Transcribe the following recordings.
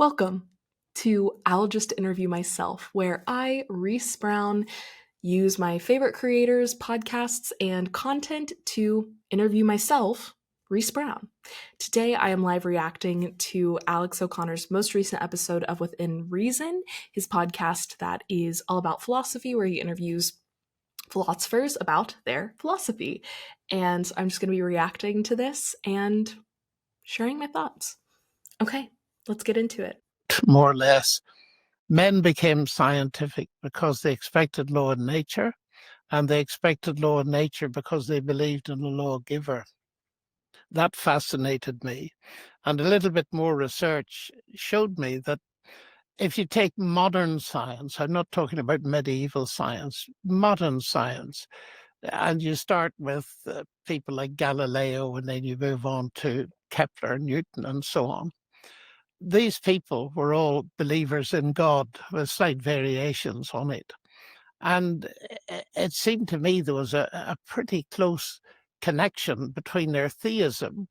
Welcome to I'll Just Interview Myself, where I, Reese Brown, use my favorite creators, podcasts, and content to interview myself, Reese Brown. Today, I am live reacting to Alex O'Connor's most recent episode of Within Reason, his podcast that is all about philosophy, where he interviews philosophers about their philosophy. And I'm just going to be reacting to this and sharing my thoughts. Okay, let's get into it. More or less, men became scientific because they expected law in nature, and they expected law in nature because they believed in the lawgiver. That fascinated me. And a little bit more research showed me that if you take modern science, I'm not talking about medieval science, modern science, and you start with people like Galileo, and then you move on to Kepler, Newton, and so on. These people were all believers in God with slight variations on it. And it seemed to me there was a pretty close connection between their theism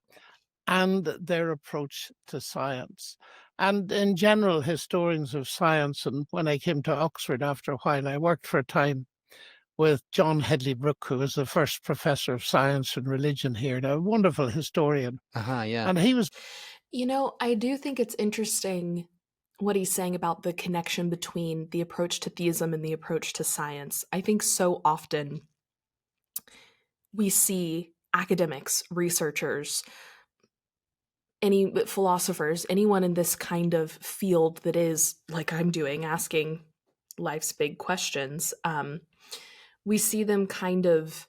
and their approach to science. And in general, historians of science, and when I came to Oxford after a while, I worked for a time with John Hedley Brooke, who was the first professor of science and religion here, now a wonderful historian. Yeah. And he was I do think it's interesting what he's saying about the connection between the approach to theism and the approach to science. I think so often we see academics, researchers, any philosophers, anyone in this kind of field that is, like I'm doing, asking life's big questions, we see them kind of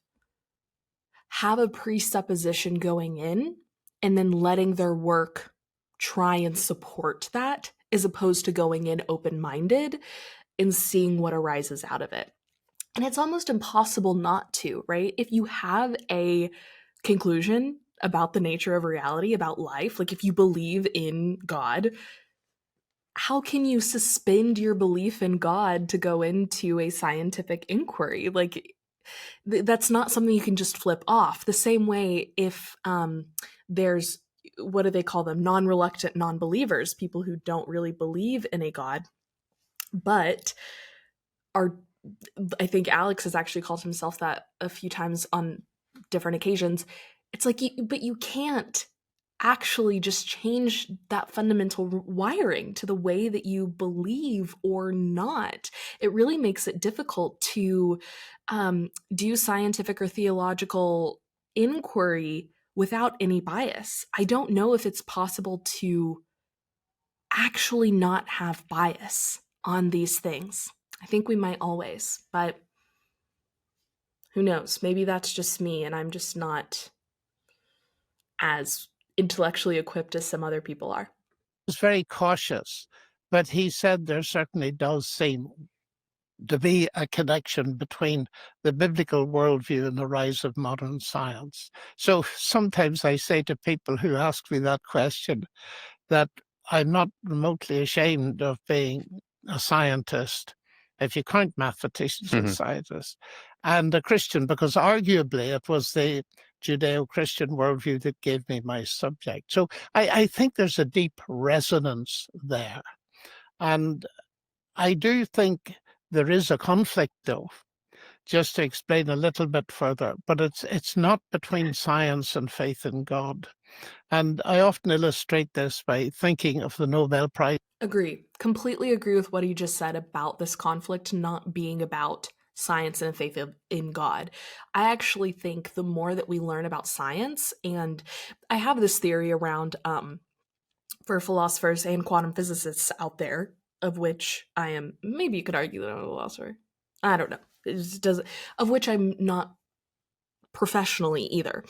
have a presupposition going in and then letting their work try and support that, as opposed to going in open-minded and seeing what arises out of it. And it's almost impossible not to, right? If you have a conclusion about the nature of reality, about life, like if you believe in God, how can you suspend your belief in God to go into a scientific inquiry? Like, that's not something you can just flip off. The same way if there's, what do they call them? Non-reluctant non-believers, people who don't really believe in a God, but are, I think Alex has actually called himself that a few times on different occasions. It's like, but you can't actually just change that fundamental wiring to the way that you believe or not. It really makes it difficult to do scientific or theological inquiry without any bias. I don't know if it's possible to actually not have bias on these things. I think we might always, but who knows? Maybe that's just me and I'm just not as intellectually equipped as some other people are. was very cautious, but he said there certainly does seem to be a connection between the biblical worldview and the rise of modern science. So sometimes I say to people who ask me that question that I'm not remotely ashamed of being a scientist, if you count mathematicians as scientists, and a Christian, because arguably it was the Judeo-Christian worldview that gave me my subject. So I think there's a deep resonance there. And I do think there is a conflict, though, just to explain a little bit further, but it's not between science and faith in God. And I often illustrate this by thinking of the Nobel Prize. Agree. Completely agree with what he just said about this conflict not being about science and faith in God. I actually think the more that we learn about science, and I have this theory around for philosophers and quantum physicists out there, of which I am, maybe you could argue that I'm a philosopher. I don't know. It just doesn't, of which I'm not professionally either.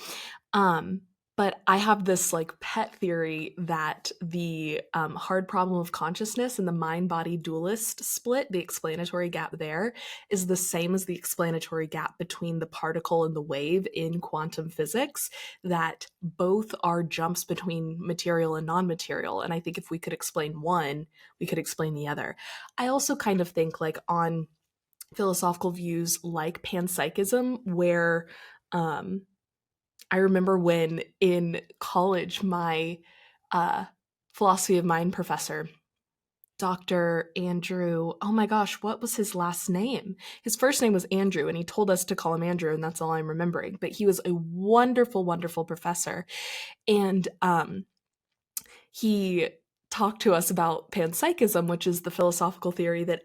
But I have this like pet theory that the hard problem of consciousness and the mind-body dualist split, the explanatory gap there, is the same as the explanatory gap between the particle and the wave in quantum physics, that both are jumps between material and non-material. And I think if we could explain one, we could explain the other. I also kind of think like on philosophical views like panpsychism, where I remember when in college, my philosophy of mind professor Dr. Andrew. Oh my gosh, what was his last name? His first name was Andrew, and he told us to call him Andrew, and that's all I'm remembering. But he was a wonderful, wonderful professor. And he talked to us about panpsychism, which is the philosophical theory that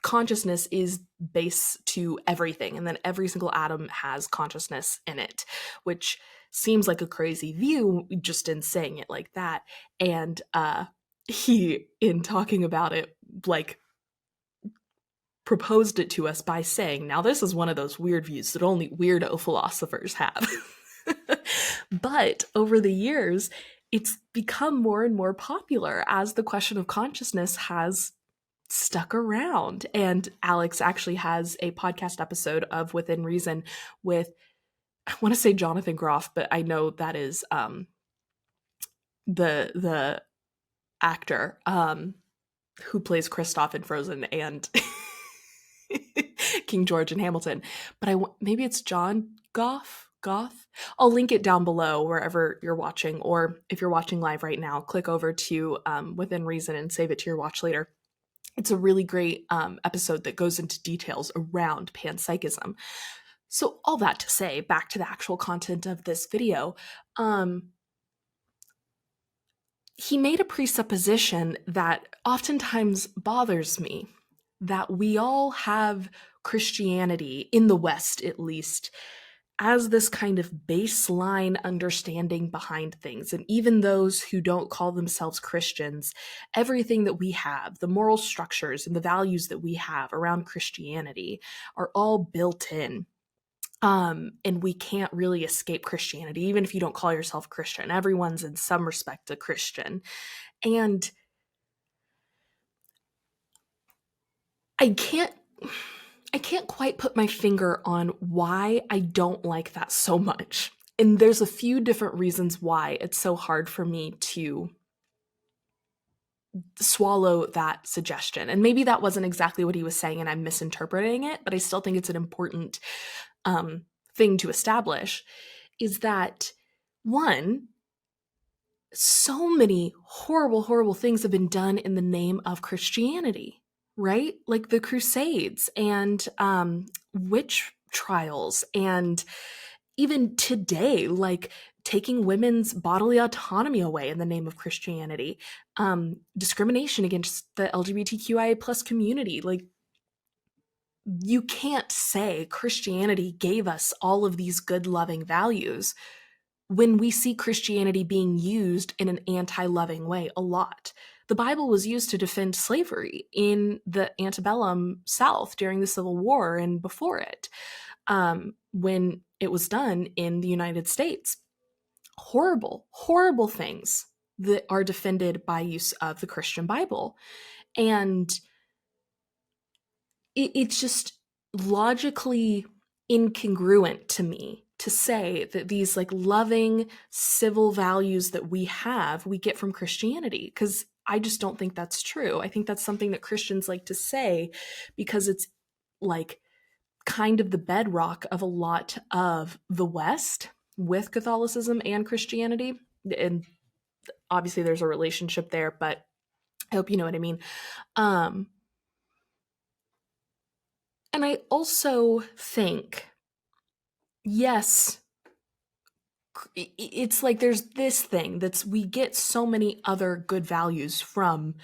consciousness is base to everything, and that every single atom has consciousness in it, which seems like a crazy view just in saying it like that. And he, in talking about it, like proposed it to us by saying, now this is one of those weird views that only weirdo philosophers have. But over the years, it's become more and more popular as the question of consciousness has stuck around. And Alex actually has a podcast episode of Within Reason with, I want to say Jonathan Groff, but I know that is the actor who plays Kristoff in Frozen and King George in Hamilton. But maybe it's John Goth. I'll link it down below wherever you're watching, or if you're watching live right now, click over to Within Reason and save it to your watch later. It's a really great episode that goes into details around panpsychism. So all that to say, back to the actual content of this video, he made a presupposition that oftentimes bothers me, that we all have Christianity, in the West at least, as this kind of baseline understanding behind things. And even those who don't call themselves Christians, everything that we have, the moral structures and the values that we have around Christianity are all built in. And we can't really escape Christianity, even if you don't call yourself a Christian. Everyone's in some respect a Christian. And I can't quite put my finger on why I don't like that so much. And there's a few different reasons why it's so hard for me to swallow that suggestion. And maybe that wasn't exactly what he was saying and I'm misinterpreting it, but I still think it's an important thing to establish, is that, one, so many horrible, horrible things have been done in the name of Christianity, right? Like the Crusades and witch trials, and even today, like taking women's bodily autonomy away in the name of Christianity, discrimination against the LGBTQIA plus community. Like, you can't say Christianity gave us all of these good, loving values when we see Christianity being used in an anti-loving way a lot. The Bible was used to defend slavery in the antebellum South during the Civil War and before it, when it was done in the United States. Horrible, horrible things that are defended by use of the Christian Bible. And it's just logically incongruent to me to say that these like loving civil values that we have, we get from Christianity, because I just don't think that's true. I think that's something that Christians like to say because it's like kind of the bedrock of a lot of the West with Catholicism and Christianity. And obviously there's a relationship there, but I hope you know what I mean. And I also think, yes, it's like there's this thing that's, we get so many other good values from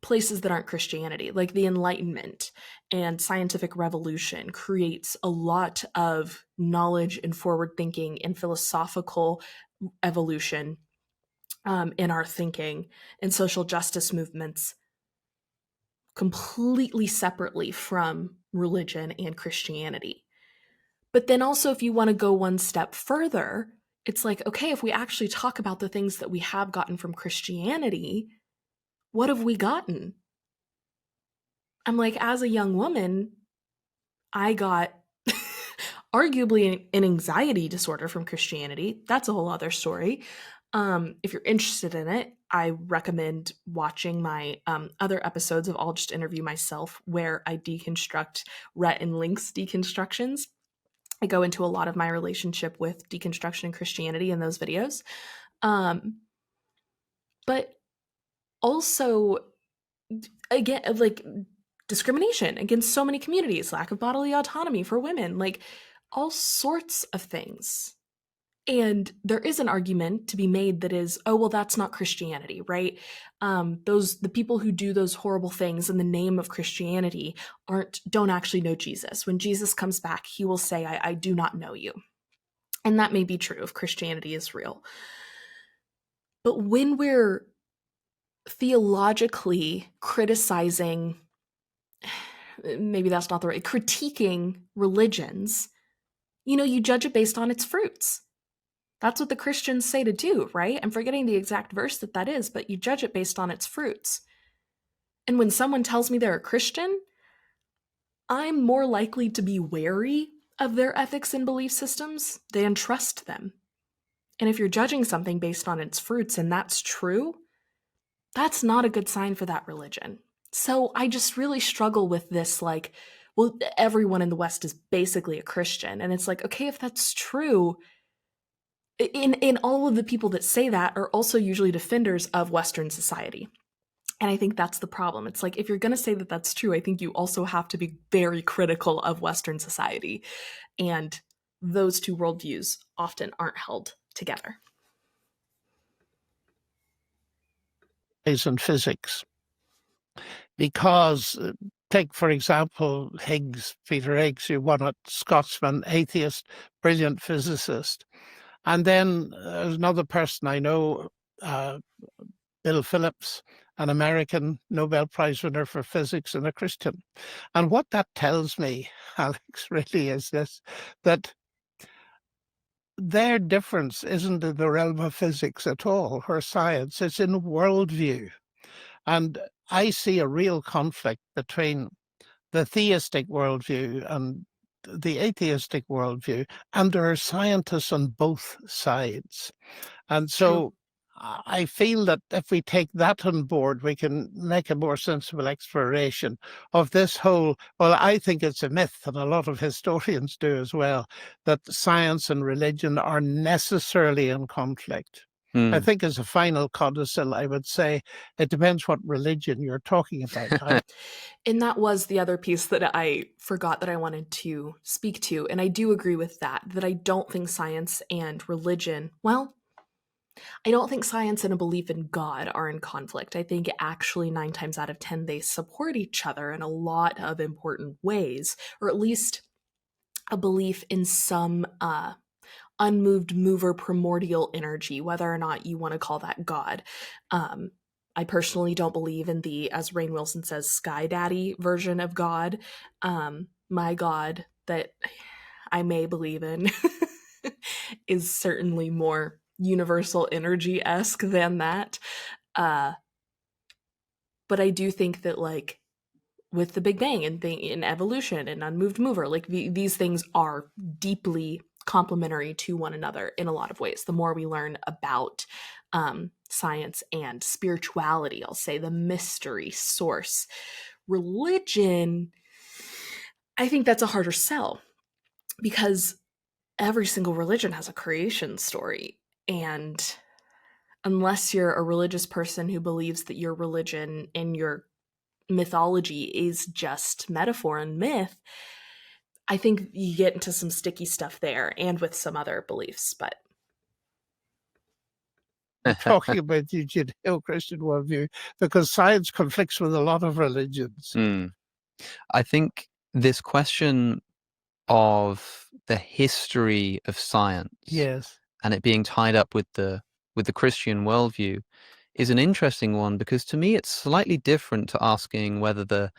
places that aren't Christianity, like the Enlightenment and scientific revolution creates a lot of knowledge and forward thinking and philosophical evolution in our thinking, and social justice movements completely separately from religion and Christianity. But then also, if you want to go one step further, it's like, okay, if we actually talk about the things that we have gotten from Christianity, what have we gotten? I'm like, as a young woman, I got arguably an anxiety disorder from Christianity. That's a whole other story. If you're interested in it, I recommend watching my other episodes of I'll Just Interview Myself, where I deconstruct Rhett and Link's deconstructions. I go into a lot of my relationship with deconstruction and Christianity in those videos. But also, again, like discrimination against so many communities, lack of bodily autonomy for women, like all sorts of things. And there is an argument to be made that is, oh well, that's not Christianity, right? The people who do those horrible things in the name of Christianity don't actually know Jesus. When Jesus comes back, he will say, I do not know you. And that may be true if Christianity is real. But when we're theologically criticizing, maybe that's not the right, critiquing religions, you judge it based on its fruits. That's what the Christians say to do, right? I'm forgetting the exact verse that is, but you judge it based on its fruits. And when someone tells me they're a Christian, I'm more likely to be wary of their ethics and belief systems than trust them. And if you're judging something based on its fruits and that's true, that's not a good sign for that religion. So I just really struggle with this, like, well, everyone in the West is basically a Christian. And it's like, okay, if that's true, in all of the people that say that are also usually defenders of Western society. And I think that's the problem. It's like, if you're going to say that that's true, I think you also have to be very critical of Western society. And those two worldviews often aren't held together. In physics. Because, take, for example, Peter Higgs, who won it, Scotsman, atheist, brilliant physicist. And then there's another person I know, Bill Phillips, an American Nobel Prize winner for physics and a Christian. And what that tells me, Alex, really is this, that their difference isn't in the realm of physics at all, or science, it's in worldview. And I see a real conflict between the theistic worldview and the atheistic worldview, and there are scientists on both sides. And so I feel that if we take that on board, we can make a more sensible exploration of this whole, well, I think it's a myth, and a lot of historians do as well, that science and religion are necessarily in conflict. I think as a final codicil, I would say it depends what religion you're talking about. And that was the other piece that I forgot that I wanted to speak to. And I do agree with that I don't think science and religion, well, I don't think science and a belief in God are in conflict. I think actually 9 times out of 10, they support each other in a lot of important ways, or at least a belief in some unmoved mover primordial energy, whether or not you want to call that God. I personally don't believe in the, as Rainn Wilson says, Sky Daddy version of God. My God that I may believe in is certainly more universal energy-esque than that. But I do think that, like, with the Big Bang and in evolution and unmoved mover, like these things are deeply complementary to one another in a lot of ways. The more we learn about science and spirituality, I'll say the mystery source, religion, I think that's a harder sell because every single religion has a creation story. And unless you're a religious person who believes that your religion and your mythology is just metaphor and myth, I think you get into some sticky stuff there and with some other beliefs. But talking about the Judeo-Christian worldview, because science conflicts with a lot of religions. I think this question of the history of science, yes, and it being tied up with the Christian worldview is an interesting one, because to me it's slightly different to asking whether the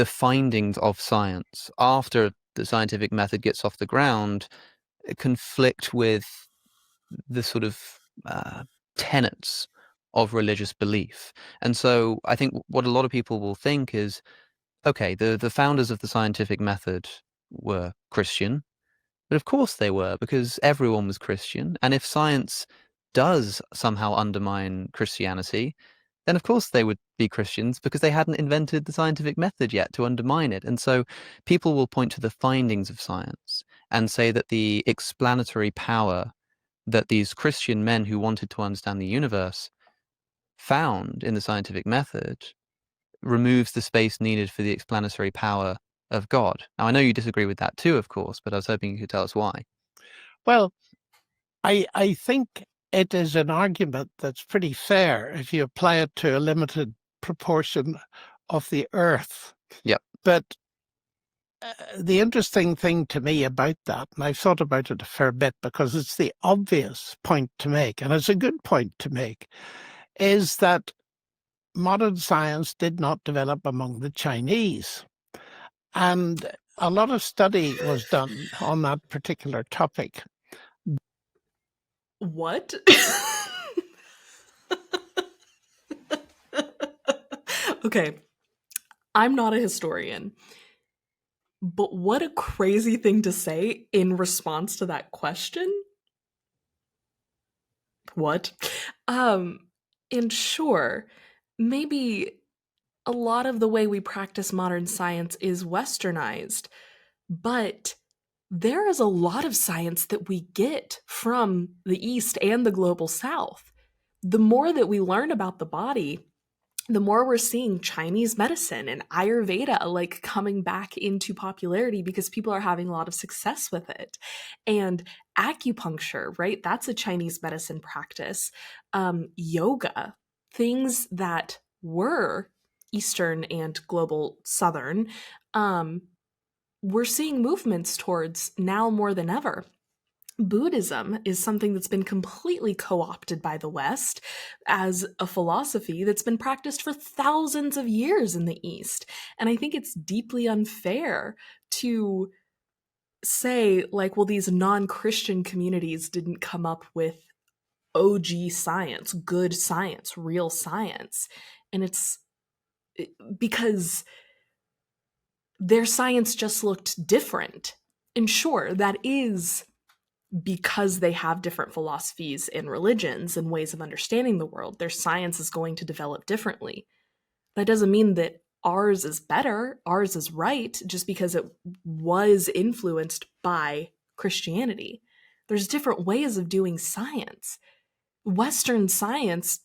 findings of science after the scientific method gets off the ground conflict with the sort of tenets of religious belief. And so I think what a lot of people will think is, okay, the founders of the scientific method were Christian, but of course they were, because everyone was Christian. And if science does somehow undermine Christianity, then of course they would be Christians, because they hadn't invented the scientific method yet to undermine it. And so people will point to the findings of science and say that the explanatory power that these Christian men who wanted to understand the universe found in the scientific method removes the space needed for the explanatory power of God. Now, I know you disagree with that too, of course, but I was hoping you could tell us why. Well, I think it is an argument that's pretty fair if you apply it to a limited proportion of the Earth. Yep. But the interesting thing to me about that, and I've thought about it a fair bit because it's the obvious point to make, and it's a good point to make, is that modern science did not develop among the Chinese. And a lot of study was done on that particular topic. What? Okay, I'm not a historian, but what a crazy thing to say in response to that question. What? And sure, maybe a lot of the way we practice modern science is westernized, but there is a lot of science that we get from the East and the global South. The more that we learn about the body, the more we're seeing Chinese medicine and Ayurveda like coming back into popularity because people are having a lot of success with it. And acupuncture, right? That's a Chinese medicine practice. Yoga, things that were Eastern and global Southern, we're seeing movements towards now more than ever. Buddhism is something that's been completely co-opted by the West as a philosophy that's been practiced for thousands of years in the East. And I think it's deeply unfair to say, like, well, these non-Christian communities didn't come up with OG science, good science, real science. And it's because their science just looked different. And sure, that is because they have different philosophies and religions and ways of understanding the world. Their science is going to develop differently. That doesn't mean that ours is better, ours is right, just because it was influenced by Christianity. There's different ways of doing science. Western science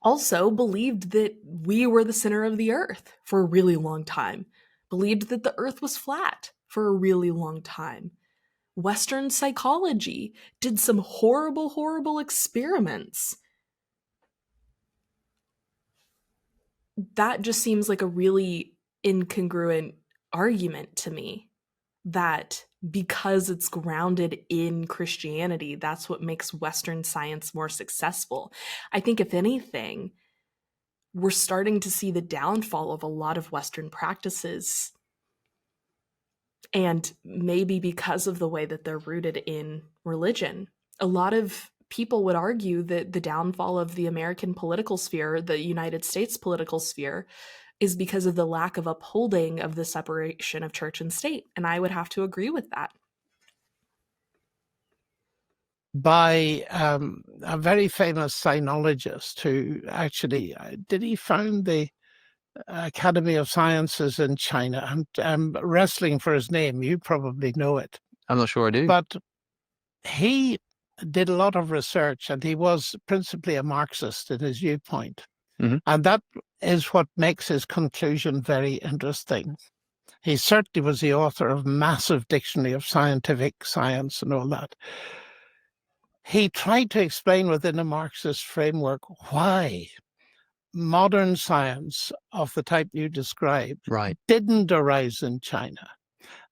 also believed that we were the center of the earth for a really long time, believed that the earth was flat for a really long time. Western psychology did some horrible, horrible experiments. That just seems like a really incongruent argument to me, that because it's grounded in Christianity, that's what makes Western science more successful. I think, if anything, we're starting to see the downfall of a lot of Western practices. And maybe because of the way that they're rooted in religion. A lot of people would argue that the downfall of the American political sphere, the United States political sphere, is because of the lack of upholding of the separation of church and state. And I would have to agree with that. By a very famous sinologist who actually, did he found the Academy of Sciences in China? I'm wrestling for his name. You probably know it. I'm not sure I do. But he did a lot of research, and he was principally a Marxist in his viewpoint. Mhm. And that is what makes his conclusion very interesting. He certainly was the author of a massive dictionary of scientific science and all that. He tried to explain within a Marxist framework why modern science of the type you described Right. didn't arise in China.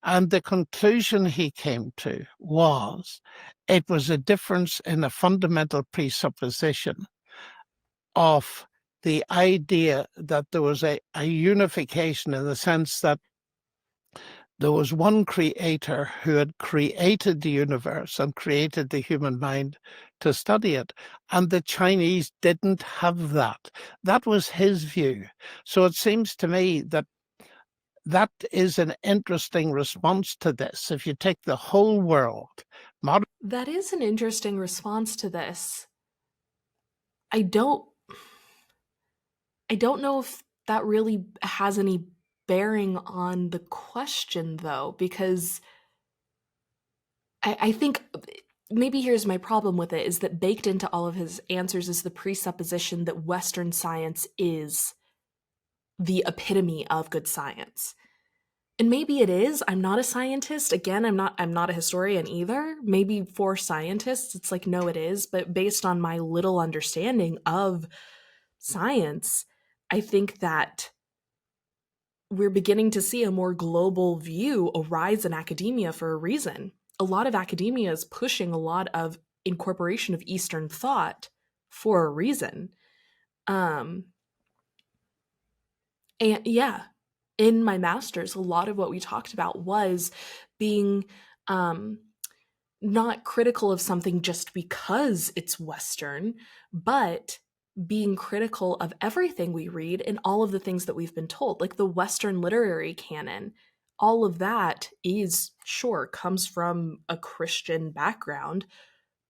And the conclusion he came to was it was a difference in a fundamental presupposition of the idea that there was a unification, in the sense that there was one creator who had created the universe and created the human mind to study it. And the Chinese didn't have that. That was his view. So it seems to me that that is an interesting response to this. If you take the whole world, That is an interesting response to this. I don't know if that really has any bearing on the question, though, because I think maybe here's my problem with it, is that baked into all of his answers is the presupposition that Western science is the epitome of good science. And maybe it is. I'm not a scientist. Again, I'm not a historian either. Maybe for scientists it's like no it is, but based on my little understanding of science, I think that we're beginning to see a more global view arise in academia for a reason. A lot of academia is pushing a lot of incorporation of Eastern thought for a reason. Um, and yeah, in my master's, a lot of what we talked about was being um, not critical of something just because it's Western, but being critical of everything we read and all of the things that we've been told, like the Western literary canon. All of that is, sure, comes from a Christian background,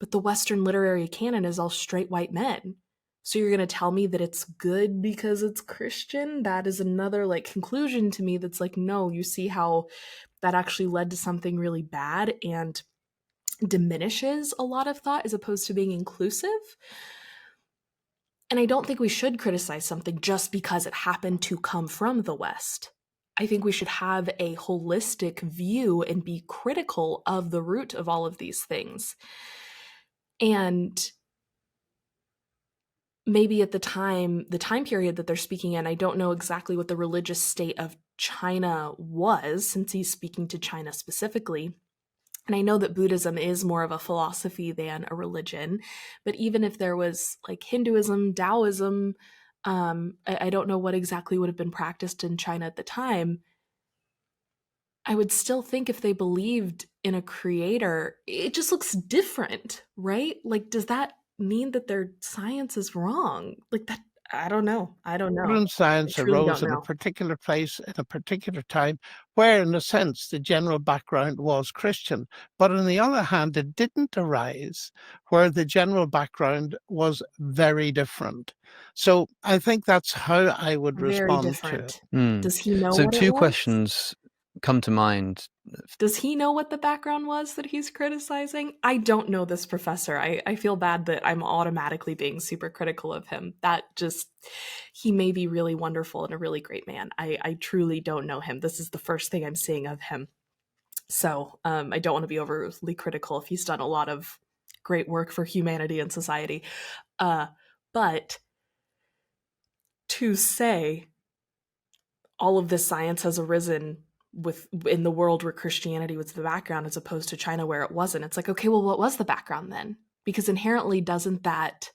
but the Western literary canon is all straight white men. So you're going to tell me that it's good because it's Christian? That is another like conclusion to me that's like, no, you see how that actually led to something really bad and diminishes a lot of thought as opposed to being inclusive. And I don't think we should criticize something just because it happened to come from the West. I think we should have a holistic view and be critical of the root of all of these things. And maybe at the time period that they're speaking in, I don't know exactly what the religious state of China was, since he's speaking to China specifically. And I know that Buddhism is more of a philosophy than a religion, but even if there was like Hinduism, Taoism, I don't know what exactly would have been practiced in China at the time. I would still think if they believed in a creator, it just looks different, right? Like, does that mean that their science is wrong? Like that, I don't know. I don't know. Modern I science truly arose don't in a know. particular place at a particular time where, in a sense, the general background was Christian. But on the other hand, it didn't arise where the general background was very different. So I think that's how I would Very respond to it. different. Does he know So what it two was? questions come to mind. Does he know what the background was that he's criticizing? I don't know this professor. I feel bad that I'm automatically being super critical of him. That just, he may be really wonderful and a really great man. I truly don't know him. This is the first thing I'm seeing of him. So I don't want to be overly critical if he's done a lot of great work for humanity and society. But to say all of this science has arisen with in the world where Christianity was the background as opposed to China where it wasn't. It's like, okay, well, what was the background then? Because inherently, doesn't that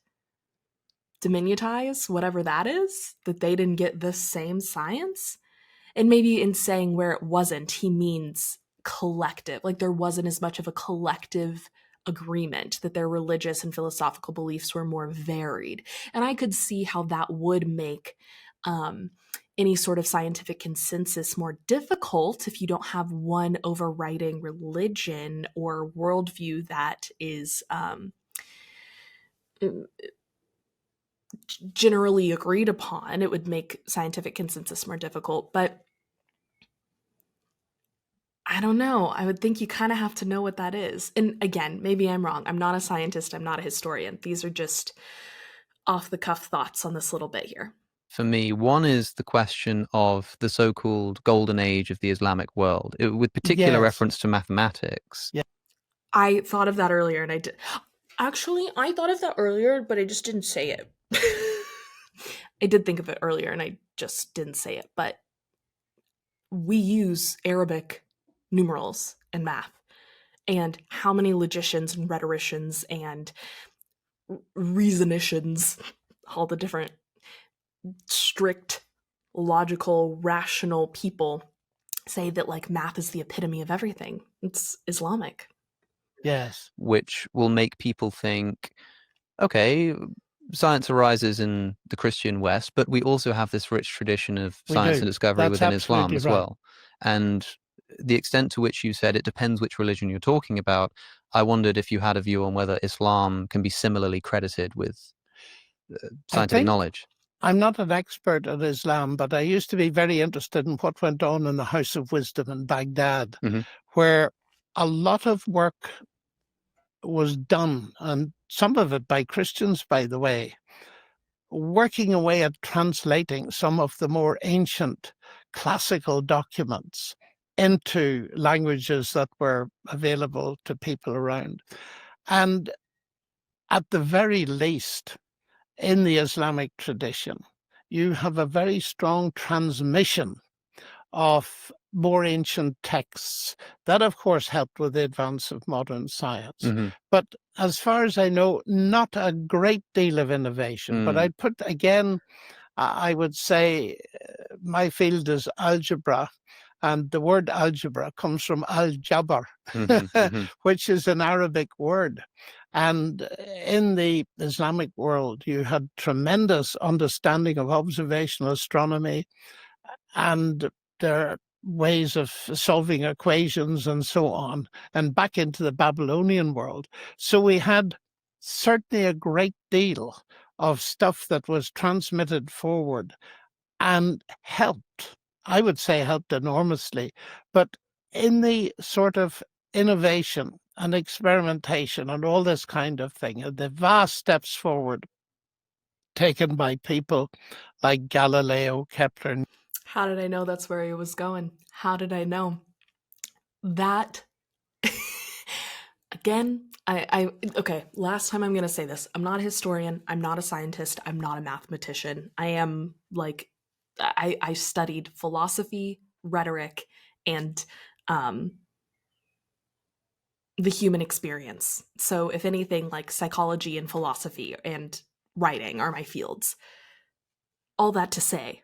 diminutize whatever that is, that they didn't get this same science? And maybe in saying where it wasn't, he means collective. Like there wasn't as much of a collective agreement, that their religious and philosophical beliefs were more varied. And I could see how that would make um, any sort of scientific consensus more difficult if you don't have one overriding religion or worldview that is generally agreed upon. It would make scientific consensus more difficult. But I don't know. I would think you kind of have to know what that is. And again, maybe I'm wrong. I'm not a scientist. I'm not a historian. These are just off the cuff thoughts on this little bit here. For me, one is the question of the so-called golden age of the Islamic world, with particular Yes. reference to mathematics. Yeah. I thought of that earlier and I did. Actually, I thought of that earlier, but I just didn't say it. I did think of it earlier and I just didn't say it. But we use Arabic numerals in math. And how many logicians and rhetoricians and reasonicians, all the different strict, logical, rational people say that like math is the epitome of everything. It's Islamic. Yes. Which will make people think, okay, science arises in the Christian West, but we also have this rich tradition of We science do. and discovery That's within Islam absolutely as right. well. And the extent to which you said it depends which religion you're talking about, I wondered if you had a view on whether Islam can be similarly credited with I scientific think knowledge. I'm not an expert at Islam, but I used to be very interested in what went on in the House of Wisdom in Baghdad, Mm-hmm. where a lot of work was done, and some of it by Christians, by the way, working away at translating some of the more ancient classical documents into languages that were available to people around. And at the very least, in the Islamic tradition, you have a very strong transmission of more ancient texts. That, of course, helped with the advance of modern science. Mm-hmm. But as far as I know, not a great deal of innovation. But I'd put, again, I would say my field is algebra. And the word algebra comes from al-jabr, which is an Arabic word. And in the Islamic world, you had tremendous understanding of observational astronomy and their ways of solving equations and so on, and back into the Babylonian world. So we had certainly a great deal of stuff that was transmitted forward and helped. I would say helped enormously. But in the sort of innovation and experimentation and all this kind of thing, and the vast steps forward taken by people like Galileo, Kepler. How did I know that's where he was going? How did I know? That again, okay, last time I'm going to say this. I'm not a historian, I'm not a scientist, I'm not a mathematician. I am like I studied philosophy, rhetoric, and the human experience. So if anything, like psychology and philosophy and writing are my fields. All that to say,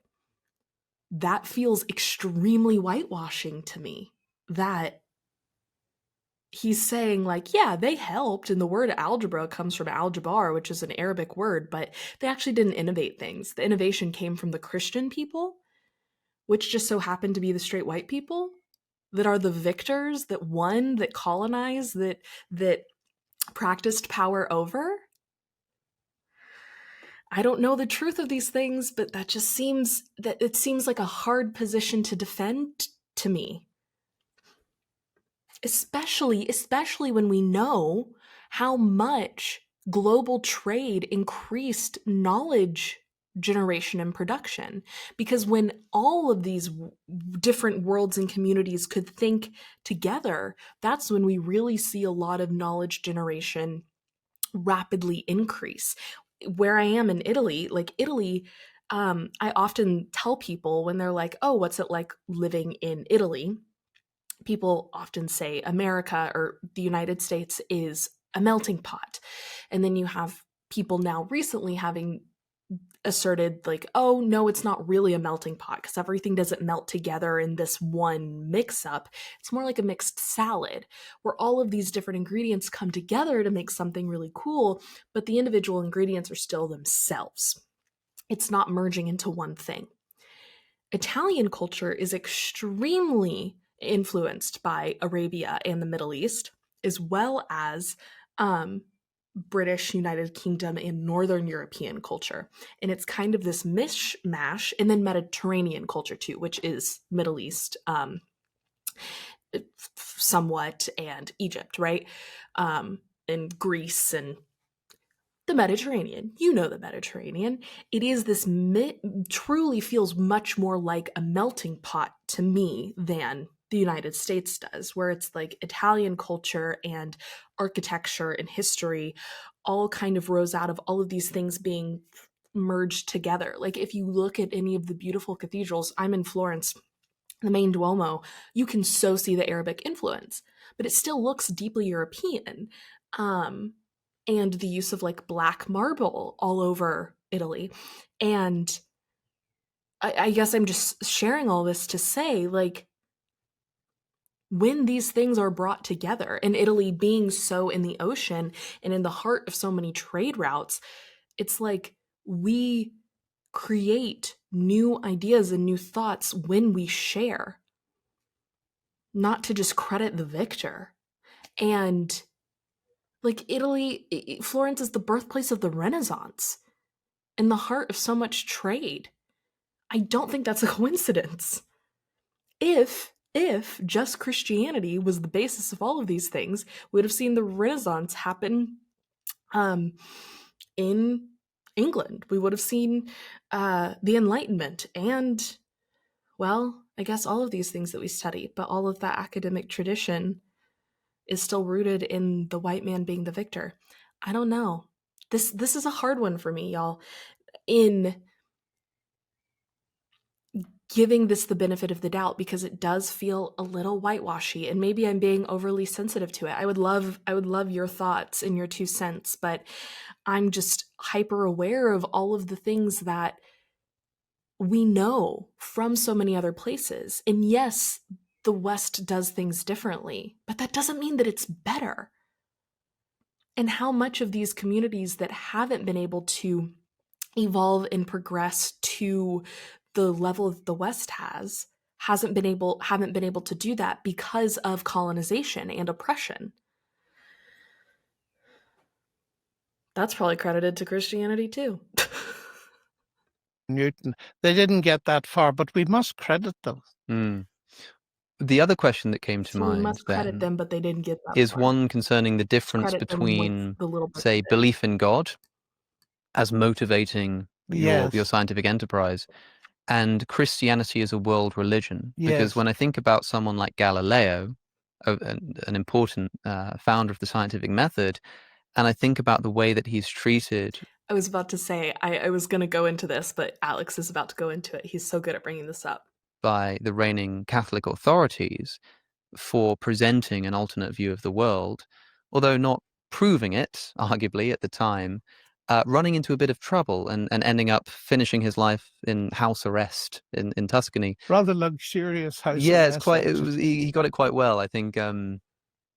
that feels extremely whitewashing to me. That he's saying, like, yeah, they helped, and the word algebra comes from al-jabar, which is an Arabic word, but they actually didn't innovate things. The innovation came from the Christian people, which just so happened to be the straight white people that are the victors, that won, that colonized, that practiced power over. I don't know the truth of these things, but that just seems like a hard position to defend to me. Especially when we know how much global trade increased knowledge generation and production. Because when all of these different worlds and communities could think together, that's when we really see a lot of knowledge generation rapidly increase. Where I am in Italy, I often tell people when they're like, oh, what's it like living in Italy? People often say America or the United States is a melting pot. And then you have people now recently having asserted, like, oh, no, it's not really a melting pot because everything doesn't melt together in this one mix up. It's more like a mixed salad where all of these different ingredients come together to make something really cool, but the individual ingredients are still themselves. It's not merging into one thing. Italian culture is extremely influenced by Arabia and the Middle East, as well as British, United Kingdom, and Northern European culture. And it's kind of this mishmash, and then Mediterranean culture too, which is Middle East somewhat, and Egypt, right? And Greece and the Mediterranean. You know the Mediterranean. It is this truly feels much more like a melting pot to me than the United States does, where it's like Italian culture and architecture and history all kind of rose out of all of these things being merged together. Like if you look at any of the beautiful cathedrals, I'm in Florence, the main Duomo, you can so see the Arabic influence, but it still looks deeply European. And the use of like black marble all over Italy. And I guess I'm just sharing all this to say, like, when these things are brought together, and Italy being so in the ocean and in the heart of so many trade routes, it's like we create new ideas and new thoughts when we share, not to just credit the victor. And like Italy, Florence is the birthplace of the Renaissance, in the heart of so much trade. I don't think that's a coincidence. If just Christianity was the basis of all of these things, we would have seen the Renaissance happen in England. We would have seen the Enlightenment and, well, I guess all of these things that we study, but all of that academic tradition is still rooted in the white man being the victor. I don't know. This is a hard one for me, y'all. In giving this the benefit of the doubt, because it does feel a little whitewashy, and maybe I'm being overly sensitive to it. I would love your thoughts and your 2 cents, but I'm just hyper aware of all of the things that we know from so many other places. And yes, the West does things differently, but that doesn't mean that it's better. And how much of these communities that haven't been able to evolve and progress to the level that the West haven't been able to do that because of colonization and oppression. That's probably credited to Christianity too. Newton. They didn't get that far, but we must credit them. Mm. The other question that came to So we mind must credit then them, but they didn't get that is far. one concerning the Let's difference credit them with between, the little bit say, they did. belief in God as motivating your Yes. scientific enterprise and Christianity as a world religion. Because Yes. when I think about someone like Galileo, an important founder of the scientific method, and I think about the way that he's treated I was about to say, I was going to go into this, but Alex is about to go into it. He's so good at bringing this up. by the reigning Catholic authorities for presenting an alternate view of the world, although not proving it, arguably, at the time, running into a bit of trouble and ending up finishing his life in house arrest in Tuscany. Rather luxurious house Yeah, arrest. he got it quite well. I think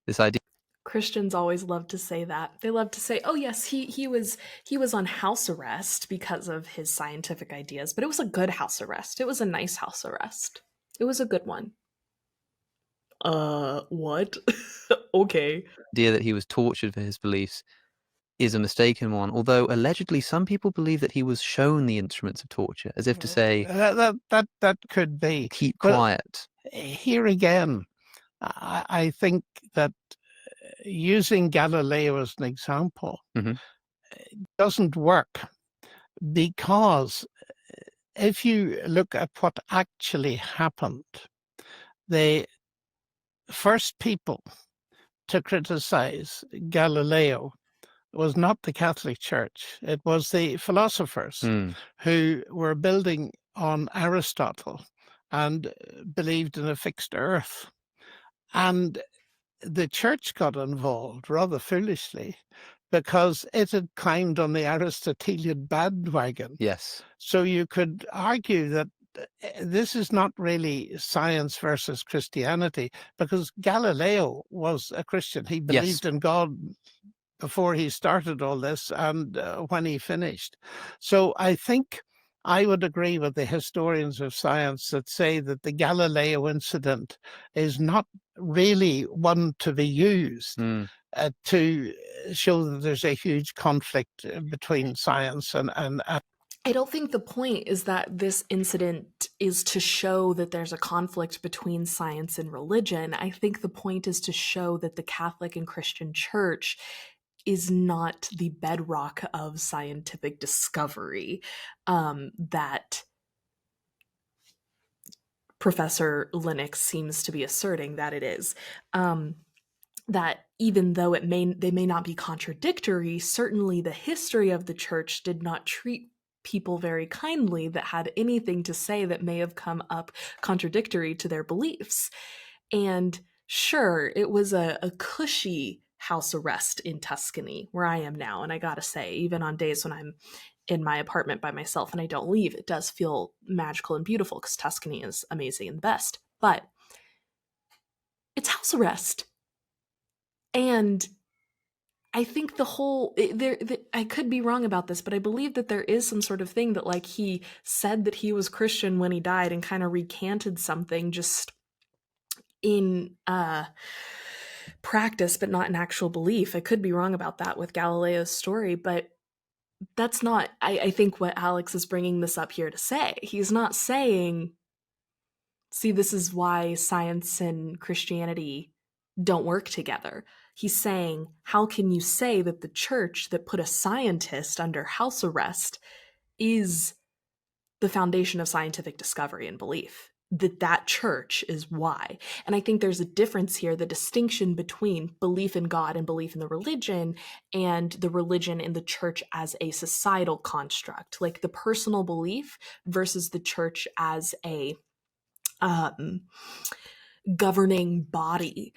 this idea. Christians always love to say that. They love to say, "Oh yes, he was on house arrest because of his scientific ideas, but it was a good house arrest. It was a nice house arrest. It was a good one." What? Okay. Idea that he was tortured for his beliefs is a mistaken one, although allegedly some people believe that he was shown the instruments of torture, as if to say, That could be. keep But quiet. here again, I think that using Galileo as an example Mhm. doesn't work, because if you look at what actually happened, the first people to criticize Galileo was not the Catholic Church. It was the philosophers Mm. who were building on Aristotle and believed in a fixed earth. And the church got involved rather foolishly because it had climbed on the Aristotelian bandwagon. Yes. So you could argue that this is not really science versus Christianity, because Galileo was a Christian. He Yes. believed in God before he started all this and when he finished. So I think I would agree with the historians of science that say that the Galileo incident is not really one to be used Mm. to show that there's a huge conflict between science and I don't think the point is that this incident is to show that there's a conflict between science and religion. I think the point is to show that the Catholic and Christian Church is not the bedrock of scientific discovery, that Professor Lennox seems to be asserting that it is. That even though they may not be contradictory, certainly the history of the church did not treat people very kindly that had anything to say that may have come up contradictory to their beliefs. And sure, it was a cushy house arrest in Tuscany, where I am now. And I gotta say, even on days when I'm in my apartment by myself and I don't leave, it does feel magical and beautiful because Tuscany is amazing and the best. But it's house arrest. And I think I could be wrong about this, but I believe that there is some sort of thing that, like, he said that he was Christian when he died and kind of recanted something just in practice, but not in actual belief. I could be wrong about that with Galileo's story, but that's not, I think, what Alex is bringing this up here to say. He's not saying, see, this is why science and Christianity don't work together. He's saying, how can you say that the church that put a scientist under house arrest is the foundation of scientific discovery and belief? That church is why. And I think there's a difference here, the distinction between belief in God and belief in the religion, and the religion in the church as a societal construct, like the personal belief versus the church as a governing body,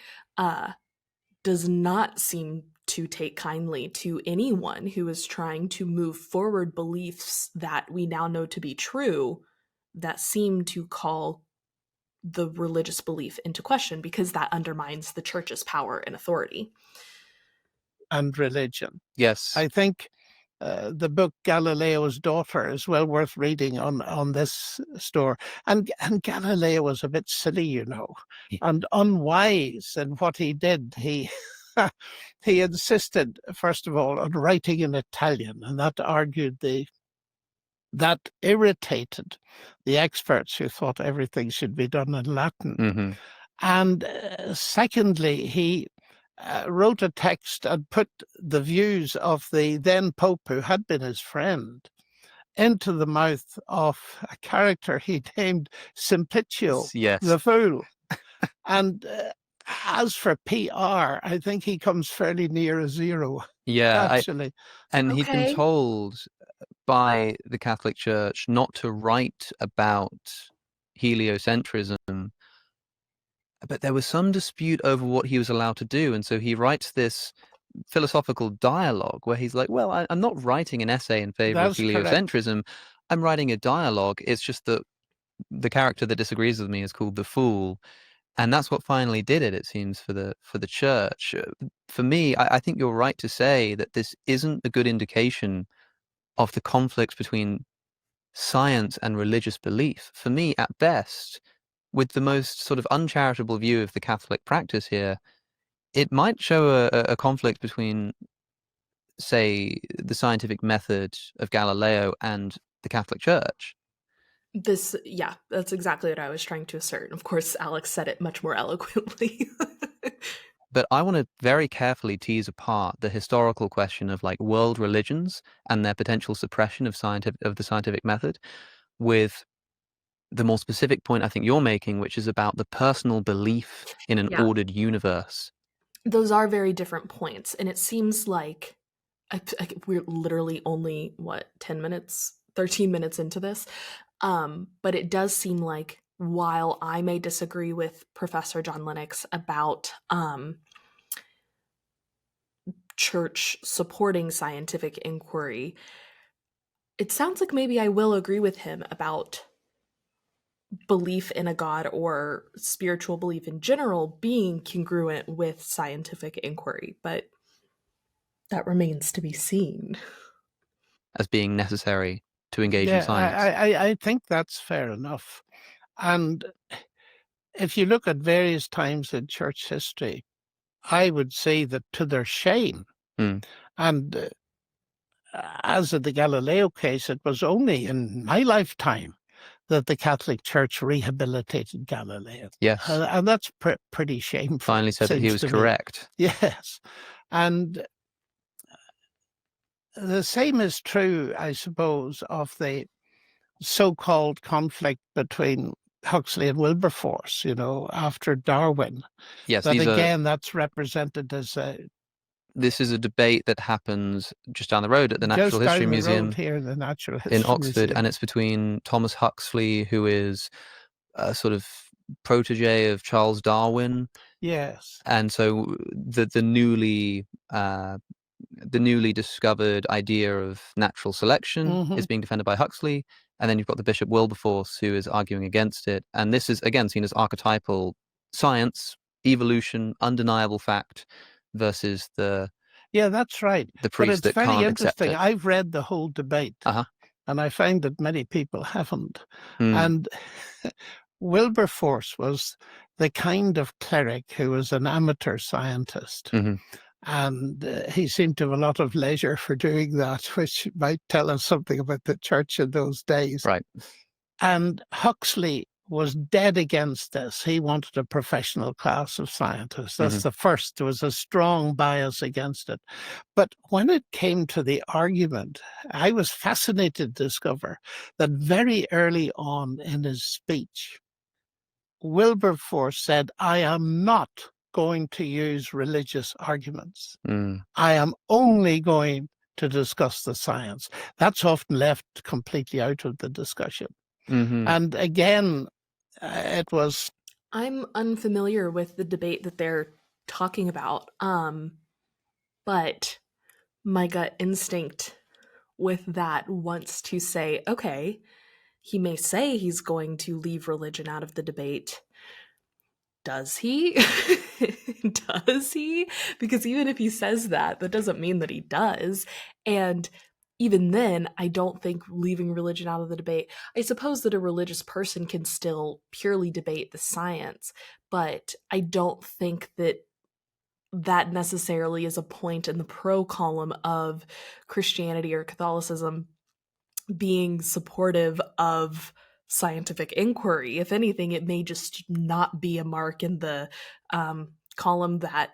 does not seem to take kindly to anyone who is trying to move forward beliefs that we now know to be true, that seem to call the religious belief into question, because that undermines the church's power and authority. And religion. Yes. I think the book Galileo's Daughter is well worth reading on this story. And Galileo was a bit silly, you know, and unwise in what he did. He he insisted, first of all, on writing in Italian, and that irritated the experts who thought everything should be done in Latin. Mm-hmm. And secondly, he wrote a text and put the views of the then Pope, who had been his friend, into the mouth of a character he named Simplicio, Yes. the fool. And as for PR, I think he comes fairly near a zero. Yeah, actually. and he'd been Okay. told by the Catholic Church not to write about heliocentrism, but there was some dispute over what he was allowed to do, and so he writes this philosophical dialogue where he's like, well, I'm not writing an essay in favor of That's correct. heliocentrism. I'm writing a dialogue. It's just that the character that disagrees with me is called the fool. And that's what finally did it seems, for the church. For me, I think you're right to say that this isn't a good indication of the conflict between science and religious belief. For me, at best, with the most sort of uncharitable view of the Catholic practice here, it might show a conflict between, say, the scientific method of Galileo and the Catholic Church. Yeah, that's exactly what I was trying to assert. Of course, Alex said it much more eloquently. But I want to very carefully tease apart the historical question of like world religions and their potential suppression of the scientific method with the more specific point I think you're making, which is about the personal belief in an Yeah. ordered universe. Those are very different points, and it seems like we're literally only 10 minutes, 13 minutes into this. But it does seem like, while I may disagree with Professor John Lennox about church supporting scientific inquiry, it sounds like maybe I will agree with him about belief in a god or spiritual belief in general being congruent with scientific inquiry, but that remains to be seen. As being necessary to engage in Yeah, science. I think that's fair enough. And if you look at various times in church history, I would say that to their shame, and as in the Galileo case, it was only in my lifetime that the Catholic Church rehabilitated Galileo. Yes. And that's pretty shameful. Finally said that he was correct. Yes. And the same is true, I suppose, of the so-called conflict between Huxley and Wilberforce, you know, after Darwin. Yes, But again, that's represented as this is a debate that happens just down the road at the Natural History Museum here, the Natural History in Oxford, Museum. and it's between Thomas Huxley, who is a sort of protege of Charles Darwin. Yes. And so the newly discovered idea of natural selection is being defended by Huxley, and then you've got the Bishop Wilberforce, who is arguing against it. And this is again seen as archetypal science, evolution, undeniable fact, versus that's right. the priest that can't accept it. I've read the whole debate, and I find that many people haven't. And Wilberforce was the kind of cleric who was an amateur scientist. And he seemed to have a lot of leisure for doing that, which might tell us something about the church in those days. Right. And Huxley was dead against this. He wanted a professional class of scientists. That's the first. There was a strong bias against it. But when it came to the argument, I was fascinated to discover that very early on in his speech, Wilberforce said, "I am not going to use religious arguments. I am only going to discuss the science." That's often left completely out of the discussion. And again, it was... I'm unfamiliar with the debate that they're talking about, but my gut instinct with that wants to say, okay, he may say he's going to leave religion out of the debate. Does he? Does he? Because even if he says that, that doesn't mean that he does. And even then, I don't think leaving religion out of the debate. I suppose that a religious person can still purely debate the science, but I don't think that that necessarily is a point in the pro column of Christianity or Catholicism being supportive of scientific inquiry. If anything, it may just not be a mark in the column that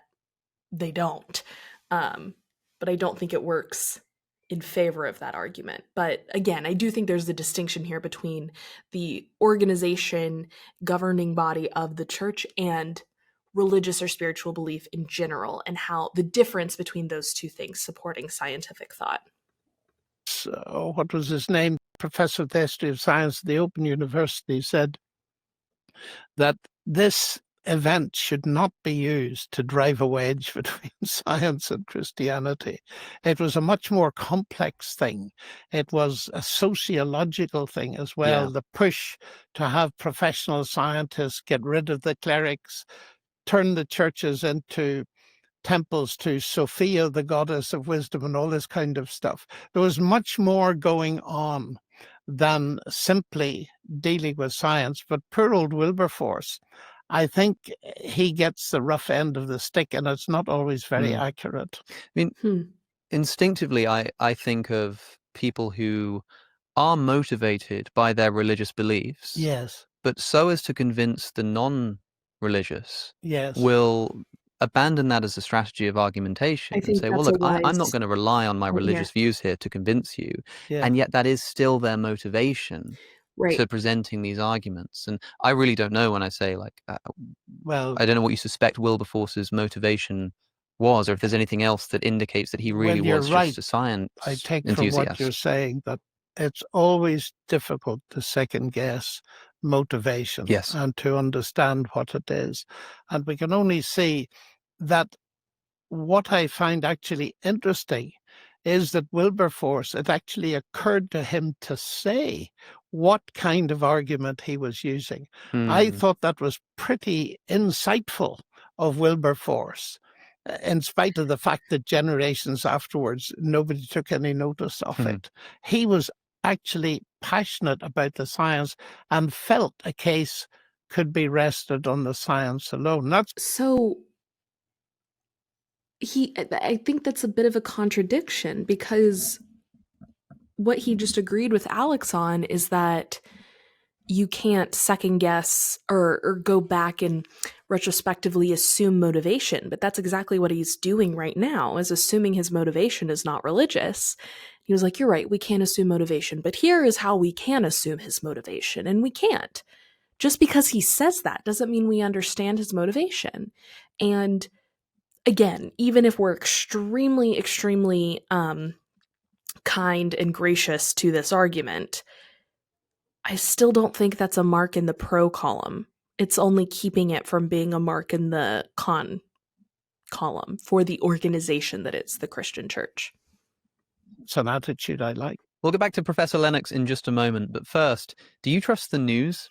they don't. But I don't think it works in favor of that argument. But again, I do think there's a distinction here between the organization, governing body of the church and religious or spiritual belief in general, and how the difference between those two things supporting scientific thought. So, what was his name? Professor of the history of science at the Open University said that this event should not be used to drive a wedge between science and Christianity. It was a much more complex thing. It was a sociological thing as well. Yeah. The push to have professional scientists get rid of the clerics, turn the churches into temples to Sophia, the goddess of wisdom, and all this kind of stuff. There was much more going on than simply dealing with science. But poor old Wilberforce, I think he gets the rough end of the stick, and it's not always very accurate. I mean, instinctively, I think of people who are motivated by their religious beliefs, Yes, but so as to convince the non-religious, yes. will abandon that as a strategy of argumentation I and think say, well, that's a look, I'm wise not going to rely on my point here. religious views here to convince you. Yeah. And yet that is still their motivation Right. to presenting these arguments. And I really don't know when I say, like, Well, I don't know what you suspect Wilberforce's motivation was, or if there's anything else that indicates that he really well, you're was right. just a science I take enthusiast. from what you're saying that it's always difficult to second guess motivation Yes. and to understand what it is. And we can only see that what I find actually interesting is that Wilberforce, it actually occurred to him to say what kind of argument he was using. I thought that was pretty insightful of Wilberforce, in spite of the fact that generations afterwards, nobody took any notice of it. He was actually passionate about the science and felt a case could be rested on the science alone. That's So I think that's a bit of a contradiction, because what he just agreed with Alex on is that you can't second guess or go back and retrospectively assume motivation. But that's exactly what he's doing right now, is assuming his motivation is not religious. He was like, you're right, we can't assume motivation, but here is how we can assume his motivation. And we can't. Just because he says that doesn't mean we understand his motivation. And again, even if we're extremely, extremely kind and gracious to this argument, I still don't think that's a mark in the pro column. It's only keeping it from being a mark in the con column for the organization that is the Christian church. It's an attitude I like. We'll get back to Professor Lennox in just a moment, but first, do you trust the news?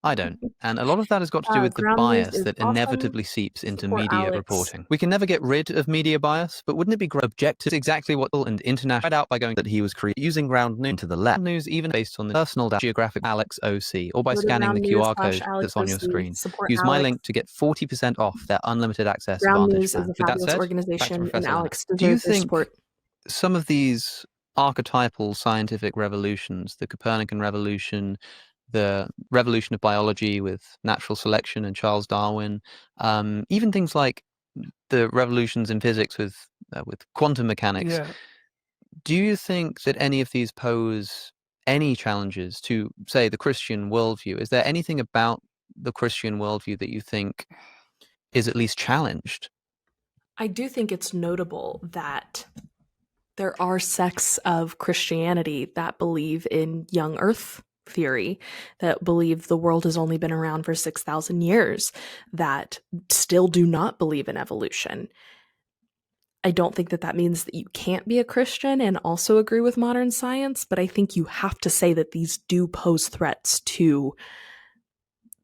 I don't. And a lot of that has got to do with the Ground news bias is that awesome. inevitably seeps into Support media Alex. reporting. We can never get rid of media bias, but wouldn't it be objective? Exactly what and international out by going that he was using ground news to the left. News even based on the personal geographic Alex OC, or by Go to scanning the QR code groundnews.alex that's on your OC. screen. Support Use my Alex. link to get 40% off their unlimited access Ground Vantage News plan. is a With that fabulous said, organization, and Professor Alex Lennox. Do you deserves their think support. some of these archetypal scientific revolutions, the Copernican revolution, the revolution of biology with natural selection and Charles Darwin, even things like the revolutions in physics with quantum mechanics. Yeah. Do you think that any of these pose any challenges to, say, the Christian worldview? Is there anything about the Christian worldview that you think is at least challenged? I do think it's notable that there are sects of Christianity that believe in young earth theory, that believe the world has only been around for 6,000 years, that still do not believe in evolution. I don't think that that means that you can't be a Christian and also agree with modern science, but I think you have to say that these do pose threats to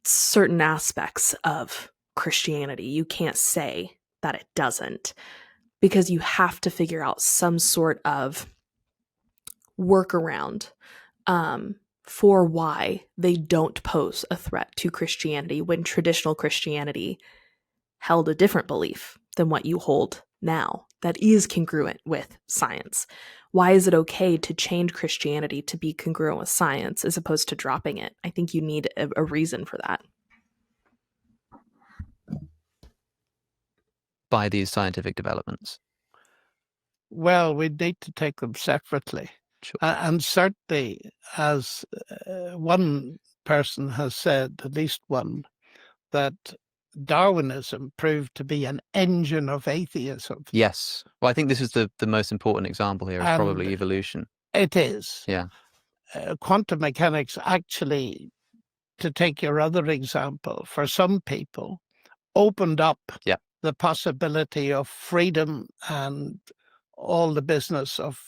certain aspects of Christianity. You can't say that it doesn't, because you have to figure out some sort of workaround for why they don't pose a threat to Christianity when traditional Christianity held a different belief than what you hold now that is congruent with science. Why is it okay to change Christianity to be congruent with science as opposed to dropping it? I think you need a reason for that. By these scientific developments? Well, we need to take them separately. Sure. And certainly, as one person has said, at least one, that Darwinism proved to be an engine of atheism. Yes. Well, I think this is the most important example here, is And probably evolution. it is. Yeah. Quantum mechanics actually, to take your other example, for some people, opened up Yeah. the possibility of freedom and all the business of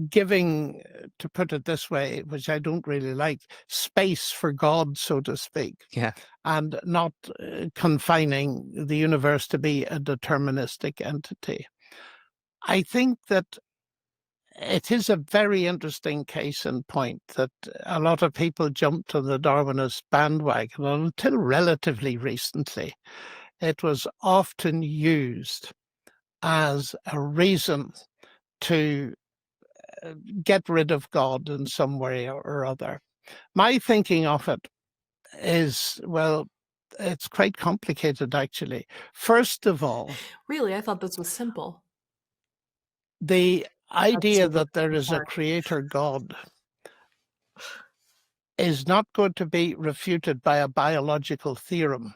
giving, to put it this way, which I don't really like, space for God, so to speak, Yeah. and not confining the universe to be a deterministic entity. I think that it is a very interesting case in point that a lot of people jumped on the Darwinist bandwagon, and until relatively recently, it was often used as a reason to get rid of God in some way or other. My thinking of it is, well, it's quite complicated, actually. First of all, Really, I thought this was simple. the That's idea super that there is a hard. creator God is not going to be refuted by a biological theorem.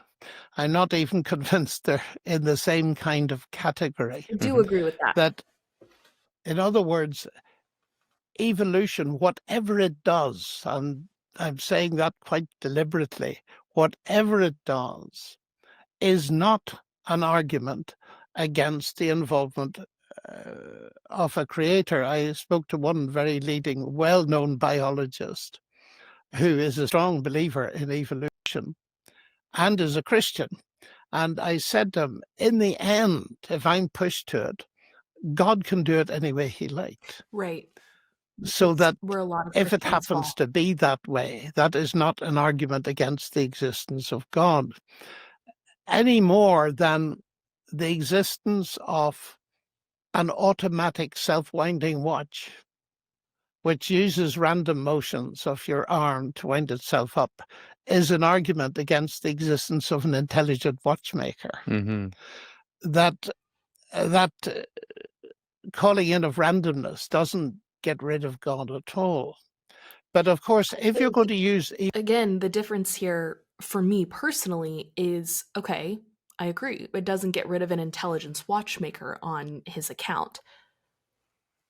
I'm not even convinced they're in the same kind of category. I do agree with that. That, in other words, evolution, whatever it does, and I'm saying that quite deliberately, whatever it does, is not an argument against the involvement of a creator. I spoke to one very leading, well-known biologist who is a strong believer in evolution and is a Christian. And I said to him, in the end, if I'm pushed to it, God can do it any way he liked. Right. So It's that where a lot of if it Christians happens fall. to be that way, that is not an argument against the existence of God, any more than the existence of an automatic self-winding watch, which uses random motions of your arm to wind itself up, is an argument against the existence of an intelligent watchmaker. Mm-hmm. That calling in of randomness doesn't get rid of God at all. But of course, if you're going to use... Again, the difference here for me personally is, okay, I agree. It doesn't get rid of an intelligence watchmaker on his account.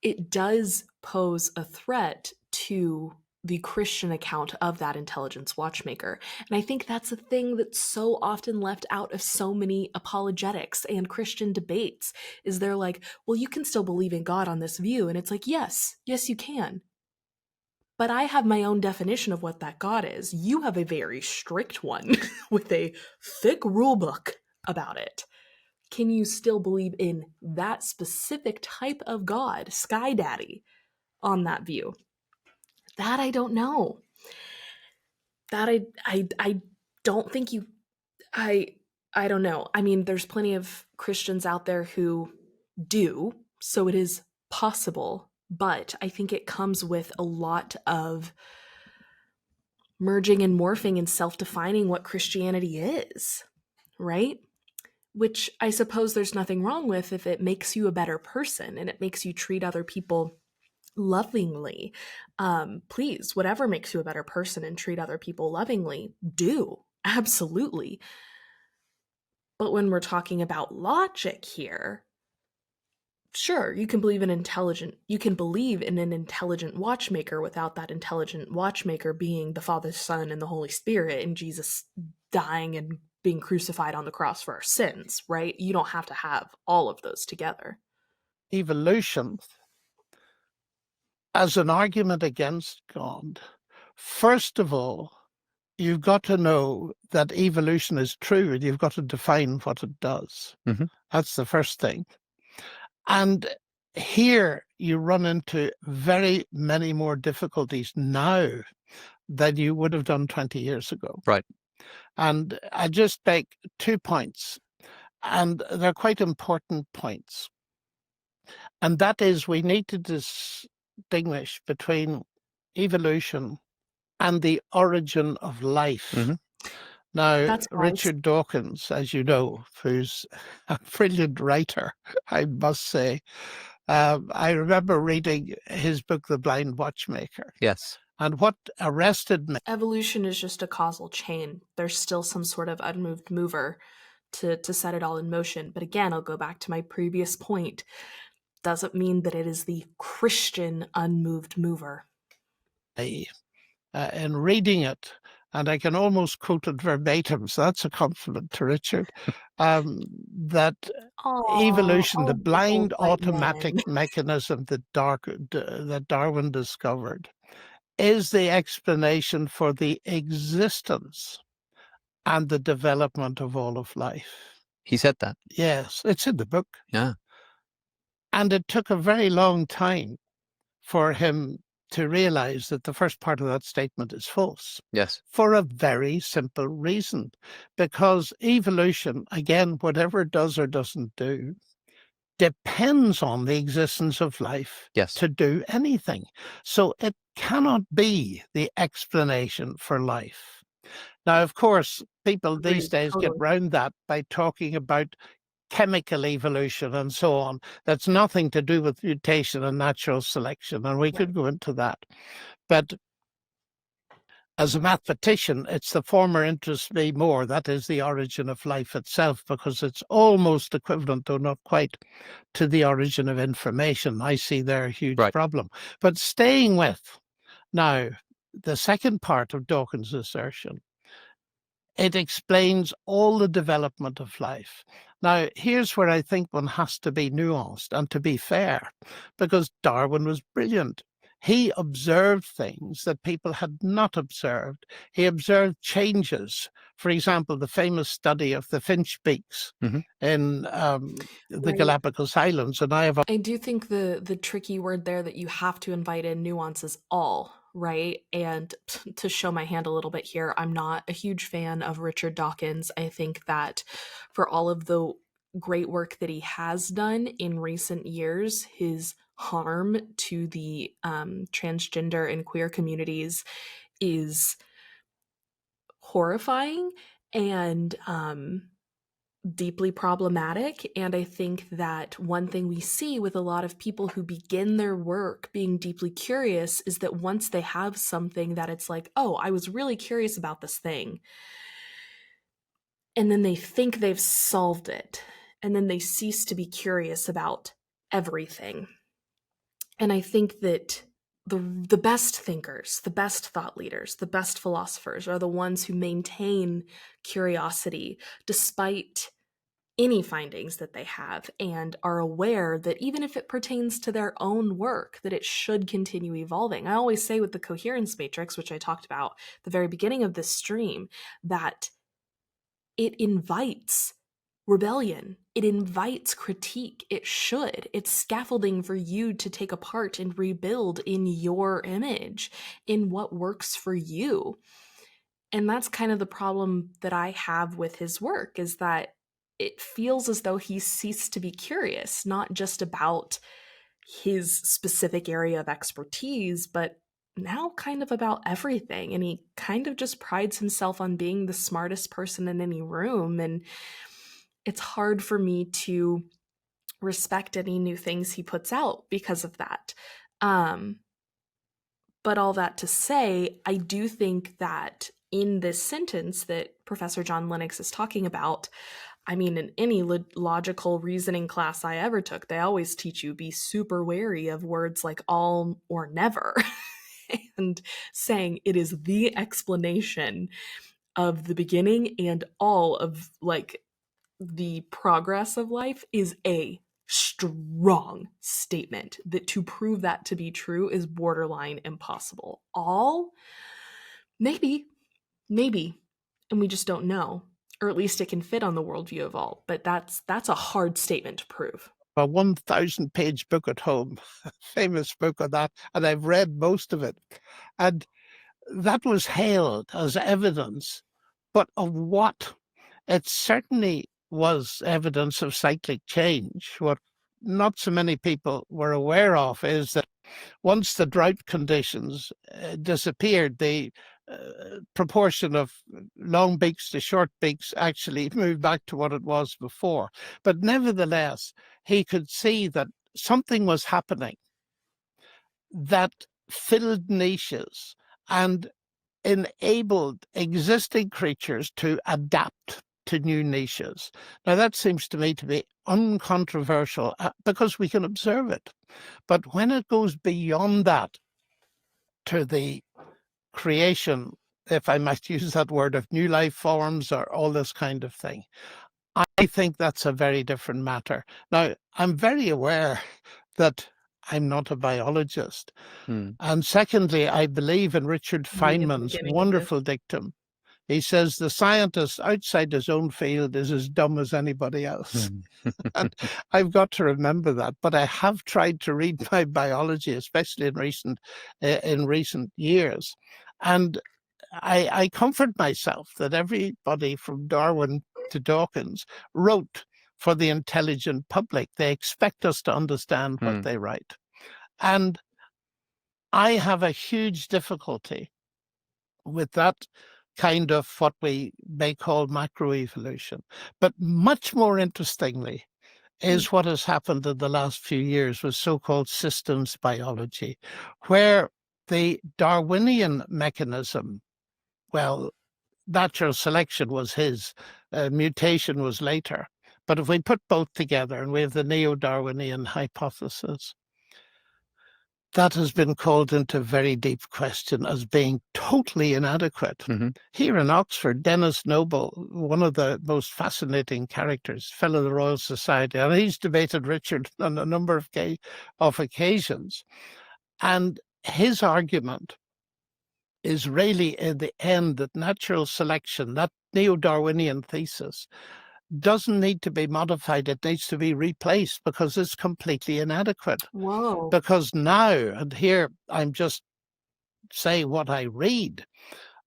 It does pose a threat to the Christian account of that intelligence watchmaker. And I think that's a thing that's so often left out of so many apologetics and Christian debates, is they're like, well, you can still believe in God on this view. And it's like, yes, you can. But I have my own definition of what that God is. You have a very strict one with a thick rule book about it. Can you still believe in that specific type of God, Sky Daddy, on that view? That I don't know. That I don't think you I don't know. I mean, there's plenty of Christians out there who do, so it is possible, but I think it comes with a lot of merging and morphing and self-defining what Christianity is, right? Which I suppose there's nothing wrong with if it makes you a better person and it makes you treat other people lovingly. Please, whatever makes you a better person and treat other people lovingly, do. Absolutely. But when we're talking about logic here, sure, you can believe in an intelligent watchmaker without that intelligent watchmaker being the Father, Son, and the Holy Spirit, and Jesus dying and being crucified on the cross for our sins, right? You don't have to have all of those together. Evolution as an argument against God. First of all, you've got to know that evolution is true and you've got to define what it does. Mm-hmm. That's the first thing. And here you run into very many more difficulties now than you would have done 20 years ago. Right. And I just make 2 points, and they're quite important points. And that is, we need to distinguish between evolution and the origin of life. Mm-hmm. Now, That's Richard Dawkins, as you know, who's a brilliant writer, I must say. I remember reading his book, The Blind Watchmaker. Yes. And what arrested me. Evolution is just a causal chain. There's still some sort of unmoved mover to set it all in motion. But again, I'll go back to my previous point. Doesn't mean that it is the Christian unmoved mover. In reading it, and I can almost quote it verbatim, so that's a compliment to Richard, that evolution, the blind automatic mechanism that Darwin discovered, is the explanation for the existence and the development of all of life. He said that? Yes, it's in the book. Yeah. And it took a very long time for him to realize that the first part of that statement is false. Yes. For a very simple reason. Because evolution, again, whatever it does or doesn't do, depends on the existence of life to do anything. So it cannot be the explanation for life. Now, of course, people these days get round that by talking about chemical evolution and so on. That's nothing to do with mutation and natural selection, and we could go into that. But as a mathematician, it's the former interests me more. That is the origin of life itself, because it's almost equivalent, though not quite, to the origin of information. I see there a huge problem. But staying with, now, the second part of Dawkins' assertion, it explains all the development of life. Now, here's where I think one has to be nuanced and to be fair, because Darwin was brilliant. He observed things that people had not observed. He observed changes. For example, the famous study of the finch beaks in the Galapagos Islands. And I do think the tricky word there that you have to invite in nuance is all, right? And to show my hand a little bit here, I'm not a huge fan of Richard Dawkins. I think that for all of the great work that he has done in recent years, his harm to the transgender and queer communities is horrifying and deeply problematic. And I think that one thing we see with a lot of people who begin their work being deeply curious is that once they have something that it's like, oh, I was really curious about this thing, and then they think they've solved it, and then they cease to be curious about everything. And I think that the best thinkers, the best thought leaders, the best philosophers are the ones who maintain curiosity despite any findings that they have, and are aware that even if it pertains to their own work, that it should continue evolving. I always say with the coherence matrix, which I talked about at the very beginning of this stream, that it invites rebellion. It invites critique. It should. It's scaffolding for you to take apart and rebuild in your image, in what works for you. And that's kind of the problem that I have with his work, is that it feels as though he ceased to be curious, not just about his specific area of expertise, but now kind of about everything. And he kind of just prides himself on being the smartest person in any room. And it's hard for me to respect any new things he puts out because of that. But all that to say, I do think that in this sentence that Professor John Lennox is talking about, I mean, in any logical reasoning class I ever took, they always teach you be super wary of words like all or never. And saying it is the explanation of the beginning and all of like the progress of life is a strong statement that to prove that to be true is borderline impossible. All? Maybe. Maybe. And we just don't know. Or at least it can fit on the worldview of all. But that's a hard statement to prove. A 1,000-page book at home, famous book on that, and I've read most of it. And that was hailed as evidence, but of what? It certainly was evidence of cyclic change. What not so many people were aware of is that once the drought conditions disappeared, the proportion of long beaks to short beaks actually moved back to what it was before. But nevertheless, he could see that something was happening that filled niches and enabled existing creatures to adapt to new niches. Now, that seems to me to be uncontroversial because we can observe it. But when it goes beyond that to the creation, if I might use that word, of new life forms or all this kind of thing, I think that's a very different matter. Now, I'm very aware that I'm not a biologist. And secondly, I believe in Richard Me at the Feynman's beginning of this. wonderful dictum. He says the scientist outside his own field is as dumb as anybody else. And I've got to remember that. But I have tried to read my biology, especially in recent years. And I comfort myself that everybody from Darwin to Dawkins wrote for the intelligent public. They expect us to understand what they write. And I have a huge difficulty with that kind of what we may call macroevolution. But much more interestingly is what has happened in the last few years with so-called systems biology, where the Darwinian mechanism, well, natural selection was his, mutation was later. But if we put both together and we have the neo-Darwinian hypothesis, that has been called into very deep question as being totally inadequate. Here in Oxford, Dennis Noble, one of the most fascinating characters, fellow of the Royal Society, and he's debated Richard on a number of occasions. And his argument is really in the end that natural selection, that neo-Darwinian thesis, doesn't need to be modified. It needs to be replaced because it's completely inadequate. Whoa. Because now, and here I'm just saying what I read,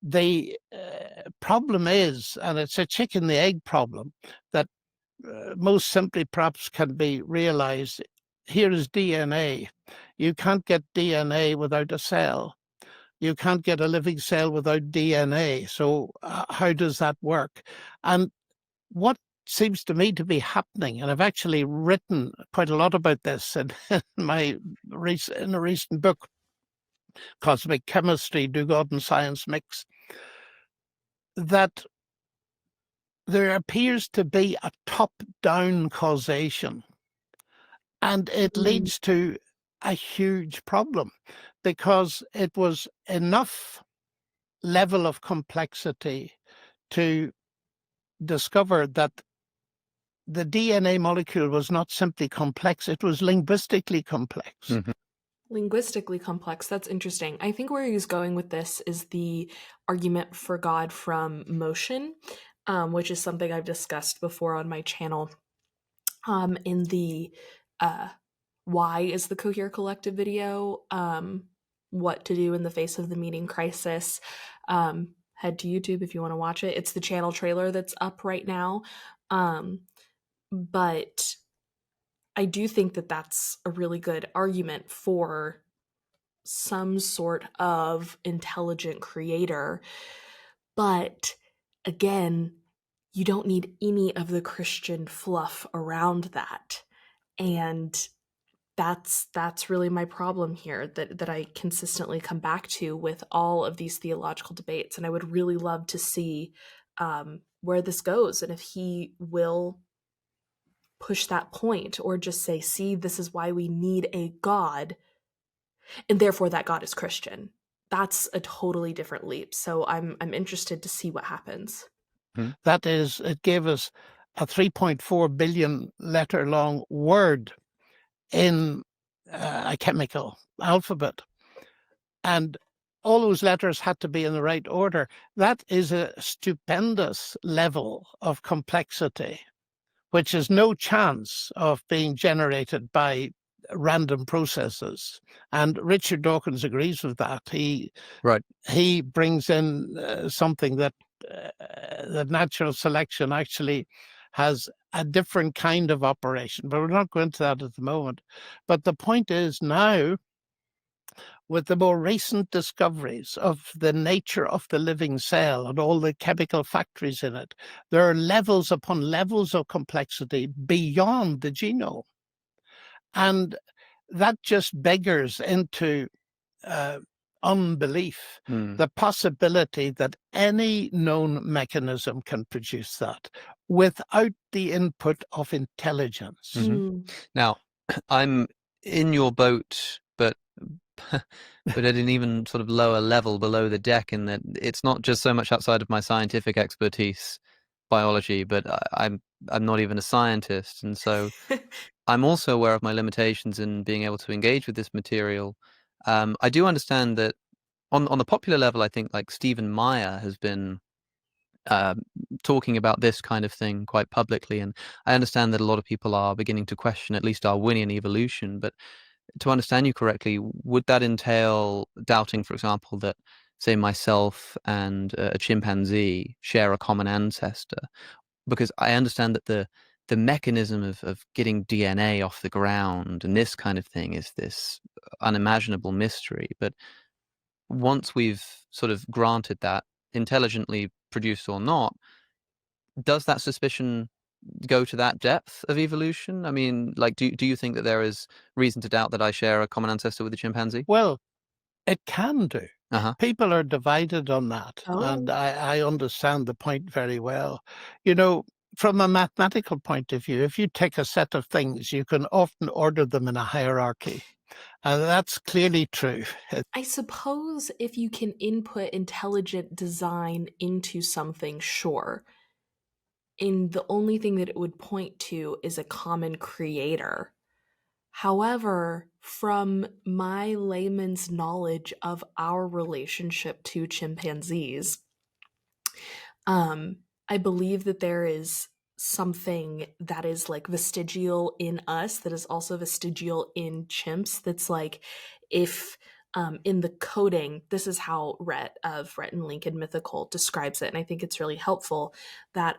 the problem is, and it's a chicken the egg problem, that most simply perhaps can be realized. Here is DNA. You can't get DNA without a cell. You can't get a living cell without DNA. So how does that work? And what seems to me to be happening, and I've actually written quite a lot about this in a recent book, Cosmic Chemistry, Do God and Science Mix, that there appears to be a top-down causation, and it leads to a huge problem because it was enough level of complexity to discover that the DNA molecule was not simply complex, it was linguistically complex. Linguistically complex. That's interesting. I think where he's going with this is the argument for God from motion, which is something I've discussed before on my channel. In the Why is the Cohere Collective video, what to do in the face of the meaning crisis. Head to YouTube if you want to watch it. It's the channel trailer that's up right now. But I do think that that's a really good argument for some sort of intelligent creator. But again, you don't need any of the Christian fluff around that. And that's really my problem here, that I consistently come back to with all of these theological debates. And I would really love to see where this goes, and if he will push that point, or just say, see, this is why we need a God, and therefore that God is Christian. That's a totally different leap. So I'm interested to see what happens. That is, it gave us a 3.4 billion letter long word in a chemical alphabet. And all those letters had to be in the right order. That is a stupendous level of complexity, which has no chance of being generated by random processes. And Richard Dawkins agrees with that. He brings in something that natural selection actually has a different kind of operation, but we're not going to that at the moment. But the point is now, with the more recent discoveries of the nature of the living cell and all the chemical factories in it, there are levels upon levels of complexity beyond the genome. And that just beggars into unbelief, the possibility that any known mechanism can produce that without the input of intelligence. Now, I'm in your boat, but at an even sort of lower level below the deck, in that it's not just so much outside of my scientific expertise, biology, but I'm not even a scientist, and so I'm also aware of my limitations in being able to engage with this material. I do understand that on the popular level, I think like Stephen Meyer has been talking about this kind of thing quite publicly, and I understand that a lot of people are beginning to question at least Darwinian evolution. But to understand you correctly, would that entail doubting, for example, that, say, myself and a chimpanzee share a common ancestor? Because I understand that the mechanism of getting DNA off the ground and this kind of thing is this unimaginable mystery. But once we've sort of granted that, intelligently produced or not, does that suspicion go to that depth of evolution? I mean, like, do you think that there is reason to doubt that I share a common ancestor with the chimpanzee? Well, it can do. Uh-huh. People are divided on that, and Oh. I understand the point very well. You know, from a mathematical point of view, if you take a set of things, you can often order them in a hierarchy, and that's clearly true. I suppose if you can input intelligent design into something, sure. And the only thing that it would point to is a common creator. However, from my layman's knowledge of our relationship to chimpanzees, I believe that there is something that is like vestigial in us that is also vestigial in chimps. That's like, if in the coding, this is how Rhett of Rhett and Lincoln Mythical describes it, and I think it's really helpful, that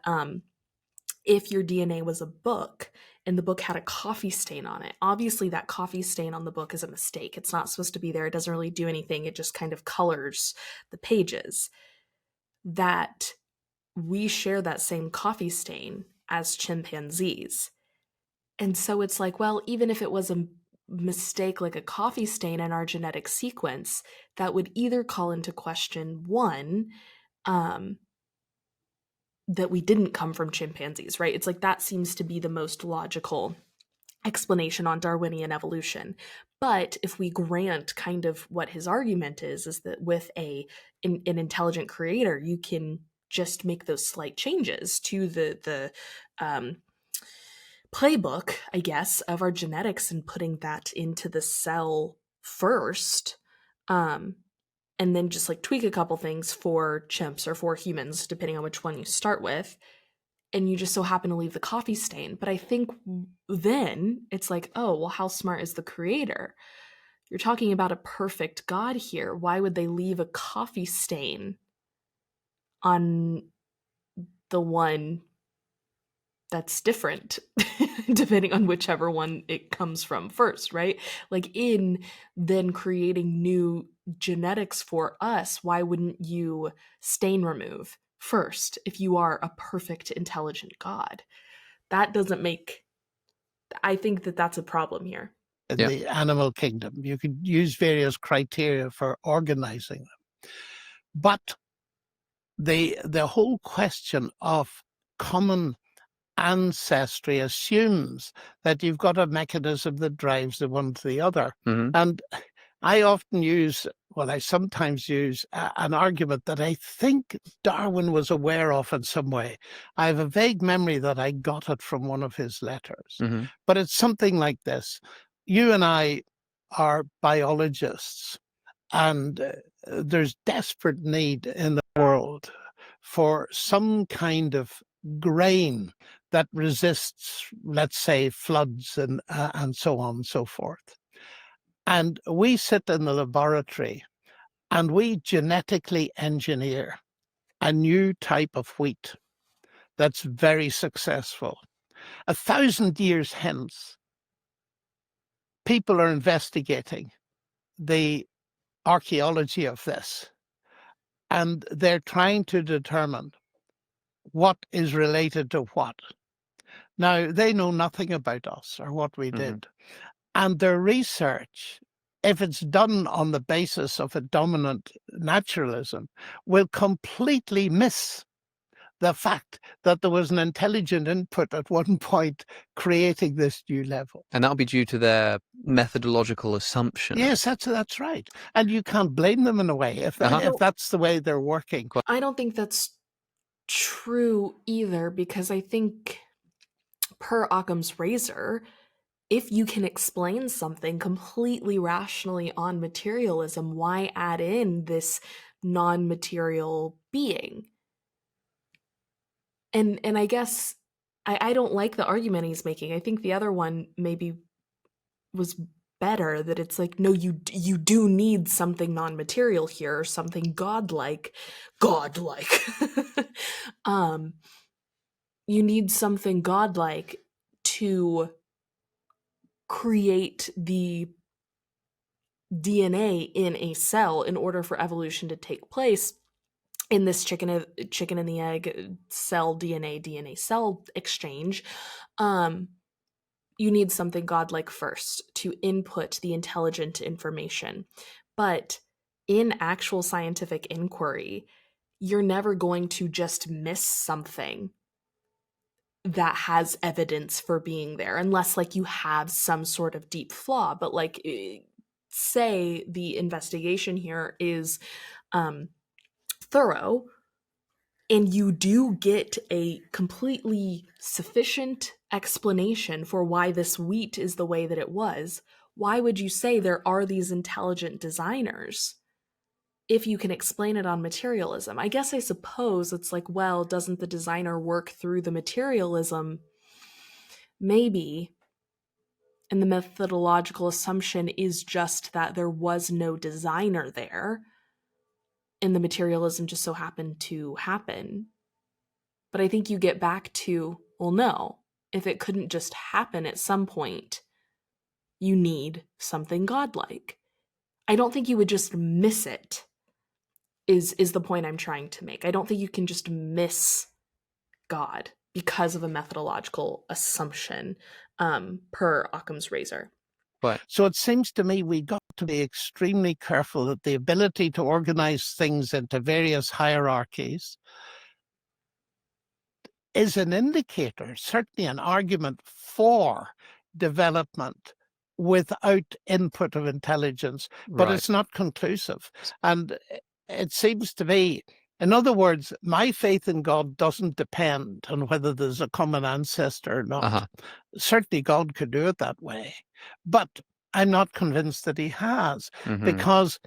if your DNA was a book and the book had a coffee stain on it, obviously that coffee stain on the book is a mistake. It's not supposed to be there. It doesn't really do anything. It just kind of colors the pages. That we share that same coffee stain as chimpanzees. And so it's like, well, even if it was a mistake like a coffee stain in our genetic sequence, that would either call into question one, that we didn't come from chimpanzees, right? It's like that seems to be the most logical explanation on Darwinian evolution. But if we grant kind of what his argument is that with an intelligent creator, you can just make those slight changes to the playbook, I guess, of our genetics, and putting that into the cell first, and then just like tweak a couple things for chimps or for humans, depending on which one you start with, and you just so happen to leave the coffee stain. But I think then it's like, oh, well, how smart is the creator? You're talking about a perfect God here. Why would they leave a coffee stain on the one that's different? depending on whichever one it comes from first, right? Like, in then creating new genetics for us, why wouldn't you stain remove first if you are a perfect, intelligent God? That doesn't make, I think that that's a problem here. In Yeah. the animal kingdom, you could use various criteria for organizing them. But the whole question of common ancestry assumes that you've got a mechanism that drives the one to the other. Mhm. And I often use, well, I sometimes use an argument that I think Darwin was aware of in some way. I have a vague memory that I got it from one of his letters. Mhm. But it's something like this. You and I are biologists, and there's desperate need in the world for some kind of grain that resists, let's say, floods and so on and so forth. And we sit in the laboratory and we genetically engineer a new type of wheat that's very successful. 1,000 years hence, people are investigating the archaeology of this, and they're trying to determine what is related to what. Now, they know nothing about us or what we Mhm. did. And their research, if it's done on the basis of a dominant naturalism, will completely miss the fact that there was an intelligent input at one point creating this new level. And that'll be due to their methodological assumption. Yes, that's right. And you can't blame them in a way if Uh-huh. if that's the way they're working. I don't think that's true either, because I think, per Occam's razor, if you can explain something completely rationally on materialism, why add in this non-material being? And I guess I don't like the argument he's making. I think the other one maybe was better, that it's like, no, you do need something non-material here, or something godlike. um you need something godlike to create the DNA in a cell in order for evolution to take place in this chicken and the egg cell DNA cell exchange. You need something godlike first to input the intelligent information. But in actual scientific inquiry, you're never going to just miss something that has evidence for being there, unless like you have some sort of deep flaw. But like, say the investigation here is thorough, and you do get a completely sufficient explanation for why this wheat is the way that it was, why would you say there are these intelligent designers if you can explain it on materialism? I guess, I suppose it's like, well, doesn't the designer work through the materialism? Maybe. And the methodological assumption is just that there was no designer there, and the materialism just so happened to happen. But I think you get back to, well, no, if it couldn't just happen at some point, you need something godlike. I don't think you would just miss it, is the point I'm trying to make. I don't think you can just miss God because of a methodological assumption, per Occam's razor. But So it seems to me we got to be extremely careful that the ability to organize things into various hierarchies is an indicator, certainly an argument for development without input of intelligence, but right. it's not conclusive. And it seems to me, in other words, my faith in God doesn't depend on whether there's a common ancestor or not. Uh-huh. Certainly God could do it that way, but I'm not convinced that he has, Mhm. because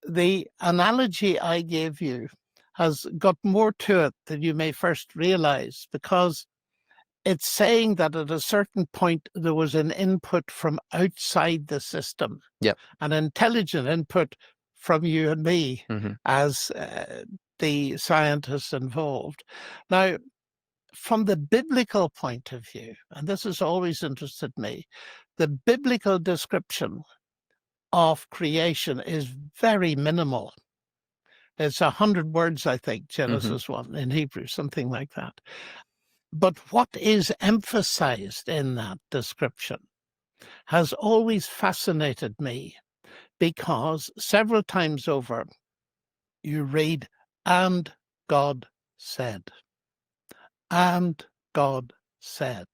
the analogy I gave you has got more to it than you may first realize, because it's saying that at a certain point there was an input from outside the system, Yep. an intelligent input from you and me Mhm. as the scientists involved. Now, from the biblical point of view, and this has always interested me, the biblical description of creation is very minimal. It's 100 words, I think, Genesis 1 in Hebrew, something like that. But what is emphasized in that description has always fascinated me, because several times over you read, and God said, and God said.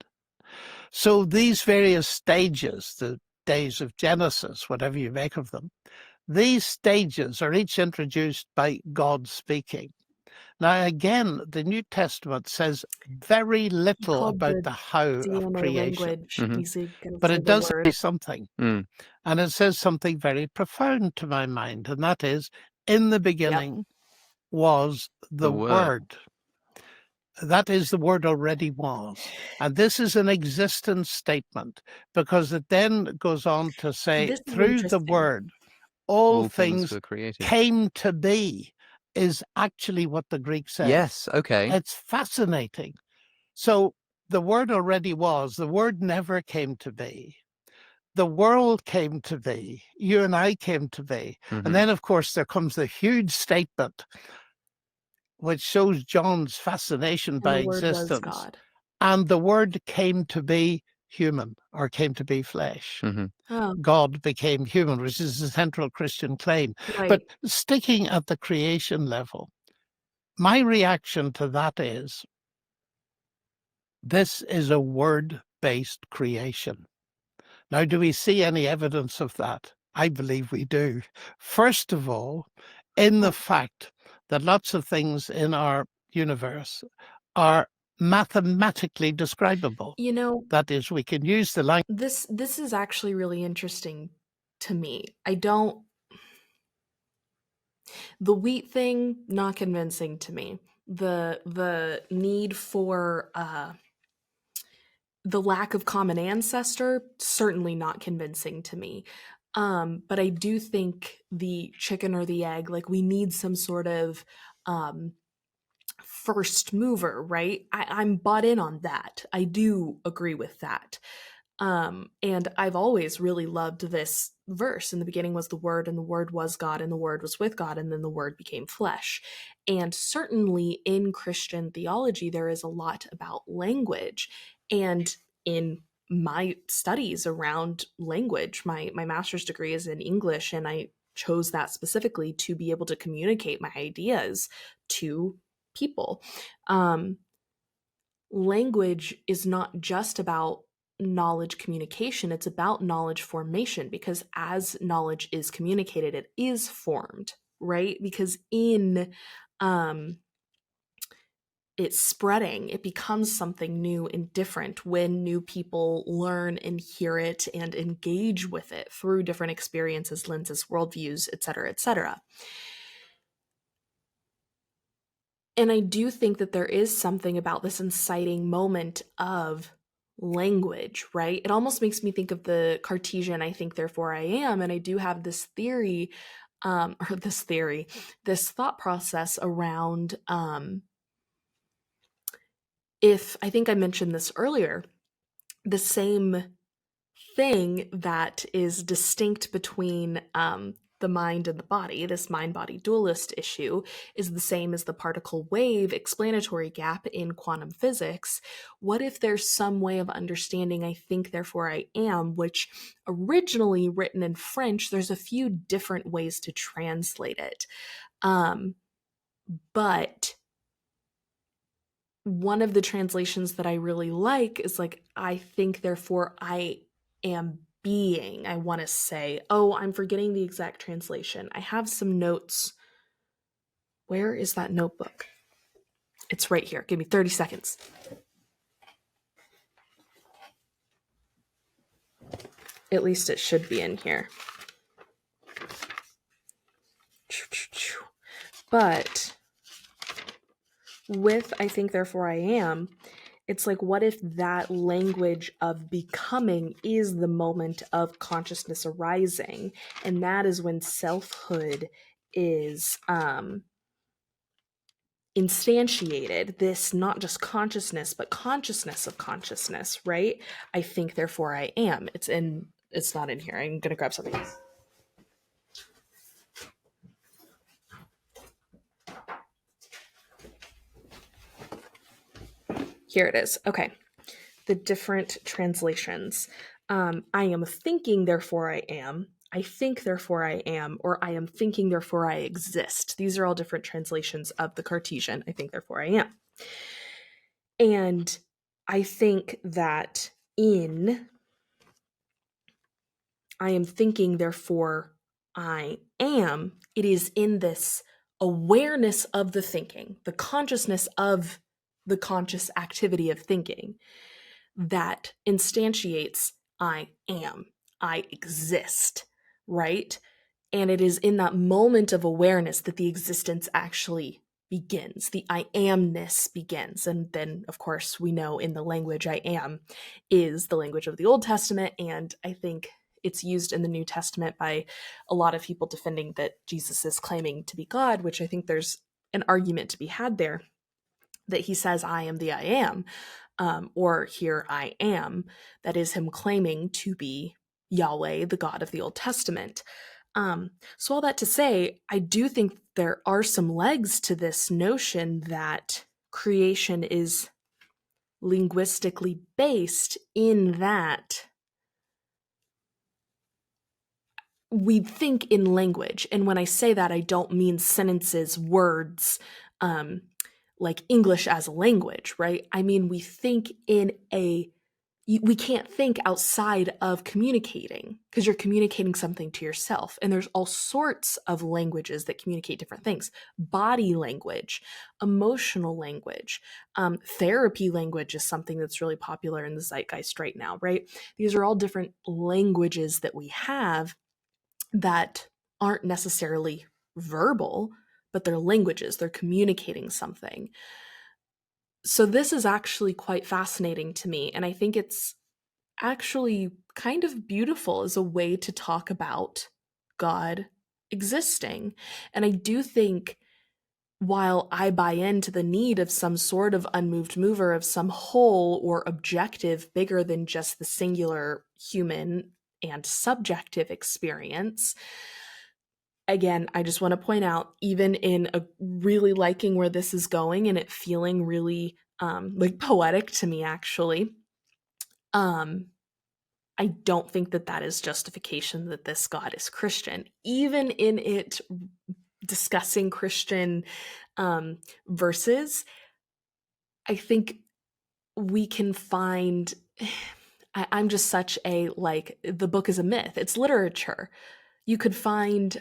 So these various stages, the days of Genesis, whatever you make of them, these stages are each introduced by God speaking. Now, again, the New Testament says very He little called about the the how of DNA creation, language. He's going to but say it the does say word. something. Mm. And it says something very profound to my mind, and that is, in the Yep. beginning was the Word. That is, the Word already was. And this is an existence statement, because it then goes on to say, This is through the interesting. Word, all things were created. came to be, is actually what the Greek says. Yes, okay. It's fascinating. So the Word already was. The Word never came to be. The world came to be. You and I came to be. And then, of course, there comes the huge statement, which shows John's fascination And by the word was existence. God. And the Word came to be human, or came to be flesh. Oh, God became human, which is the central Christian claim. right. But sticking at the creation level, my reaction to that is, this is a word-based creation. Now, do we see any evidence of that? I believe we do. First of all, in the fact that lots of things in our universe are mathematically describable. You know, That is, we can use the language. this is actually really interesting to me. The wheat thing, not convincing to me. The need for the lack of common ancestor, certainly not convincing to me. But I do think the chicken or the egg, like we need some sort of first mover, right? I'm bought in on that. I do agree with that. And I've always really loved this verse. In the beginning was the Word, and the Word was God, and the Word was with God, and then the Word became flesh. And certainly in Christian theology, there is a lot about language. And in my studies around language, my master's degree is in English, and I chose that specifically to be able to communicate my ideas to people. Language is not just about knowledge communication, it's about knowledge formation, because as knowledge is communicated, it is formed, right? Because in it's spreading, it becomes something new and different when new people learn and hear it and engage with it through different experiences, lenses, worldviews, etc., etc. And I do think that there is something about this inciting moment of language, right? It almost makes me think of the Cartesian, I think, therefore I am. And I do have this theory, this thought process around if I think I mentioned this earlier, the same thing that is distinct between the mind and the body, this mind-body dualist issue, is the same as the particle wave explanatory gap in quantum physics. What if there's some way of understanding I think, therefore I am, which originally written in French, there's a few different ways to translate it. But one of the translations that I really like is like, I think, therefore I am being. I want to say, oh, I'm forgetting the exact translation. I have some notes. Where is that notebook? It's right here. Give me 30 seconds. At least it should be in here. But with I think, therefore I am, it's like, what if that language of becoming is the moment of consciousness arising? And that is when selfhood is instantiated this not just consciousness, but consciousness of consciousness, right? I think, therefore I am. It's not in here. I'm going to grab something else. Here it is. Okay. The different translations. I am thinking, therefore I am. I think, therefore I am, or I am thinking, therefore I exist. These are all different translations of the Cartesian, I think, therefore I am. And I think that in I am thinking, therefore I am, it is in this awareness of the thinking, the consciousness of the conscious activity of thinking that instantiates I am, I exist, right? And it is in that moment of awareness that the existence actually begins. The I amness begins. And then, of course, we know in the language I am is the language of the Old Testament. And I think it's used in the New Testament by a lot of people defending that Jesus is claiming to be God, which I think there's an argument to be had there, that he says, I am the I am, or here I am. That is him claiming to be Yahweh, the God of the Old Testament. So all that to say, I do think there are some legs to this notion that creation is linguistically based, in that we think in language. And when I say that, I don't mean sentences, words, like English as a language, right? I mean, we think in we can't think outside of communicating, because you're communicating something to yourself. And there's all sorts of languages that communicate different things. Body language, emotional language, therapy language is something that's really popular in the zeitgeist right now, right? These are all different languages that we have that aren't necessarily verbal, but they're languages, they're communicating something. So this is actually quite fascinating to me, and I think it's actually kind of beautiful as a way to talk about God existing. And I do think, while I buy into the need of some sort of unmoved mover, of some whole or objective bigger than just the singular human and subjective experience, again, I just want to point out, even in a really liking where this is going and it feeling really like poetic to me, actually, I don't think that that is justification that this God is Christian. Even in it discussing Christian verses, I think we can find, I'm just such a, like, the book is a myth. It's literature. You could find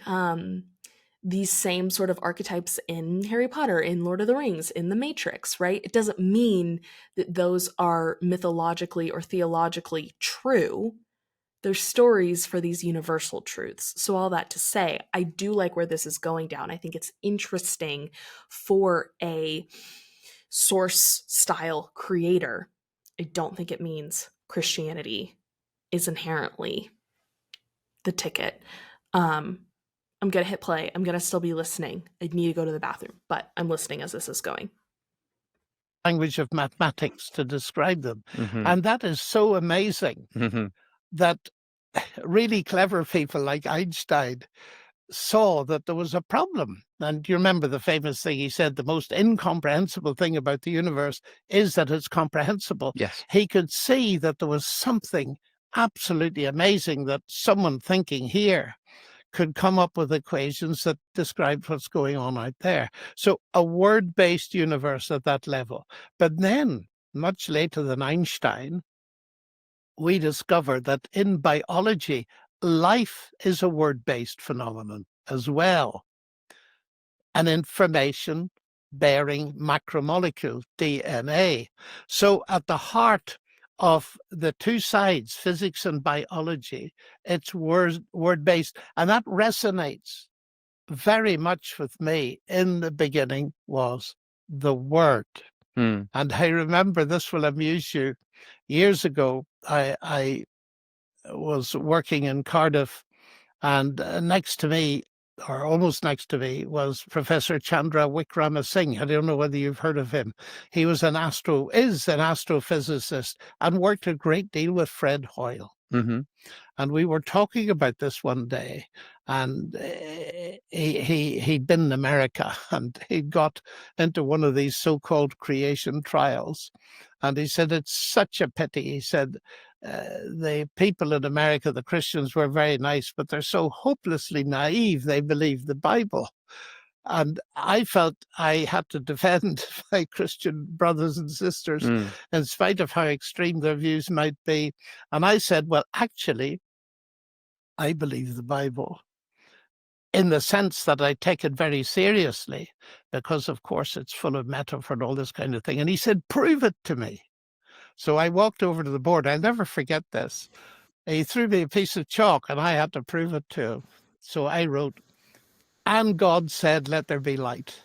these same sort of archetypes in Harry Potter, in Lord of the Rings, in The Matrix, right? It doesn't mean that those are mythologically or theologically true. There's stories for these universal truths. So all that to say, I do like where this is going down. I think it's interesting for a source style creator. I don't think it means Christianity is inherently the ticket. I'm going to hit play. I'm going to still be listening. I need to go to the bathroom, but I'm listening as this is going. Language of mathematics to describe them. Mm-hmm. And that is so amazing Mm-hmm. that really clever people like Einstein saw that there was a problem. And you remember the famous thing he said, the most incomprehensible thing about the universe is that it's comprehensible. Yes. He could see that there was something absolutely amazing, that someone thinking here could come up with equations that describe what's going on out there. So a word-based universe at that level. But then, much later than Einstein, we discover that in biology, life is a word-based phenomenon as well. An information bearing macromolecule, DNA. So at the heart of the two sides, physics and biology, it's word-based. And that resonates very much with me. In the beginning was the Word. Mm. And I remember, this will amuse you, years ago, I was working in Cardiff, and next to me or almost next to me, was Professor Chandra Wickramasinghe. I don't know whether you've heard of him. He is an astrophysicist and worked a great deal with Fred Hoyle. Mm-hmm. And we were talking about this one day, and he'd been in America, and he got into one of these so-called creation trials. And he said, it's such a pity. He said, the people in America, the Christians, were very nice, but they're so hopelessly naive, they believe the Bible. And I felt I had to defend my Christian brothers and sisters, in spite of how extreme their views might be. And I said, well, actually, I believe the Bible in the sense that I take it very seriously, because, of course, it's full of metaphor and all this kind of thing. And he said, prove it to me. So I walked over to the board. I'll never forget this. He threw me a piece of chalk and I had to prove it to him. So I wrote, and God said, let there be light.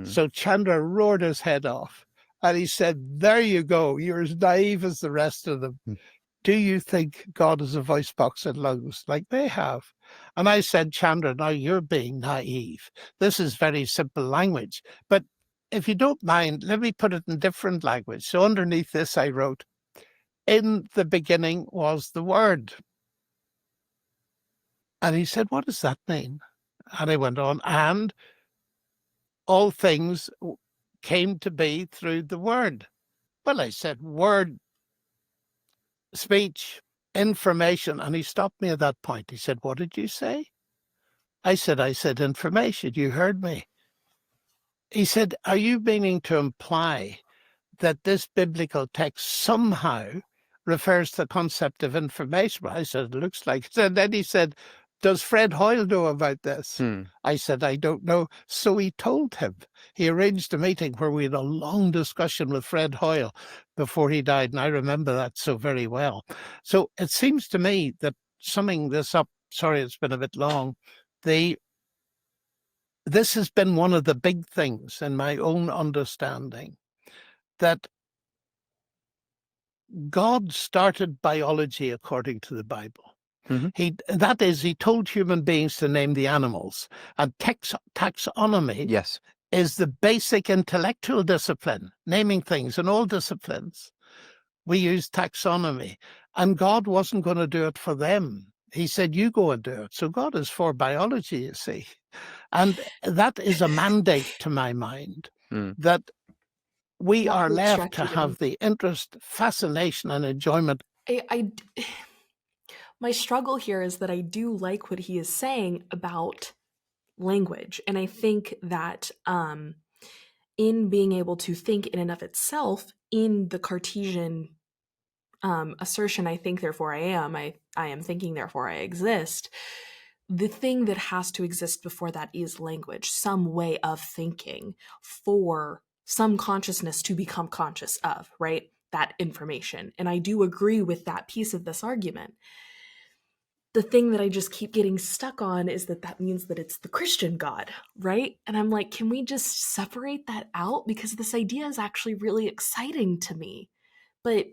So Chandra roared his head off and he said, there you go. You're as naive as the rest of them. Do you think God is a voice box and lungs like they have? And I said, Chandra, now you're being naive. This is very simple language. But if you don't mind, let me put it in different language. So underneath this, I wrote, in the beginning was the Word. And he said, what does that mean? And I went on, and all things came to be through the Word. Well, I said, word, speech, information. And he stopped me at that point. He said, what did you say? I said information. You heard me. He said, are you meaning to imply that this biblical text somehow refers to the concept of information? I said, it looks like it. And then he said, does Fred Hoyle know about this? I said, I don't know. So he told him. He arranged a meeting where we had a long discussion with Fred Hoyle before he died. And I remember that so very well. So it seems to me that, summing this up, sorry, it's been a bit long, this has been one of the big things in my own understanding, that God started biology according to the Bible. He told human beings to name the animals, and taxonomy Yes. is the basic intellectual discipline, naming things in all disciplines. We use taxonomy, and God wasn't going to do it for them. He said, you go and do it. So God is for biology, you see. And that is a mandate to my mind, that we are left to have the interest, fascination, and enjoyment. My struggle here is that I do like what he is saying about language. And I think that in being able to think in and of itself, in the Cartesian assertion, I think, therefore I am, I am thinking, therefore I exist, the thing that has to exist before that is language, some way of thinking for some consciousness to become conscious of, right? That information. And I do agree with that piece of this argument. The thing that I just keep getting stuck on is that means that it's the Christian God, right? And I'm like, can we just separate that out? Because this idea is actually really exciting to me. But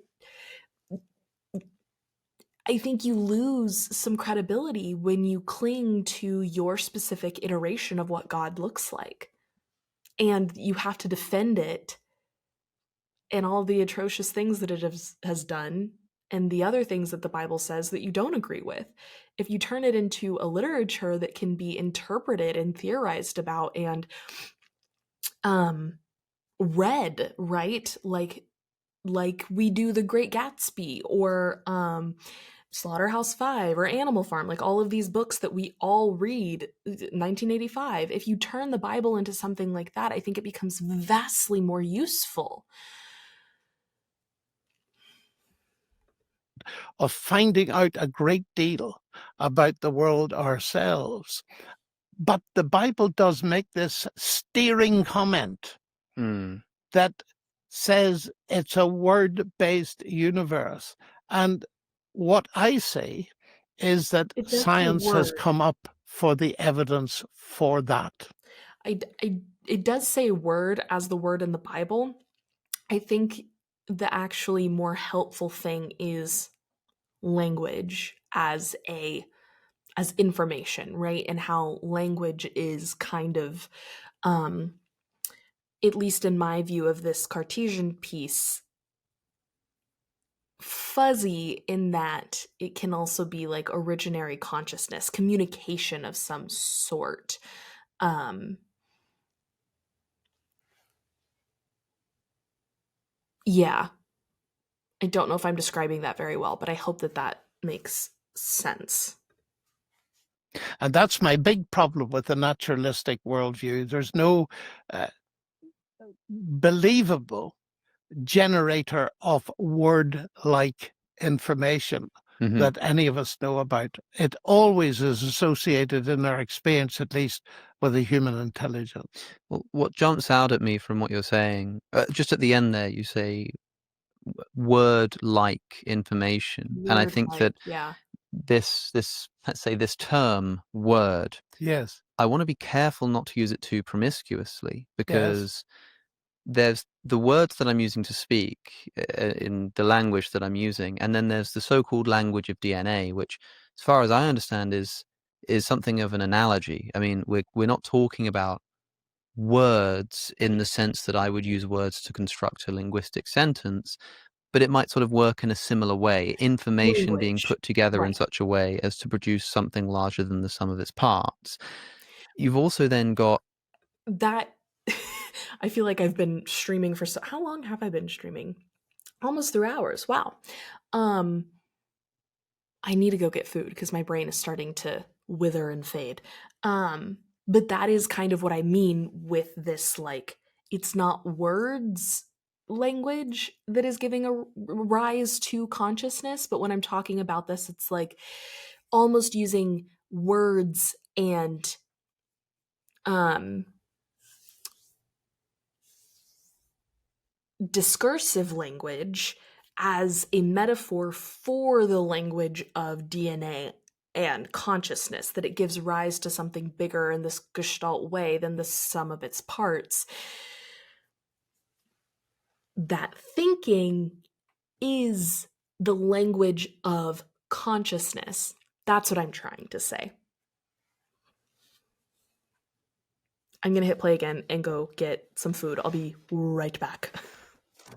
I think you lose some credibility when you cling to your specific iteration of what God looks like. And you have to defend it and all the atrocious things that it has done and the other things that the Bible says that you don't agree with. If you turn it into a literature that can be interpreted and theorized about and read, right? Like we do The Great Gatsby or Slaughterhouse-Five or Animal Farm, like all of these books that we all read, 1985. If you turn the Bible into something like that, I think it becomes vastly more useful. Of finding out a great deal about the world ourselves. But the Bible does make this steering comment that says it's a word-based universe. And what I say is that science has come up for the evidence for that. It does say word as the word in the Bible. I think the actually more helpful thing is language as a as information, right? And how language is kind of, at least in my view of this Cartesian piece, fuzzy in that it can also be like originary consciousness, communication of some sort. Yeah, I don't know if I'm describing that very well, but I hope that that makes sense. And that's my big problem with the naturalistic worldview. There's no believable generator of word-like information that any of us know about. It always is associated in our experience, at least, with a human intelligence. Well, what jumps out at me from what you're saying, just at the end there, you say word-like information, and I Word think like, that yeah. this let's say this term word, Yes, I want to be careful not to use it too promiscuously, yes, because there's the words that I'm using to speak in the language that I'm using, and then there's the so-called language of DNA, which, as far as I understand, is something of an analogy. I mean, we're not talking about words in the sense that I would use words to construct a linguistic sentence, but it might sort of work in a similar way, information being Language. put together in Right. such a way as to produce something larger than the sum of its parts. You've also then got That I feel like I've been streaming for how long have I been streaming? Almost 3 hours. Wow. Um I need to go get food because my brain is starting to wither and fade. But that is kind of what I mean with this, like, it's not words language that is giving a rise to consciousness, but when I'm talking about this, it's like almost using words and um discursive language as a metaphor for the language of DNA and consciousness, that it gives rise to something bigger in this gestalt way than the sum of its parts. That thinking is the language of consciousness. That's what I'm trying to say. I'm going to hit play again and go get some food. I'll be right back.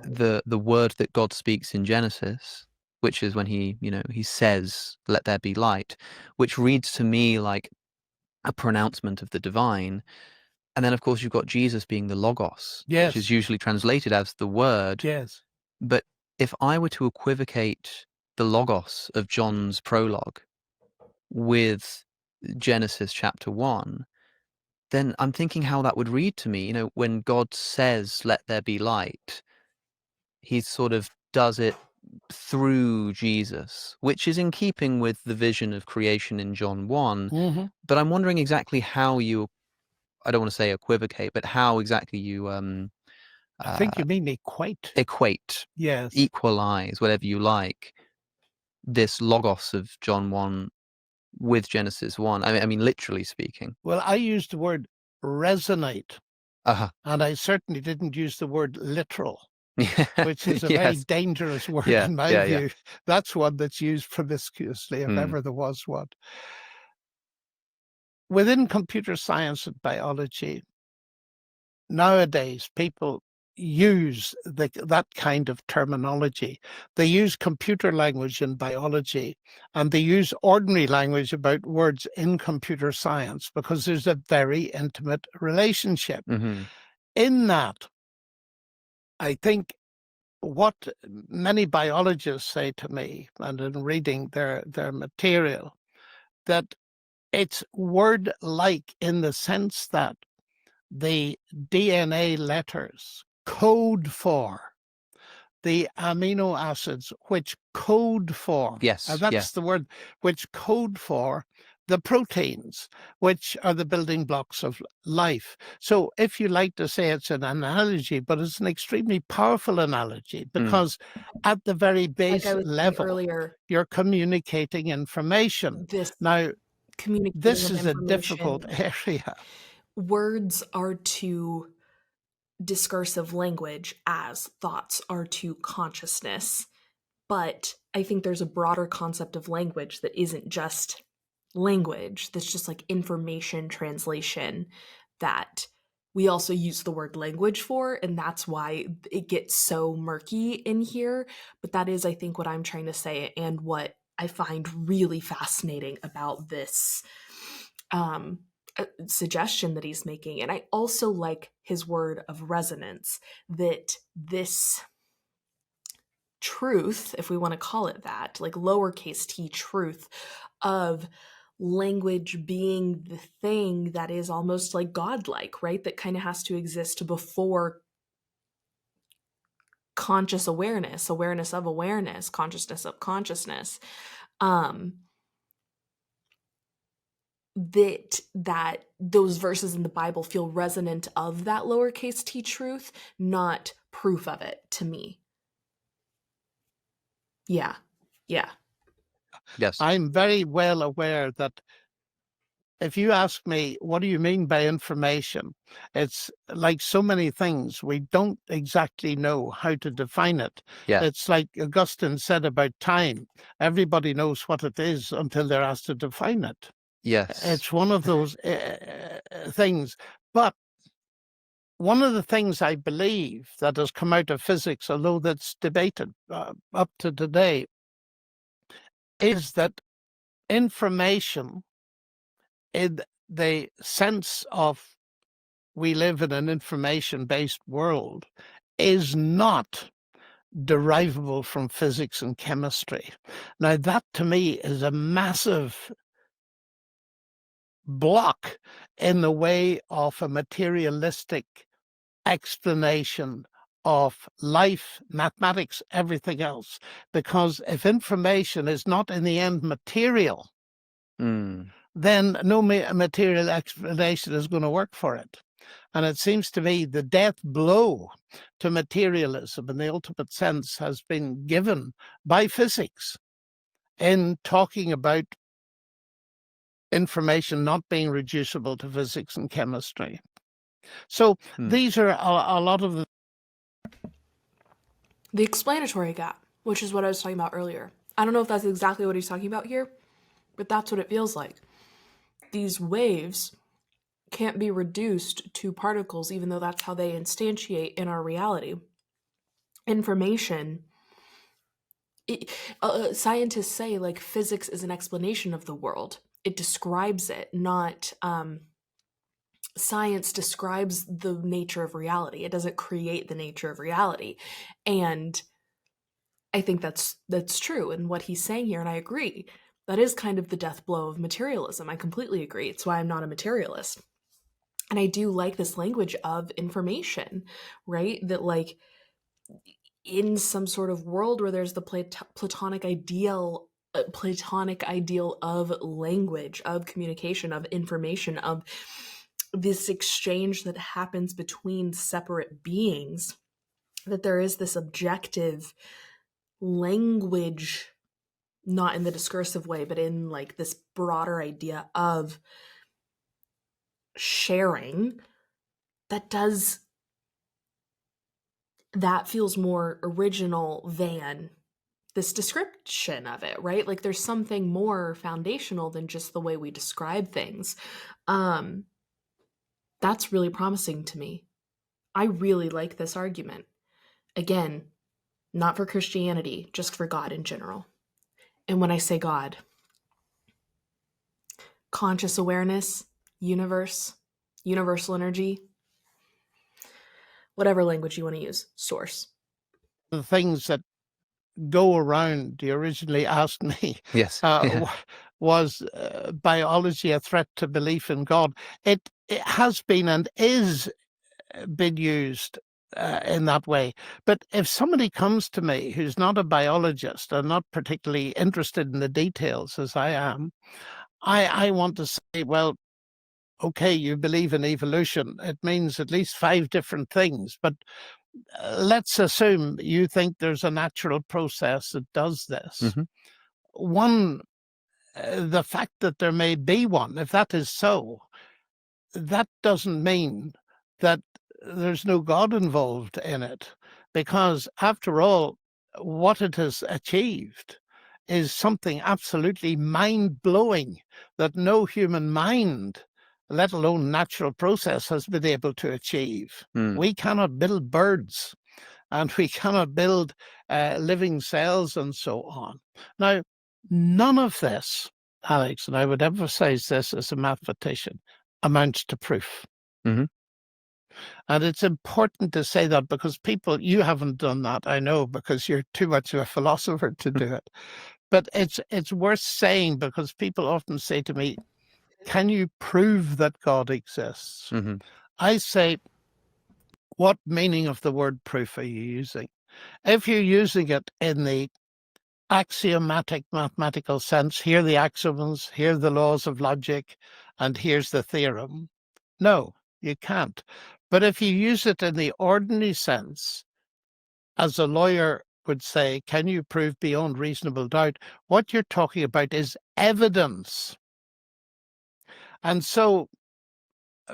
the word that God speaks in Genesis, which is when he says, "Let there be light," which reads to me like a pronouncement of the divine. And then, of course, you've got Jesus being the Logos, which is yes, usually translated as the Word. yes. But if I were to equivocate the Logos of John's prologue with Genesis chapter 1, then I'm thinking how that would read to me. When God says, "Let there be light," he sort of does it through Jesus, which is in keeping with the vision of creation in John 1. Hmm. But I'm wondering exactly how I don't want to say equivocate, but how exactly you I uh, think you mean equate. equate, Yes. equalize, whatever you like, this logos of John 1 with Genesis 1. I mean, literally speaking. Well, I used the word resonate, Uh-huh. and I certainly didn't use the word literal, which is a very Yes. dangerous word Yeah. in my Yeah. Yeah. view. That's one that's used promiscuously, if Mm. ever there was one. Within computer science and biology, nowadays people use that kind of terminology. They use computer language in biology, and they use ordinary language about words in computer science because there's a very intimate relationship. Mm-hmm. In that, I think what many biologists say to me, and in reading their material, that it's word-like in the sense that the DNA letters code for the amino acids which code for, and Yes. Yeah. that's the word, which code for the proteins, which are the building blocks of life. So if you like to say it's an analogy, but it's an extremely powerful analogy Mm. because at the very Like I base was saying level, earlier, you're communicating information. this Now, communicating this of is a difficult information, area. words are to discursive language as thoughts are to consciousness. But I think there's a broader concept of language that isn't just language that's just like information translation that we also use the word language for, and that's why it gets so murky in here. But that is, I think, what I'm trying to say, and what I find really fascinating about this suggestion that he's making. And I also like his word of resonance, that this truth, if we want to call it that, like lowercase t truth of language being the thing that is almost like godlike, right? That kind of has to exist before conscious awareness, awareness of awareness, consciousness of consciousness. That those verses in the Bible feel resonant of that lowercase t truth, not proof of it to me. Yeah. Yes. I'm very well aware that if you ask me, what do you mean by information? It's like so many things. We don't exactly know how to define it. Yeah. It's like Augustine said about time. Everybody knows what it is until they're asked to define it. Yes. It's one of those things. But one of the things I believe that has come out of physics, although that's debated up to today, is that information, in the sense of we live in an information-based world, is not derivable from physics and chemistry. Now, that to me is a massive block in the way of a materialistic explanation of life, mathematics, everything else. Because if information is not in the end material, then no material explanation is going to work for it. And it seems to me the death blow to materialism in the ultimate sense has been given by physics in talking about information not being reducible to physics and chemistry. So these are a lot of the explanatory gap, which is what I was talking about earlier. I don't know if that's exactly what he's talking about here, but that's what it feels like. These waves can't be reduced to particles, even though that's how they instantiate in our reality. Information, scientists say, like, physics is an explanation of the world. It describes it, not science describes the nature of reality. It doesn't create the nature of reality. And I think that's true in what he's saying here, and I agree. That is kind of the death blow of materialism. I completely agree. It's why I'm not a materialist. And I do like this language of information, right? That, like, in some sort of world where there's the platonic ideal of language, of communication, of information, of this exchange that happens between separate beings, that there is this objective language, not in the discursive way, but in like this broader idea of sharing, that feels more original than this description of it, right? Like there's something more foundational than just the way we describe things. That's really promising to me. I really like this argument. Again, not for Christianity, just for God in general. And when I say God, conscious awareness, universe, universal energy, whatever language you want to use, source. the things that go around, you originally asked me, Yes. was biology a threat to belief in God? It has been and is been used in that way. But if somebody comes to me who's not a biologist and not particularly interested in the details as I am, I want to say, well, okay, you believe in evolution. It means at least 5 different things. But let's assume you think there's a natural process that does this. One, the fact that there may be one, if that is so, that doesn't mean that there's no God involved in it, because after all, what it has achieved is something absolutely mind-blowing that no human mind, let alone natural process, has been able to achieve. We cannot build birds, and we cannot build living cells and so on. Now, none of this, Alex, and I would emphasize this as a mathematician, amounts to proof. Mm-hmm. And it's important to say that, because people, you haven't done that, I know, because you're too much of a philosopher to do it. But it's worth saying, because people often say to me, can you prove that God exists? Mm-hmm. I say, what meaning of the word proof are you using? If you're using it in the axiomatic mathematical sense, here are the axioms, here are the laws of logic, and here's the theorem, no, you can't. But if you use it in the ordinary sense, as a lawyer would say, can you prove beyond reasonable doubt? What you're talking about is evidence. And so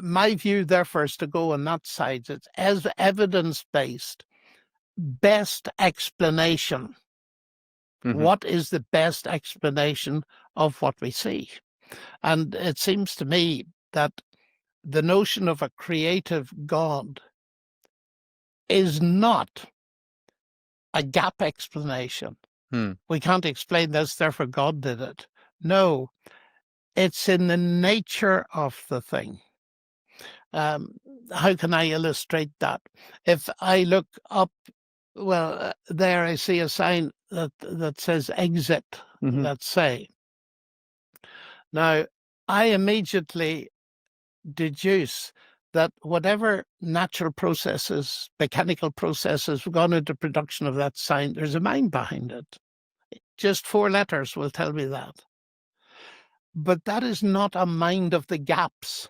my view, therefore, is to go on that side. It's as evidence-based, best explanation. Mm-hmm. What is the best explanation of what we see? And it seems to me that the notion of a creative God is not a gap explanation. We can't explain this, therefore God did it. No, it's in the nature of the thing. How can I illustrate that? If I look up, well, there I see a sign that says exit, let's say. Now, I immediately deduce that whatever natural processes, mechanical processes have gone into production of that sign, there's a mind behind it. Just 4 letters will tell me that. But that is not a mind of the gaps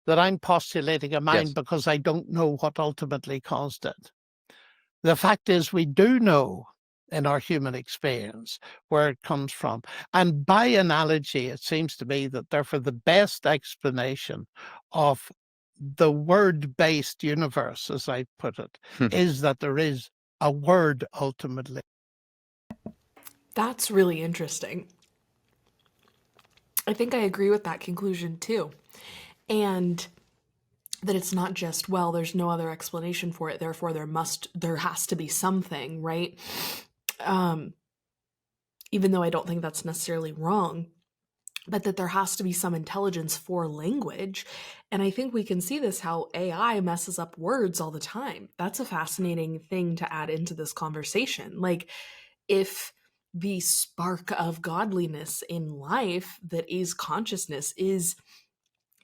that I'm postulating a mind Yes. because I don't know what ultimately caused it. The fact is, we do know in our human experience where it comes from. And by analogy, it seems to me that therefore the best explanation of the word-based universe, as I put it, is that there is a word ultimately. That's really interesting. I think I agree with that conclusion too. And that it's not just, well, there's no other explanation for it, therefore there has to be something, right? Even though I don't think that's necessarily wrong, but that there has to be some intelligence for language. And I think we can see this, how AI messes up words all the time. That's a fascinating thing to add into this conversation. Like, if the spark of godliness in life that is consciousness is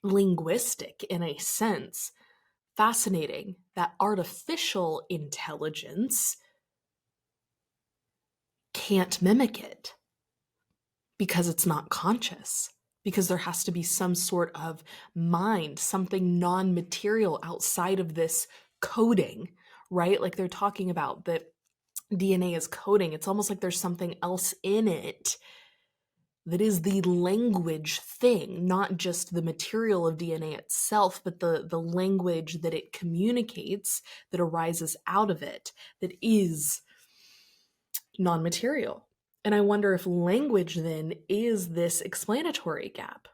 linguistic in a sense, fascinating that artificial intelligence can't mimic it because it's not conscious, because there has to be some sort of mind, something non-material outside of this coding, right? Like they're talking about that DNA is coding. It's almost like there's something else in it that is the language thing, not just the material of DNA itself, but the language that it communicates, that arises out of it, that is non-material. And I wonder if language then is this explanatory gap.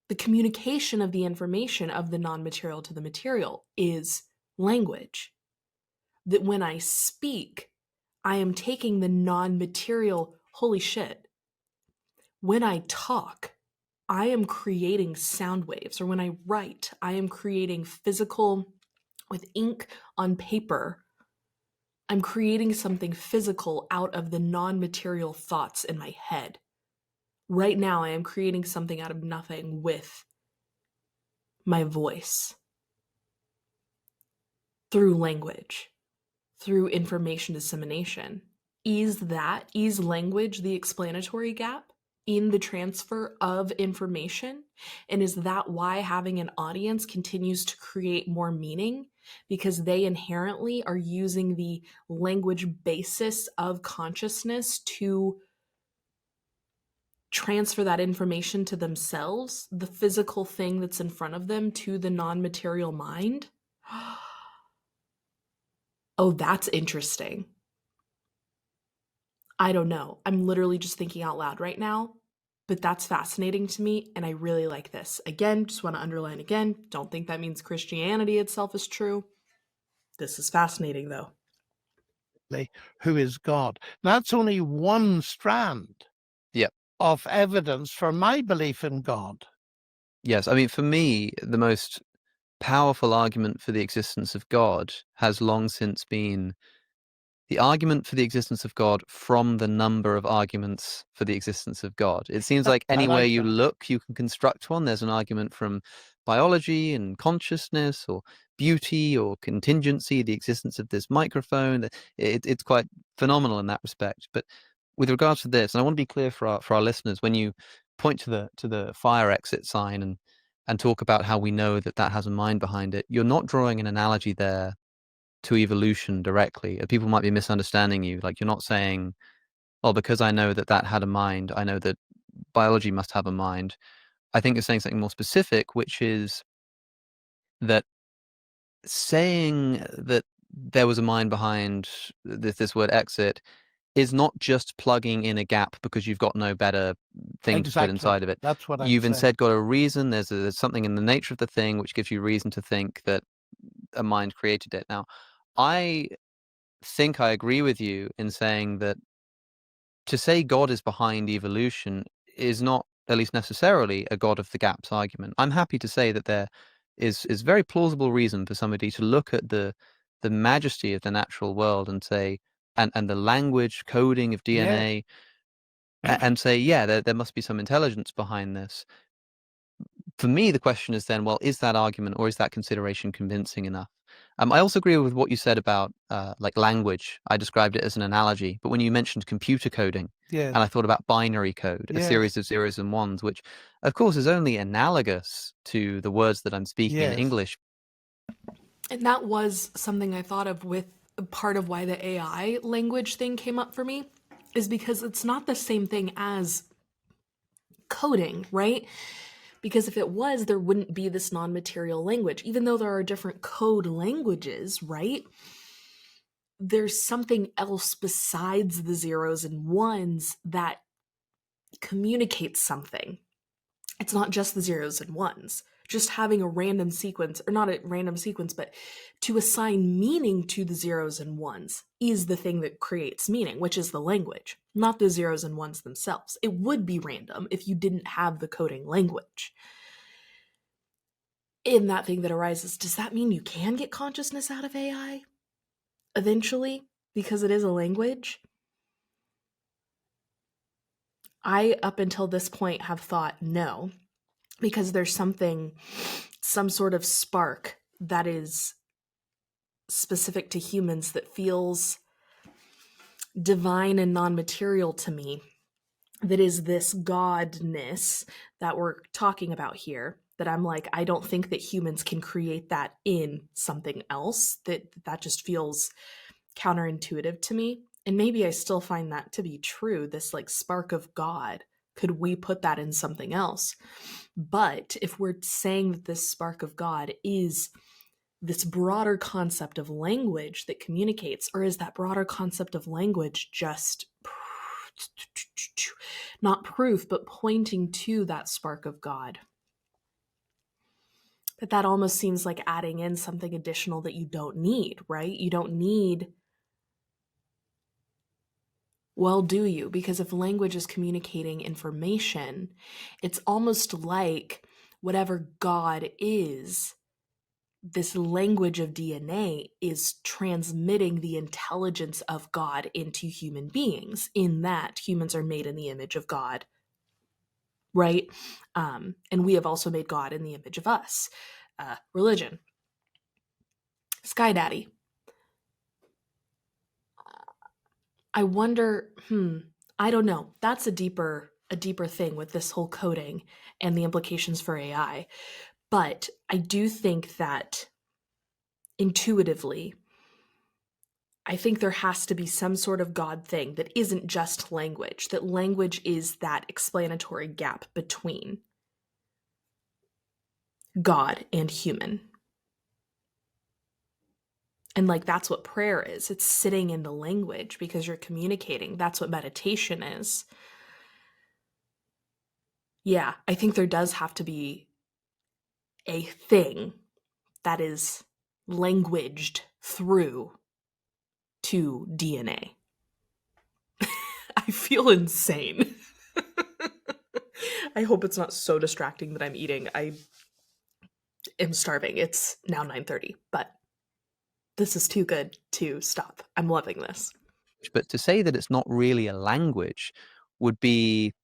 The communication of the information of the non-material to the material is language. That when I speak, I am taking the non-material, holy shit. When I talk, I am creating sound waves, or when I write, I am creating physical, with ink on paper, I'm creating something physical out of the non-material thoughts in my head. Right now, I am creating something out of nothing with my voice, through language, through information dissemination. Is language the explanatory gap in the transfer of information? And is that why having an audience continues to create more meaning? Because they inherently are using the language basis of consciousness to transfer that information to themselves, the physical thing that's in front of them, to the non-material mind. Oh, that's interesting. I don't know. I'm literally just thinking out loud right now, but that's fascinating to me, and I really like this. Again, just want to underline again, don't think that means Christianity itself is true. This is fascinating, though. Who is God? That's only one strand Yep. of evidence for my belief in God. Yes. I mean, for me, the most powerful argument for the existence of God has long since been the argument for the existence of God from the number of arguments for the existence of God. It seems like I anywhere like you that. look, you can construct one. There's an argument from biology and consciousness, or beauty, or contingency, the existence of this microphone. It's quite phenomenal in that respect. But with regards to this, and I want to be clear for our listeners, when you point to the fire exit sign and talk about how we know that that has a mind behind it, you're not drawing an analogy there to evolution directly. People might be misunderstanding you. Like, you're not saying, oh, because I know that that had a mind, I know that biology must have a mind. I think you're saying something more specific, which is that saying that there was a mind behind this word exit is not just plugging in a gap because you've got no better thing to put Exactly. inside of it. That's what I'm You've saying. instead got a reason. There's something in the nature of the thing which gives you reason to think that a mind created it. Now, I think I agree with you in saying that to say God is behind evolution is not, at least necessarily, a God of the gaps argument. I'm happy to say that there is very plausible reason for somebody to look at the majesty of the natural world and say, and the language coding of Yeah. DNA, and say, yeah, there must be some intelligence behind this. For me, the question is then, well, is that argument or is that consideration convincing enough? I also agree with what you said about like language. I described it as an analogy, but when you mentioned computer coding, Yes. and I thought about binary code, a Yes. series of zeros and ones, which of course is only analogous to the words that I'm speaking in Yes. English. And that was something I thought of with part of why the AI language thing came up for me, is because it's not the same thing as coding, right? Because if it was, there wouldn't be this non-material language. Even though there are different code languages, right? There's something else besides the zeros and ones that communicates something. It's not just the zeros and ones. Just having a random sequence, or not a random sequence, but to assign meaning to the zeros and ones is the thing that creates meaning, which is the language, not the zeros and ones themselves. It would be random if you didn't have the coding language. In that thing that arises, does that mean you can get consciousness out of AI eventually because it is a language? I, up until this point, have thought no, because there's some sort of spark that is specific to humans that feels divine and non-material to me, that is this godness that we're talking about here, that I'm like, I don't think that humans can create that in something else, that just feels counterintuitive to me. And maybe I still find that to be true, this like spark of God. Could we put that in something else? But if we're saying that this spark of God is this broader concept of language that communicates, or is that broader concept of language just not proof, but pointing to that spark of God? But that almost seems like adding in something additional that you don't need, right? You don't need. Well, do you? Because if language is communicating information, it's almost like whatever God is, this language of DNA is transmitting the intelligence of God into human beings, in that humans are made in the image of God, right? And we have also made God in the image of us. Religion. Sky Daddy. I wonder, I don't know. That's a deeper thing with this whole coding and the implications for AI. But I do think that intuitively, I think there has to be some sort of God thing that isn't just language, that language is that explanatory gap between God and human. And like that's what prayer is. It's sitting in the language because you're communicating. That's what meditation is. Yeah, I think there does have to be a thing that is languaged through to DNA. I feel insane. I hope it's not so distracting that I'm eating. I am starving. It's now 9:30, but this is too good to stop. I'm loving this. But to say that it's not really a language would be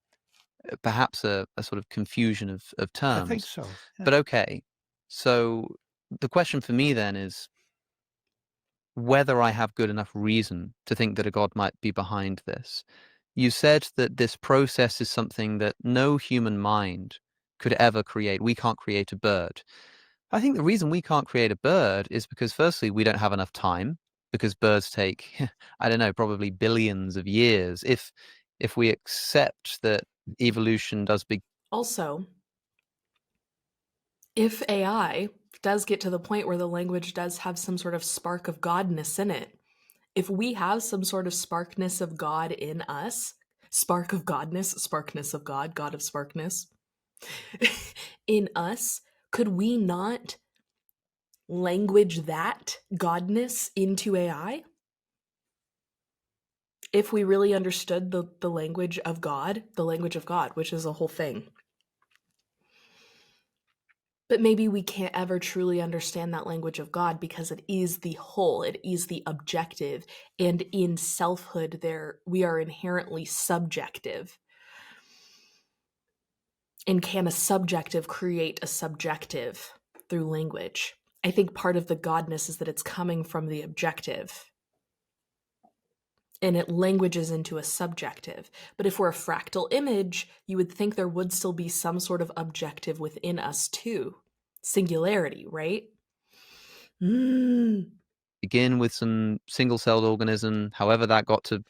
perhaps a sort of confusion of I think terms. so. Yeah. But okay, so the question for me then is whether I have good enough reason to think that a God might be behind this. You said that this process is something that no human mind could ever create. We can't create a bird. I think the reason we can't create a bird is because, firstly, we don't have enough time, because birds take, I don't know, probably billions of years. If we accept that evolution does begin. Also, if AI does get to the point where the language does have some sort of spark of godness in it, if we have some sort of sparkness of God in us, spark of godness, sparkness of God, God of sparkness, in us, could we not language that godness into AI? If we really understood the language of God, which is a whole thing. But maybe we can't ever truly understand that language of God because it is the whole, it is the objective, and in selfhood there we are inherently subjective. And can a subjective create a subjective through language? I think part of the godness is that it's coming from the objective. And it languages into a subjective. But if we're a fractal image, you would think there would still be some sort of objective within us too. Singularity, right? Begin with some single-celled organism, however that got to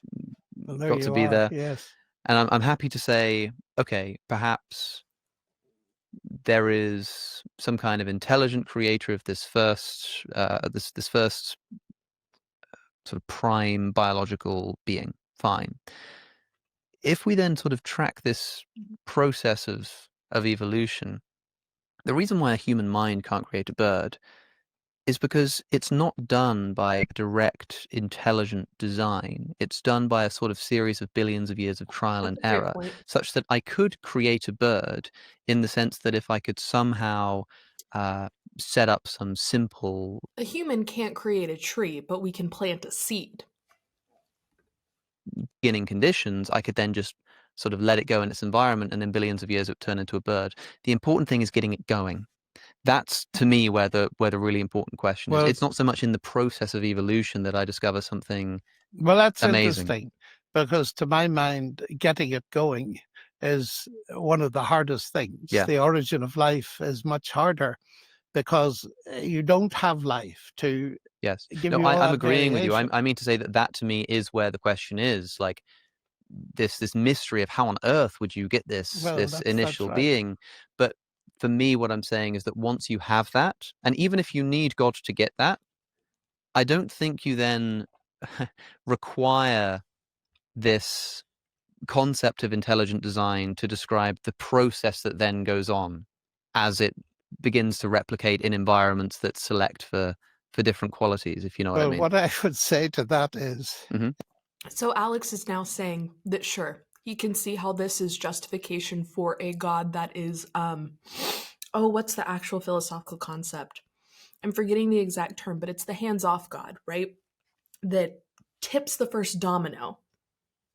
Well, there you be are. there. Yes. And I'm happy to say, okay, perhaps there is some kind of intelligent creator of this first this first sort of prime biological being. Fine. If we then sort of track this process of evolution, the reason why a human mind can't create a bird is because it's not done by direct intelligent design. It's done by a sort of series of billions of years of trial That's and a great error, point. such that I could create a bird in the sense that if I could somehow set up some simple A human can't create a tree, but we can plant a seed. beginning conditions, I could then just sort of let it go in its environment, and then billions of years it would turn into a bird. The important thing is getting it going. That's, to me, where the really important question is. Well, It's not so much in the process of evolution that I discover something well, that's amazing. interesting because to my mind, getting it going is one of the hardest things. Yeah. The origin of life is much harder because you don't have life to Yes. give No, you all I'm that agreeing with you. variation. I mean to say that to me is where the question is. Like this mystery of how on earth would you get this Well, that's initial right. being? But for me, what I'm saying is that once you have that, and even if you need God to get that, I don't think you then require this concept of intelligent design to describe the process that then goes on as it begins to replicate in environments that select for different qualities, if you know what I Well, mean. what I would say to that is, So Alex is now saying that sure, he can see how this is justification for a god that is oh, what's the actual philosophical concept? I'm forgetting the exact term, but it's the hands-off god, right? That tips the first domino,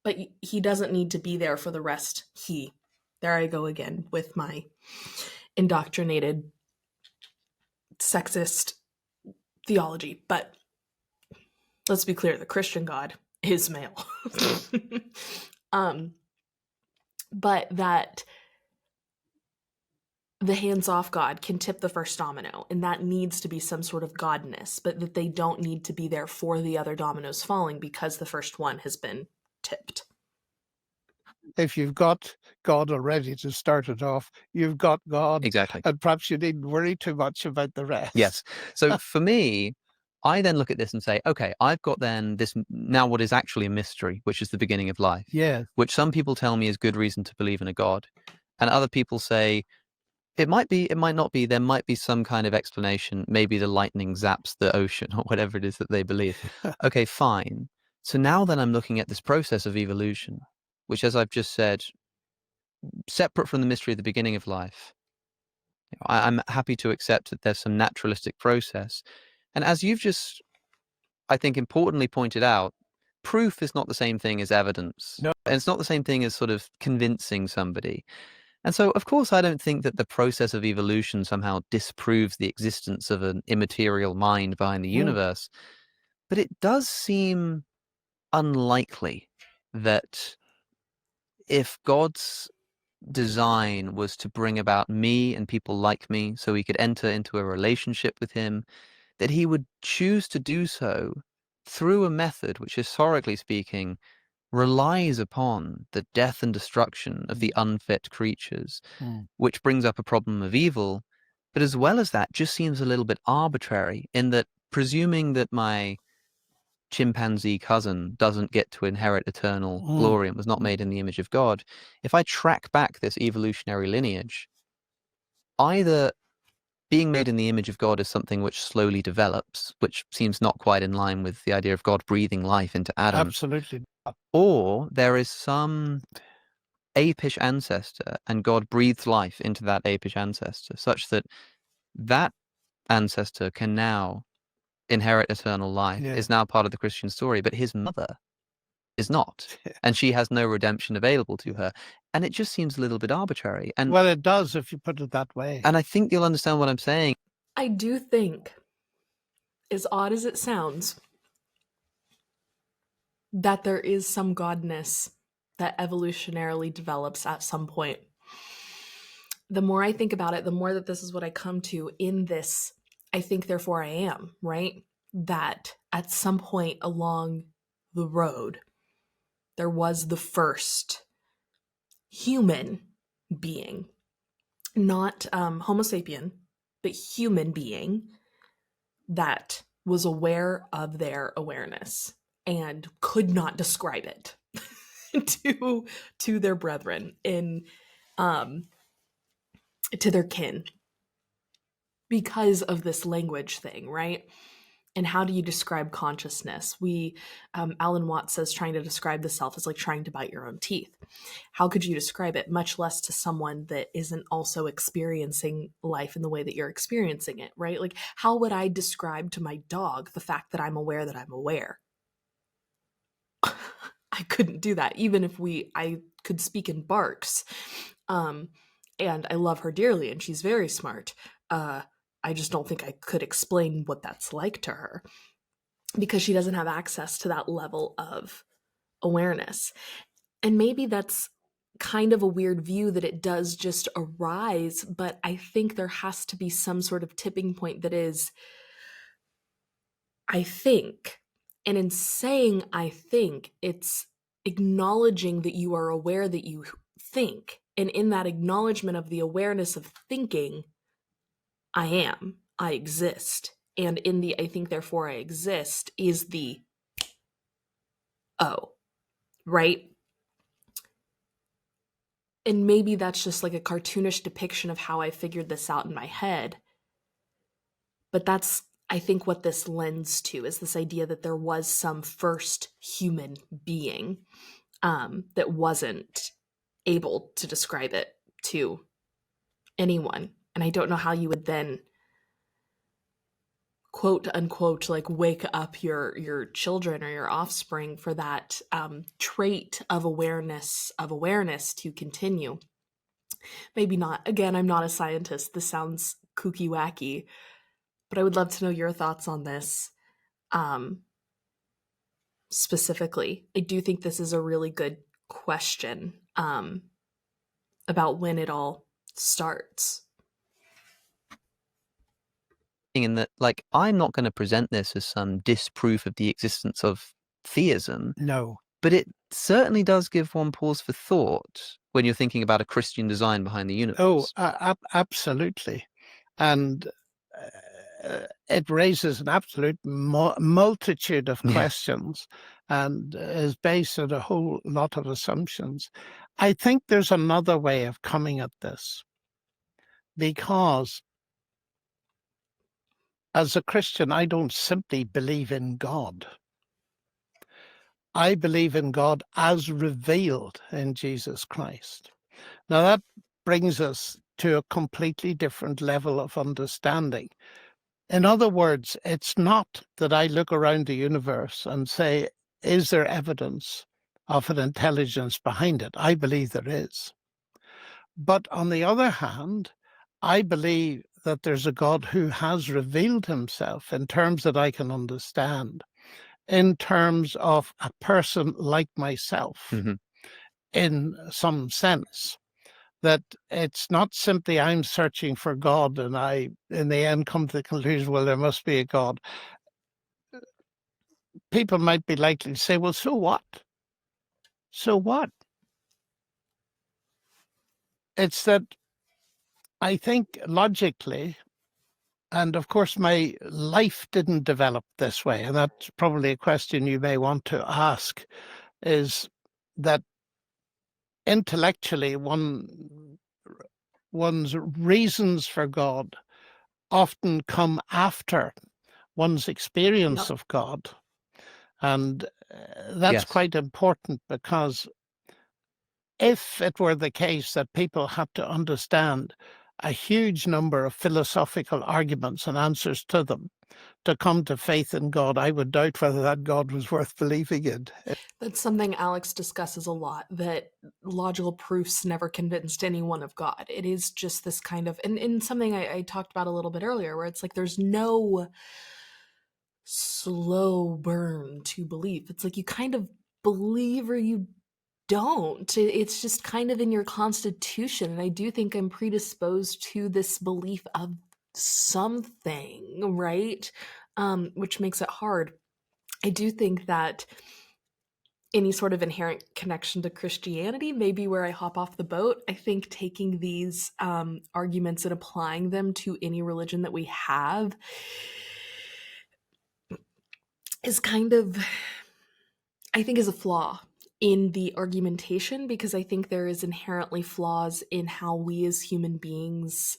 but he doesn't need to be there for the rest. There I go again with my indoctrinated sexist theology, but let's be clear, the Christian God is male. But that the hands-off God can tip the first domino, and that needs to be some sort of godness, but that they don't need to be there for the other dominoes falling because the first one has been tipped. if you've got God already to start it off, you've got God. Exactly. And perhaps you needn't worry too much about the rest. Yes. So for me, I then look at this and say, okay, I've got then this now what is actually a mystery, which is the beginning of life, Yeah. which some people tell me is good reason to believe in a God. And other people say, it might be, it might not be, there might be some kind of explanation. Maybe the lightning zaps the ocean or whatever it is that they believe. Okay, fine. So now then I'm looking at this process of evolution, which, as I've just said, separate from the mystery of the beginning of life. I'm happy to accept that there's some naturalistic process. And as you've just, I think, importantly pointed out, proof is not the same thing as evidence. No. And it's not the same thing as sort of convincing somebody. And so, of course, I don't think that the process of evolution somehow disproves the existence of an immaterial mind behind the universe. But it does seem unlikely that if God's design was to bring about me and people like me so he could enter into a relationship with him, that he would choose to do so through a method which, historically speaking, relies upon the death and destruction of the unfit creatures, which brings up a problem of evil. But as well as that, just seems a little bit arbitrary in that, presuming that my chimpanzee cousin doesn't get to inherit eternal glory and was not made in the image of God, if I track back this evolutionary lineage, either being made in the image of God is something which slowly develops, which seems not quite in line with the idea of God breathing life into Adam. Absolutely. Or there is some apish ancestor and God breathes life into that apish ancestor such that that ancestor can now inherit eternal life, is now part of the Christian story, but his mother is not. And she has no redemption available to her. And it just seems a little bit arbitrary. And well, it does if you put it that way. And I think you'll understand what I'm saying. I do think, as odd as it sounds, that there is some godness that evolutionarily develops at some point. The more I think about it, the more that this is what I come to in this, I think, therefore I am, right? That at some point along the road, there was the first human being, not Homo sapien, but human being that was aware of their awareness and could not describe it to their brethren in to their kin because of this language thing, right? And how do you describe consciousness? Alan Watts says trying to describe the self is like trying to bite your own teeth. How could you describe it, much less to someone that isn't also experiencing life in the way that you're experiencing it, right? Like, how would I describe to my dog the fact that I'm aware that I'm aware? I couldn't do that, even if I could speak in barks. And I love her dearly, and she's very smart. I just don't think I could explain what that's like to her because she doesn't have access to that level of awareness. And maybe that's kind of a weird view that it does just arise, but I think there has to be some sort of tipping point that is, I think. And in saying I think, it's acknowledging that you are aware that you think. And in that acknowledgement of the awareness of thinking, I am, I exist. And in the I think, therefore I exist is the oh, right? And maybe that's just like a cartoonish depiction of how I figured this out in my head. But that's, I think, what this lends to is this idea that there was some first human being that wasn't able to describe it to anyone. And I don't know how you would then, quote unquote, like wake up your children or your offspring for that trait of awareness to continue. Maybe not. Again, I'm not a scientist. This sounds kooky wacky, but I would love to know your thoughts on this. Specifically, I do think this is a really good question about when it all starts. In that, like, I'm not going to present this as some disproof of the existence of theism. No. But it certainly does give one pause for thought when you're thinking about a Christian design behind the universe. Oh, absolutely. And it raises an absolute multitude of Yeah. questions and is based on a whole lot of assumptions. I think there's another way of coming at this, because as a Christian, I don't simply believe in God. I believe in God as revealed in Jesus Christ. Now, that brings us to a completely different level of understanding. In other words, it's not that I look around the universe and say, is there evidence of an intelligence behind it? I believe there is. But on the other hand, I believe that there's a God who has revealed himself in terms that I can understand, in terms of a person like myself, Mhm. in some sense. That it's not simply I'm searching for God and I, in the end, come to the conclusion, well, there must be a God. People might be likely to say, well, so what? So what? It's that I think logically, and of course, my life didn't develop this way, and that's probably a question you may want to ask, is that intellectually, one's reasons for God often come after one's experience Yep. of God. And that's Yes. quite important, because if it were the case that people had to understand a huge number of philosophical arguments and answers to them to come to faith in God, I would doubt whether that God was worth believing in. That's something Alex discusses a lot, that logical proofs never convinced anyone of God. It is just this kind of, and something I talked about a little bit earlier, where it's like there's no slow burn to belief. It's like you kind of believe or you don't. It's just kind of in your constitution. And I do think I'm predisposed to this belief of something, right? Which makes it hard. I do think that any sort of inherent connection to Christianity may be where I hop off the boat. I think taking these arguments and applying them to any religion that we have is kind of, I think, is a flaw in the argumentation, because I think there is inherently flaws in how we as human beings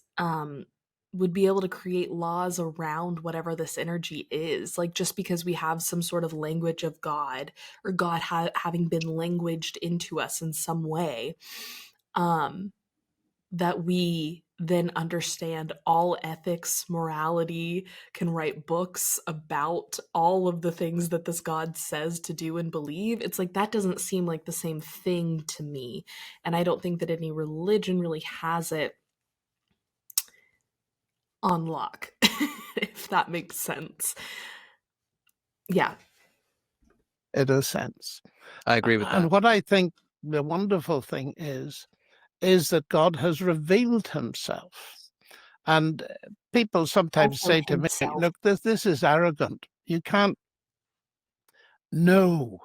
would be able to create laws around whatever this energy is. Like, just because we have some sort of language of God, or God having been languaged into us in some way, um, that we then understand all ethics, morality, can write books about all of the things that this God says to do and believe. It's like that doesn't seem like the same thing to me. And I don't think that any religion really has it on lock, if that makes sense. Yeah. In a sense. I agree with that. And what I think the wonderful thing is that God has revealed himself. And people sometimes Also say to me, himself. look, this is arrogant. You can't know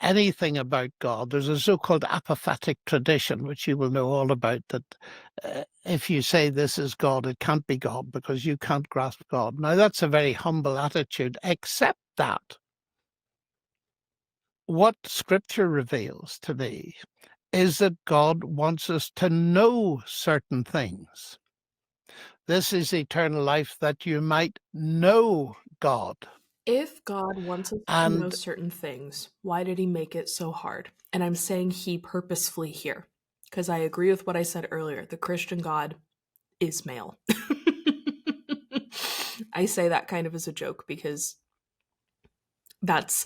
anything about God. There's a so-called apophatic tradition, which you will know all about, that if you say this is God, it can't be God because you can't grasp God. Now, that's a very humble attitude, except that what Scripture reveals to me is that God wants us to know certain things. This is eternal life, that you might know God. If God wants us to know And certain things, why did he make it so hard? And I'm saying he purposefully here, because I agree with what I said earlier. The Christian God is male. I say that kind of as a joke, because that's,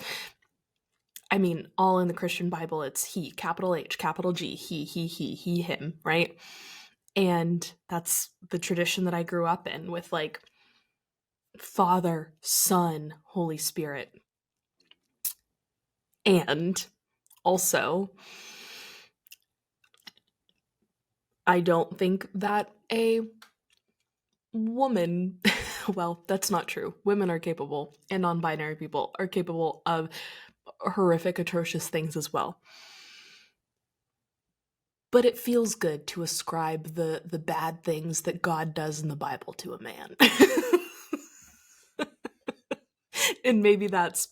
I mean, all in the Christian Bible, it's he, capital H, capital G, he, him, right? And that's the tradition that I grew up in, with like Father, Son, Holy Spirit. And also, I don't think that a woman, well, that's not true. Women are capable, and non binary people are capable of horrific, atrocious things as well. But it feels good to ascribe the bad things that God does in the Bible to a man. And maybe that's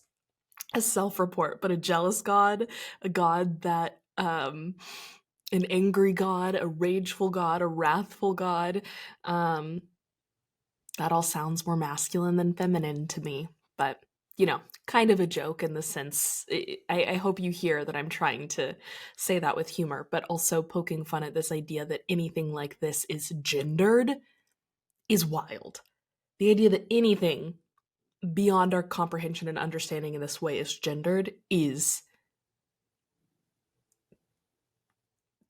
a self-report, but a jealous God, a God that an angry God, a rageful God, a wrathful God, um that all sounds more masculine than feminine to me. But kind of a joke in the sense. I hope you hear that I'm trying to say that with humor, but also poking fun at this idea that anything like this is gendered is wild. The idea that anything beyond our comprehension and understanding in this way is gendered is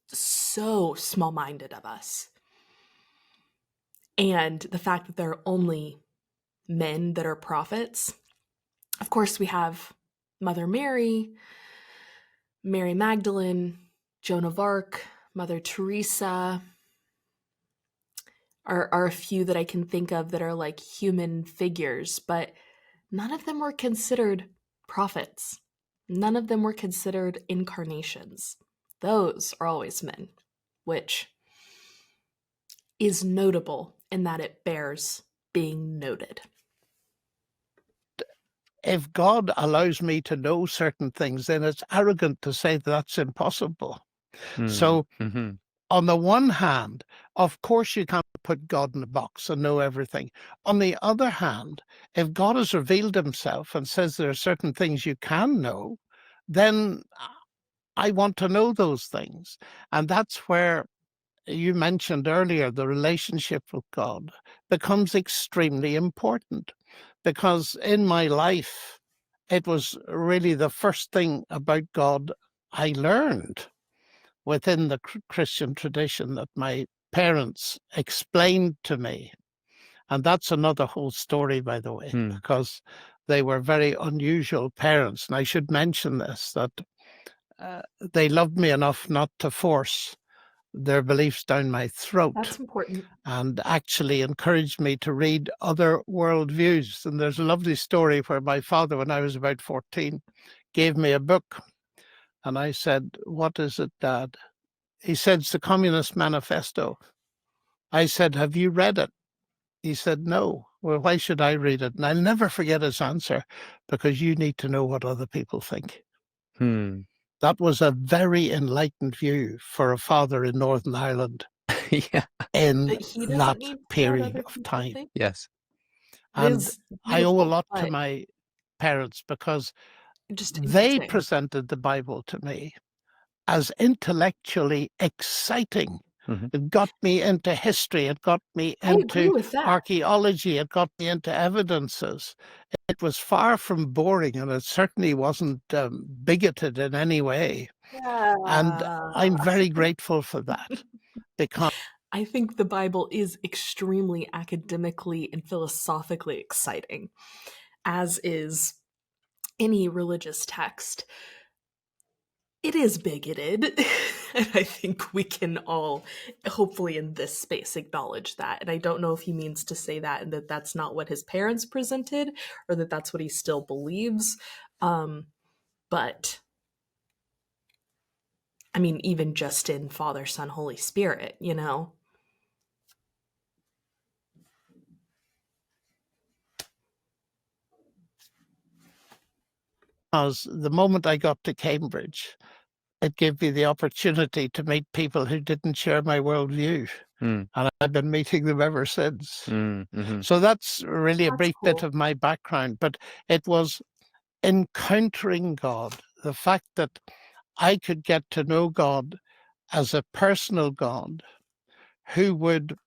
so small-minded of us. And the fact that there are only men that are prophets. Of course, we have Mother Mary, Mary Magdalene, Joan of Arc, Mother Teresa are a few that I can think of that are like human figures, but none of them were considered prophets. None of them were considered incarnations. Those are always men, which is notable in that it bears being noted. If God allows me to know certain things, then it's arrogant to say that's impossible. So on the one hand, of course, you can't put God in a box and know everything. On the other hand, if God has revealed himself and says there are certain things you can know, then I want to know those things. And that's where you mentioned earlier, the relationship with God becomes extremely important, because in my life, it was really the first thing about God I learned within the Christian tradition that my parents explained to me. And that's another whole story, by the way, because they were very unusual parents. And I should mention this, that they loved me enough not to force their beliefs down my throat. That's important. And actually encouraged me to read other worldviews. And there's a lovely story where my father, when I was about 14, gave me a book. And I said, "What is it, Dad?" He said, "It's the Communist Manifesto." I said, "Have you read it?" He said, "No." "Well, why should I read it?" And I'll never forget his answer: "Because you need to know what other people think." That was a very enlightened view for a father in Northern Ireland in That he doesn't that need to know what period other of people time. think. Yes. It And is I owe a beautiful, lot to but my parents, because just they interesting. presented the Bible to me as intellectually exciting. It got me into history. It got me I agree into with that. archaeology. It got me into evidences. It was far from boring, and it certainly wasn't bigoted in any way. And Yeah. I'm very grateful for that, because I think the Bible is extremely academically and philosophically exciting, as is any religious text. It is bigoted, and I think we can all, hopefully in this space, acknowledge that. And I don't know if he means to say that and that that's not what his parents presented, or that that's what he still believes. But I mean, even just in Father, Son, Holy Spirit, the moment I got to Cambridge, it gave me the opportunity to meet people who didn't share my worldview. And I've been meeting them ever since. So that's really a That's brief bit cool. of my background. But it was encountering God, the fact that I could get to know God as a personal God who would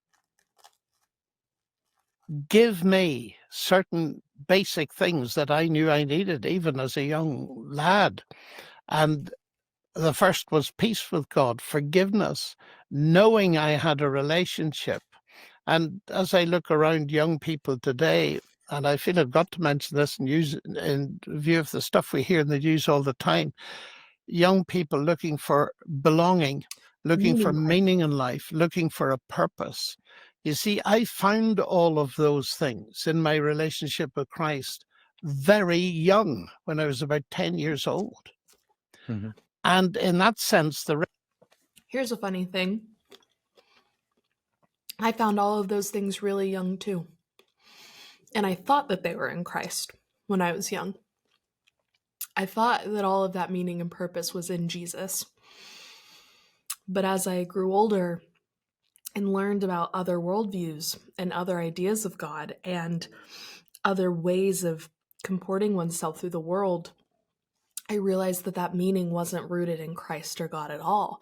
give me certain basic things that I knew I needed, even as a young lad. And the first was peace with God, forgiveness, knowing I had a relationship. And as I look around young people today, and I feel I've got to mention this and use it in view of the stuff we hear in the news all the time, young people looking for belonging, looking for meaning in life, looking for a purpose. You see, I found all of those things in my relationship with Christ very young, when I was about 10 years old. And in that sense, Here's a funny thing. I found all of those things really young too. And I thought that they were in Christ when I was young. I thought that all of that meaning and purpose was in Jesus. But as I grew older and learned about other worldviews and other ideas of God and other ways of comporting oneself through the world, I realized that that meaning wasn't rooted in Christ or God at all.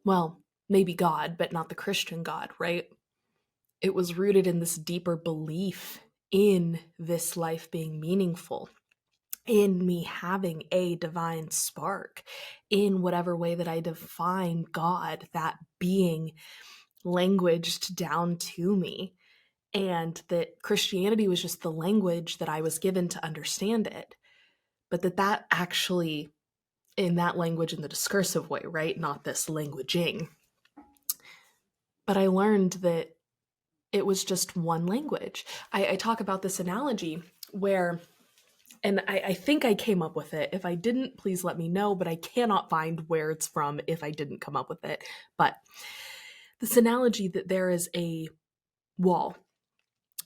Well, maybe God, but not the Christian God, right? It was rooted in this deeper belief in this life being meaningful, in me having a divine spark, in whatever way that I define God, that being languaged down to me, and that Christianity was just the language that I was given to understand it, but that actually, in that language in the discursive way, right? Not this languaging. But I learned that it was just one language. I talk about this analogy where, and I think I came up with it. If I didn't, please let me know, but I cannot find where it's from if I didn't come up with it. But this analogy that there is a wall,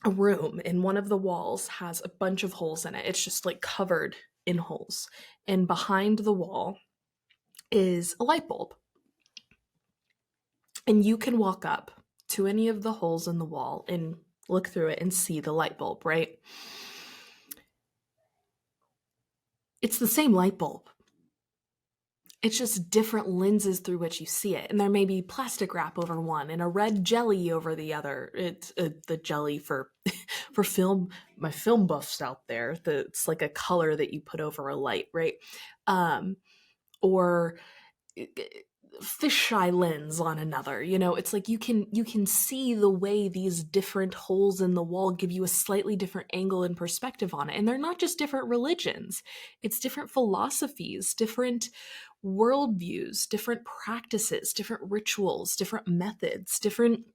a room, and one of the walls has a bunch of holes in it. It's just like covered in holes. And behind the wall is a light bulb. And you can walk up to any of the holes in the wall and look through it and see the light bulb, right? It's the same light bulb. It's just different lenses through which you see it. And there may be plastic wrap over one and a red jelly over the other. It's the jelly for for film, my film buffs out there. It's like a color that you put over a light, right? Or fisheye lens on another. It's like you can see the way these different holes in the wall give you a slightly different angle and perspective on it. And they're not just different religions, it's different philosophies, different worldviews, different practices, different rituals, different methods, different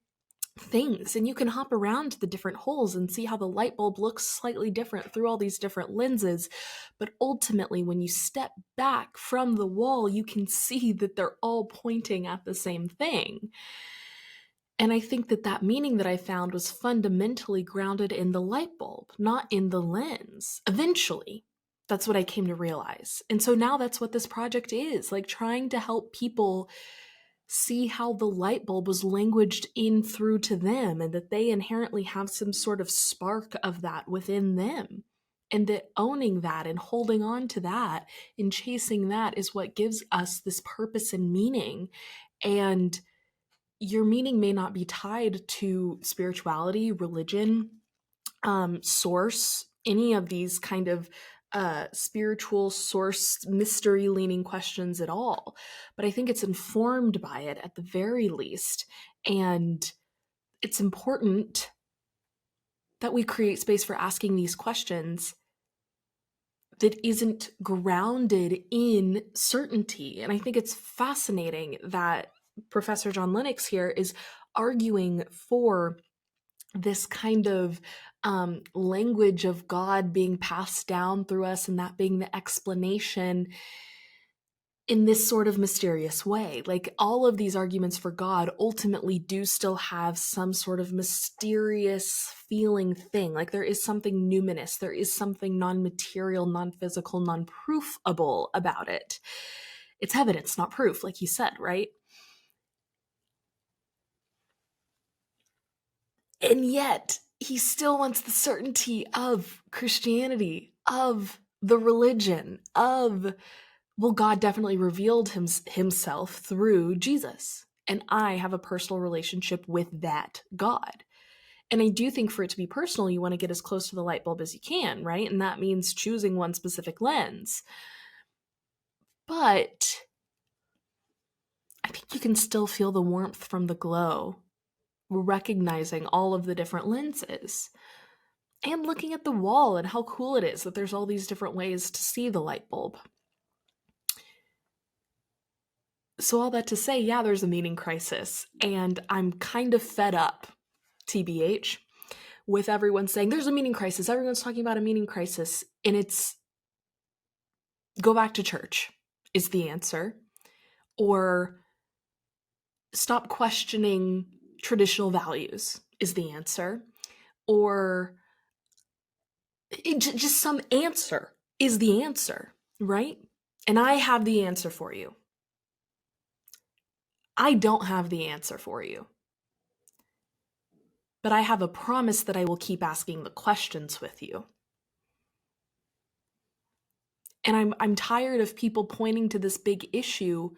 things. And you can hop around to the different holes and see how the light bulb looks slightly different through all these different lenses. But ultimately, when you step back from the wall, you can see that they're all pointing at the same thing. And I think that meaning that I found was fundamentally grounded in the light bulb, not in the lens. Eventually, that's what I came to realize. And so now that's what this project is, like trying to help people see how the light bulb was languaged in through to them, and that they inherently have some sort of spark of that within them. And that owning that and holding on to that and chasing that is what gives us this purpose and meaning. And your meaning may not be tied to spirituality, religion, source, any of these kind of spiritual source, mystery leaning questions at all. But I think it's informed by it at the very least. And it's important that we create space for asking these questions that isn't grounded in certainty. And I think it's fascinating that Professor John Lennox here is arguing for this kind of language of God being passed down through us, and that being the explanation in this sort of mysterious way. Like, all of these arguments for God ultimately do still have some sort of mysterious feeling thing. Like, there is something numinous, there is something non-material, non-physical, non-proofable about it. It's evidence, not proof, like he said, right? And yet, he still wants the certainty of Christianity, of the religion, of, well, God definitely revealed himself through Jesus. And I have a personal relationship with that God. And I do think for it to be personal, you want to get as close to the light bulb as you can, right? And that means choosing one specific lens. But I think you can still feel the warmth from the glow, recognizing all of the different lenses. And looking at the wall and how cool it is that there's all these different ways to see the light bulb. So all that to say, yeah, there's a meaning crisis. And I'm kind of fed up, TBH, with everyone saying there's a meaning crisis. Everyone's talking about a meaning crisis. And it's go back to church is the answer. Or stop questioning traditional values is the answer, or just some answer is the answer, right? And I have the answer for you. I don't have the answer for you. But I have a promise that I will keep asking the questions with you. And I'm tired of people pointing to this big issue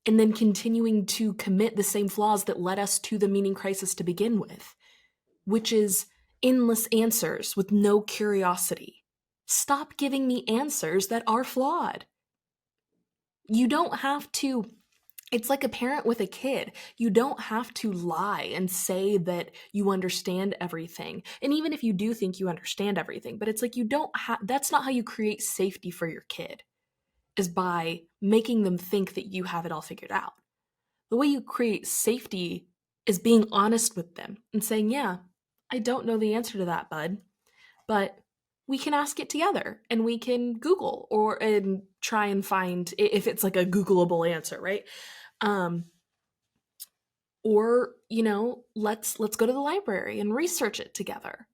and then continuing to commit the same flaws that led us to the meaning crisis to begin with, which is endless answers with no curiosity. Stop giving me answers that are flawed. You don't have to. It's like a parent with a kid. You don't have to lie and say that you understand everything. And even if you do think you understand everything, but it's like you don't have, that's not how you create safety for your kid, is by making them think that you have it all figured out. The way you create safety is being honest with them and saying, yeah, I don't know the answer to that, bud, but we can ask it together and we can Google and try and find if it's like a Googleable answer, right? Or, let's go to the library and research it together.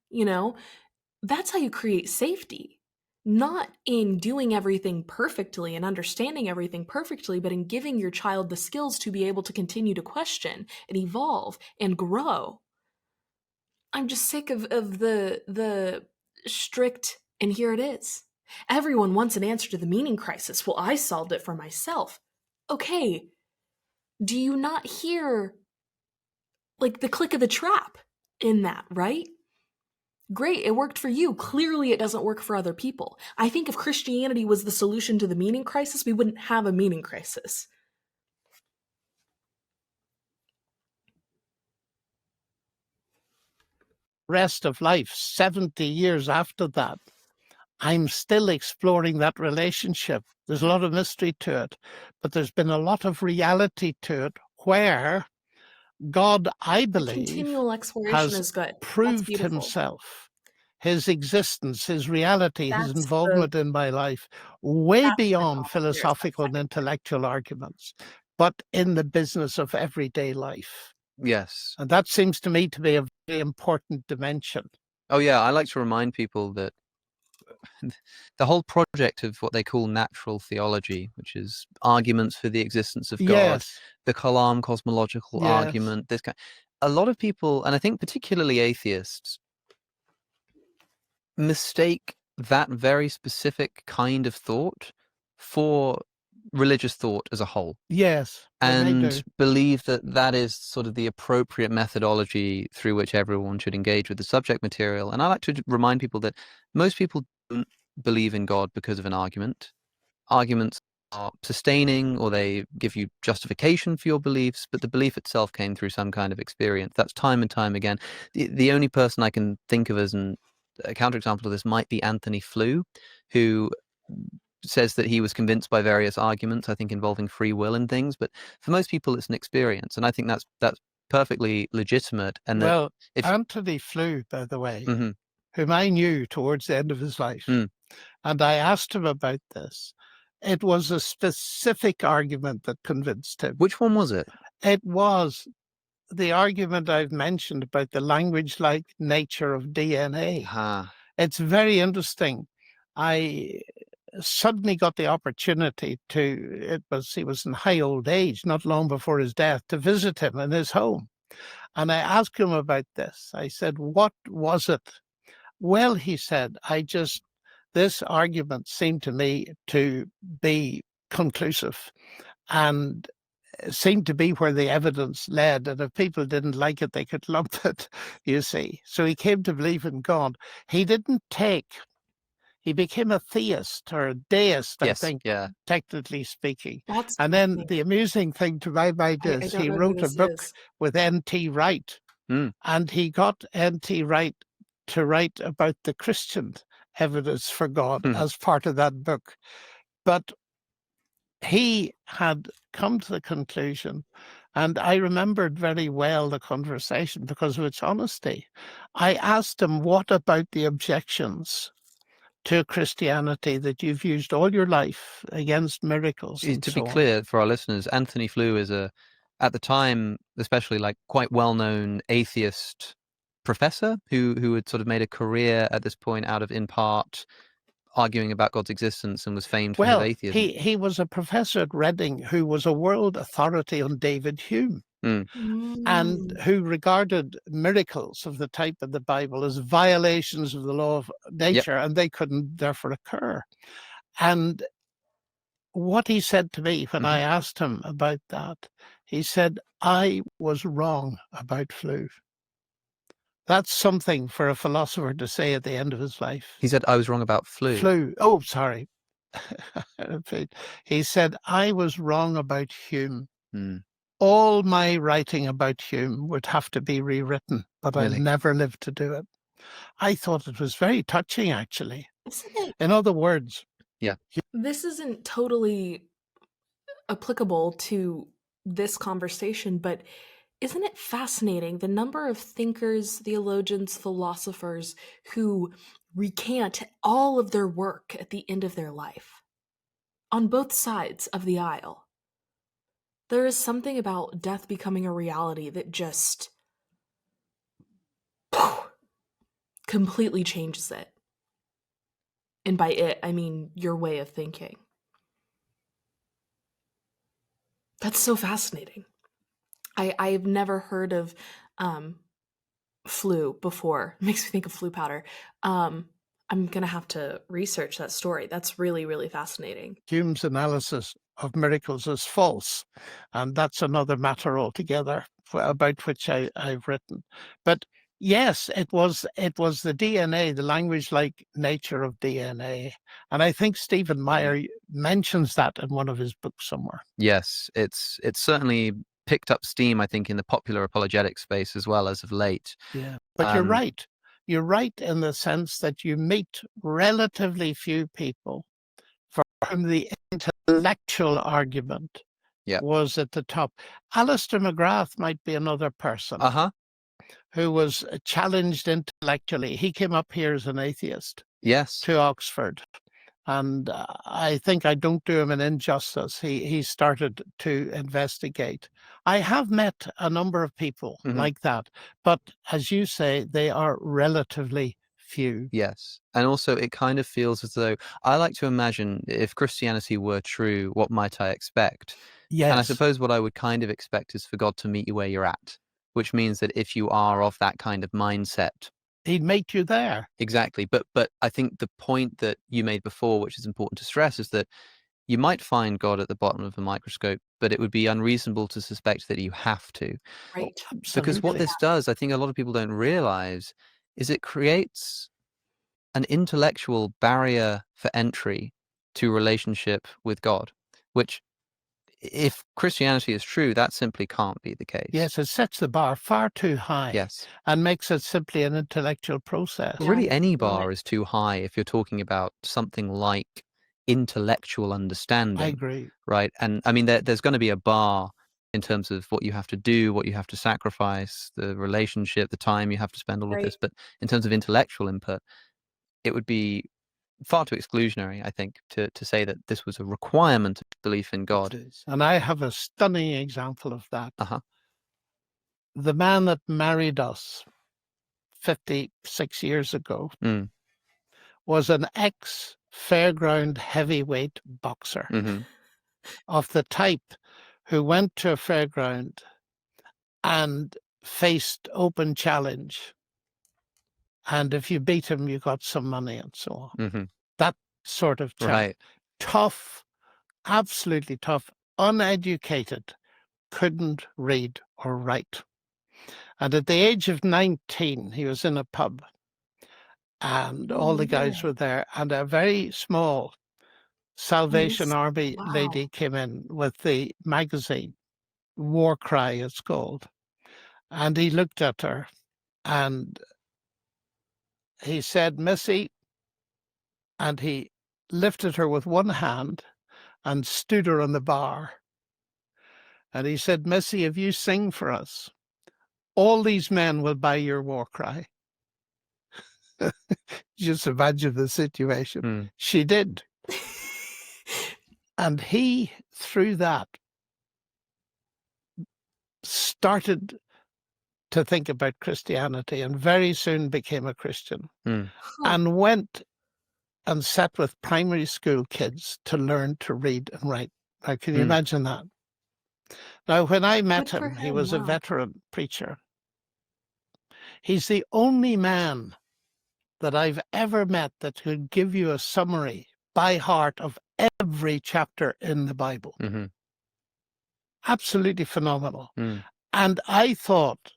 That's how you create safety. Not in doing everything perfectly and understanding everything perfectly, but in giving your child the skills to be able to continue to question and evolve and grow. I'm just sick of the strict, and here it is. Everyone wants an answer to the meaning crisis. Well, I solved it for myself. Okay, do you not hear like the click of the trap in that, right? Great, it worked for you. Clearly, it doesn't work for other people. I think if Christianity was the solution to the meaning crisis, we wouldn't have a meaning crisis. Rest of life, 70 years after that, I'm still exploring that relationship. There's a lot of mystery to it, but there's been a lot of reality to it where God, I believe, Continual exploration has is good. That's proved beautiful. himself, his existence, his reality, his That's involvement in my life, way that's the beyond gospel philosophical and intellectual arguments, but in the business of everyday life. Yes. And that seems to me to be a very important dimension. Oh, yeah. I like to remind people that the whole project of what they call natural theology, which is arguments for the existence of God, Yes, the Kalam cosmological yes, argument, a lot of people, and I think particularly atheists, mistake that very specific kind of thought for religious thought as a whole, yes, they do. and believe that that is sort of the appropriate methodology through which everyone should engage with the subject material. And I like to remind people that most people don't believe in God because of an argument. Arguments are sustaining, or they give you justification for your beliefs, but the belief itself came through some kind of experience. That's time and time again. The only person I can think of as a counterexample to this might be Anthony Flew, who says that he was convinced by various arguments, I think involving free will and things, but for most people it's an experience, and I think that's perfectly legitimate. And that Well, if Anthony Flew, by the way, Mhm. whom I knew towards the end of his life, Mm. and I asked him about this. It was a specific argument that convinced him. Which one was it? It was the argument I've mentioned about the language-like nature of DNA. It's very interesting. I suddenly got the opportunity he was in high old age, not long before his death, to visit him in his home. And I asked him about this. I said, what was it? Well, he said, this argument seemed to me to be conclusive and seemed to be where the evidence led. And if people didn't like it, they could lump it, you see. So he came to believe in God. He became a theist or a deist, I Yes, think, yeah. technically speaking. That's And then the amusing thing to my mind I is don't he know who wrote a this book is. with N.T. Wright, and he got N.T. Wright to write about the Christian evidence for God as part of that book. But he had come to the conclusion, and I remembered very well the conversation because of its honesty. I asked him, what about the objections to Christianity that you've used all your life against miracles and To so be on? clear for our listeners, Anthony Flew is a at the time, especially like quite well-known atheist professor who had sort of made a career at this point out of, in part, arguing about God's existence and was famed for his Well, atheism. he was a professor at Reading who was a world authority on David Hume, and Mm. who regarded miracles of the type of the Bible as violations of the law of nature, and they couldn't therefore occur. And what he said to me when I asked him about that, he said, I was wrong about flu. That's something for a philosopher to say at the end of his life. He said, I was wrong about flu. Flu. Oh, sorry. He said, I was wrong about Hume. All my writing about Hume would have to be rewritten, but Really? I'll never live to do it. I thought it was very touching, actually. Isn't it? In other words, Yeah. This isn't totally applicable to this conversation, but isn't it fascinating the number of thinkers, theologians, philosophers who recant all of their work at the end of their life on both sides of the aisle? There is something about death becoming a reality that just completely changes it. And by it, I mean your way of thinking. That's so fascinating. I've never heard of flu before. It makes me think of flu powder. I'm going to have to research that story. That's really, really fascinating. Hume's analysis of miracles is false, and that's another matter altogether about which I've written. But yes, it was the DNA, the language-like nature of DNA, and I think Stephen Meyer mentions that in one of his books somewhere. Yes, it's certainly picked up steam, I think, in the popular apologetic space as well as of late. Yeah, but you're right. You're right in the sense that you meet relatively few people for whom the intellectual argument was at the top. Alistair McGrath might be another person who was challenged intellectually. He came up here as an atheist to Oxford. And I think I don't do him an injustice. He started to investigate. I have met a number of people like that, but as you say, they are relatively few. Yes. And also it kind of feels as though, I like to imagine if Christianity were true, what might I expect? Yes. And I suppose what I would kind of expect is for God to meet you where you're at, which means that if you are of that kind of mindset, he'd meet you there. Exactly. But I think the point that you made before, which is important to stress, is that you might find God at the bottom of the microscope, but it would be unreasonable to suspect that you have to. Right. Because what this does, I think a lot of people don't realize, is it creates an intellectual barrier for entry to relationship with God, which, if Christianity is true, that simply can't be the case. Yes, it sets the bar far too high. Yes. And makes it simply an intellectual process. Well, really, any bar is too high if you're talking about something like intellectual understanding. I agree. Right? And I mean, there's going to be a bar in terms of what you have to do, what you have to sacrifice, the relationship, the time you have to spend, all of this. But in terms of intellectual input, it would be far too exclusionary, I think, to say that this was a requirement of belief in God. It is. And I have a stunning example of that. The man that married us 56 years ago was an ex-fairground heavyweight boxer of the type who went to a fairground and faced open challenge. And if you beat him, you got some money and so on. That sort of chap. Right. Tough, absolutely tough, uneducated, couldn't read or write. And at the age of 19, he was in a pub and all the guys were there, and a very small Salvation Army lady came in with the magazine, War Cry it's called. And he looked at her and he said, Missy, and he lifted her with one hand and stood her on the bar. And he said, Missy, if you sing for us, all these men will buy your War Cry. Just imagine the situation. She did. And he, through that, started to think about Christianity and very soon became a Christian Huh. and went and sat with primary school kids to learn to read and write. Now, can you imagine that? Now, when I met Good for him, he him. was a Wow. veteran preacher. He's the only man that I've ever met that could give you a summary by heart of every chapter in the Bible. Mm-hmm. Absolutely phenomenal. And I thought,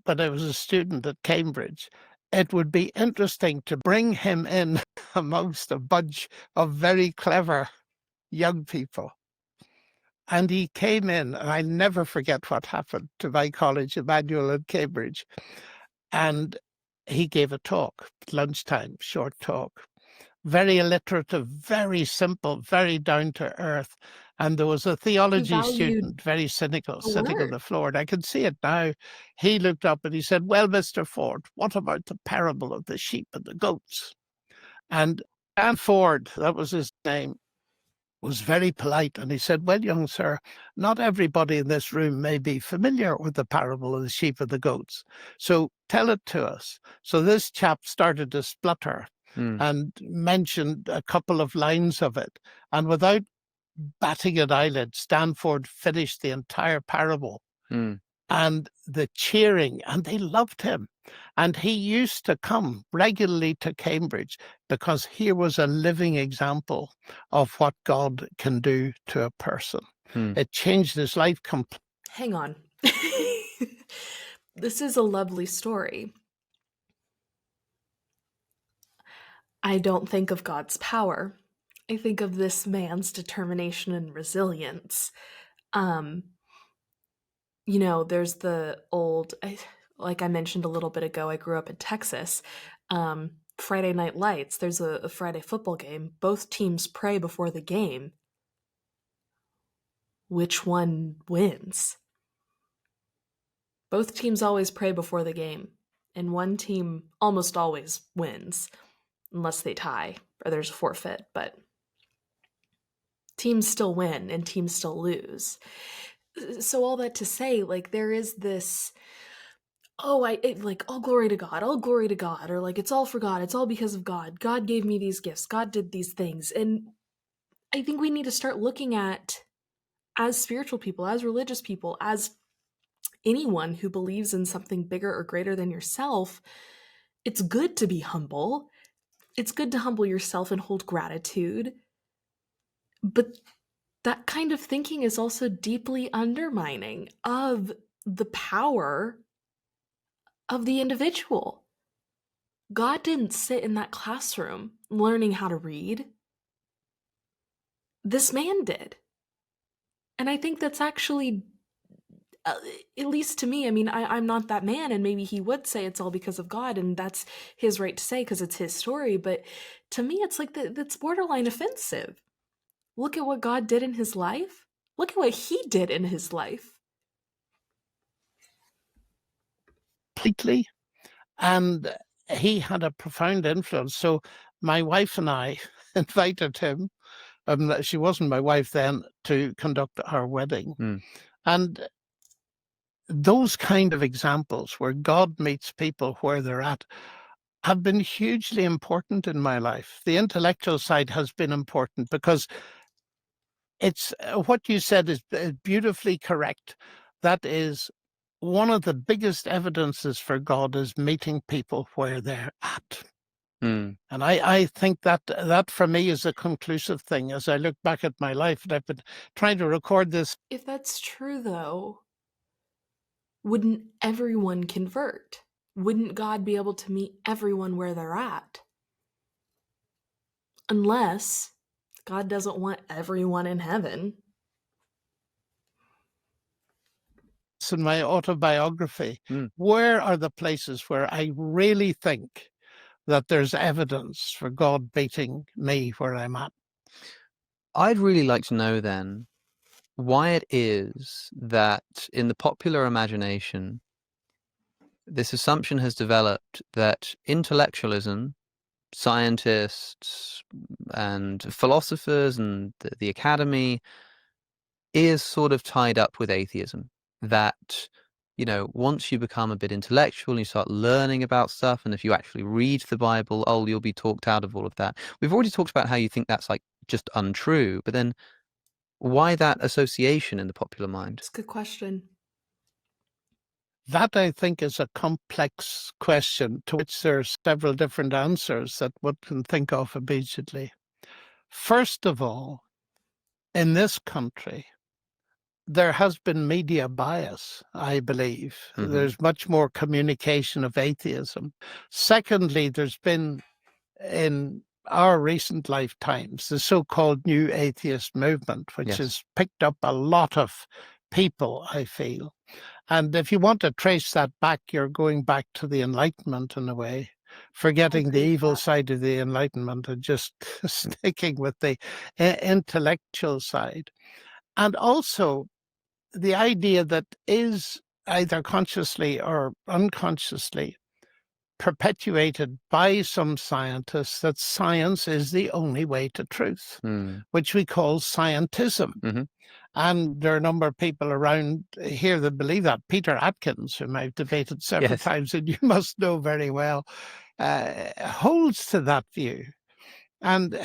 when I was a student at Cambridge, it would be interesting to bring him in amongst a bunch of very clever young people. And he came in, and I'll never forget what happened to my college, Emmanuel in Cambridge. And he gave a talk, lunchtime, short talk. Very alliterative, very simple, very down to earth. And there was a He theology valued student, very cynical, the sitting on word. the floor. And I can see it now. He looked up and he said, "Well, Mr. Ford, what about the parable of the sheep and the goats?" And Dan Ford, that was his name, was very polite. And he said, "Well, young sir, not everybody in this room may be familiar with the parable of the sheep and the goats. So tell it to us." So this chap started to splutter and mentioned a couple of lines of it. And without batting an eyelid, Stanford finished the entire parable. And the cheering, and they loved him. And he used to come regularly to Cambridge because here was a living example of what God can do to a person. It changed his life completely. Hang on. This is a lovely story. I don't think of God's power. I think of this man's determination and resilience. There's the old, like I mentioned a little bit ago, I grew up in Texas. Friday Night Lights, there's a Friday football game. Both teams pray before the game. Which one wins? Both teams always pray before the game, and one team almost always wins, unless they tie or there's a forfeit, but teams still win and teams still lose. So all that to say, like, there is this, all glory to God, all glory to God, or like, it's all for God, it's all because of God. God gave me these gifts, God did these things. And I think we need to start looking at, as spiritual people, as religious people, as anyone who believes in something bigger or greater than yourself, it's good to be humble. It's good to humble yourself and hold gratitude. But that kind of thinking is also deeply undermining of the power of the individual. God didn't sit in that classroom learning how to read. This man did. And I think that's actually, at least to me, I mean, I'm not that man, and maybe he would say it's all because of God, and that's his right to say because it's his story. But to me, it's like that's borderline offensive. Look at what God did in his life. Look at what he did in his life. And he had a profound influence. So my wife and I invited him, she wasn't my wife then, to conduct our wedding. And those kind of examples where God meets people where they're at have been hugely important in my life. The intellectual side has been important because it's what you said is beautifully correct. That is one of the biggest evidences for God is meeting people where they're at. And I think that for me is a conclusive thing as I look back at my life, and I've been trying to record this. If that's true, though, wouldn't everyone convert? Wouldn't God be able to meet everyone where they're at? Unless God doesn't want everyone in heaven. In my autobiography, where are the places where I really think that there's evidence for God meeting me where I'm at? I'd really like to know then why it is that in the popular imagination, this assumption has developed that intellectualism, scientists and philosophers and the academy is sort of tied up with atheism, that once you become a bit intellectual and you start learning about stuff, and if you actually read the Bible, you'll be talked out of all of that. We've already talked about how you think that's like just untrue, but then why that association in the popular mind? It's a good question. That, I think, is a complex question to which there are several different answers that one can think of immediately. First of all, in this country, there has been media bias, I believe. Mhm. There's much more communication of atheism. Secondly, there's been, in our recent lifetimes, the so-called New Atheist movement, which Yes. has picked up a lot of people, I feel. And if you want to trace that back, you're going back to the Enlightenment in a way, forgetting the agree with evil that. side of the Enlightenment and just sticking with the intellectual side. And also the idea that is either consciously or unconsciously perpetuated by some scientists that science is the only way to truth, which we call scientism. Mm-hmm. And there are a number of people around here that believe that. Peter Atkins, whom I've debated several Yes. times, and you must know very well, holds to that view. And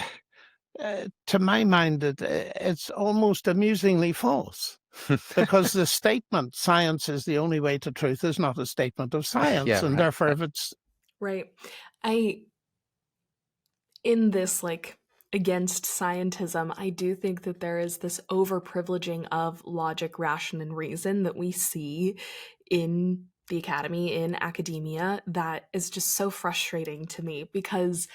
to my mind, it's almost amusingly false. Because the statement, science is the only way to truth, is not a statement of science. Yeah, And right, therefore, right. if it's Right. In this, against scientism, I do think that there is this overprivileging of logic, ration, and reason that we see in the academy, in academia, that is just so frustrating to me, because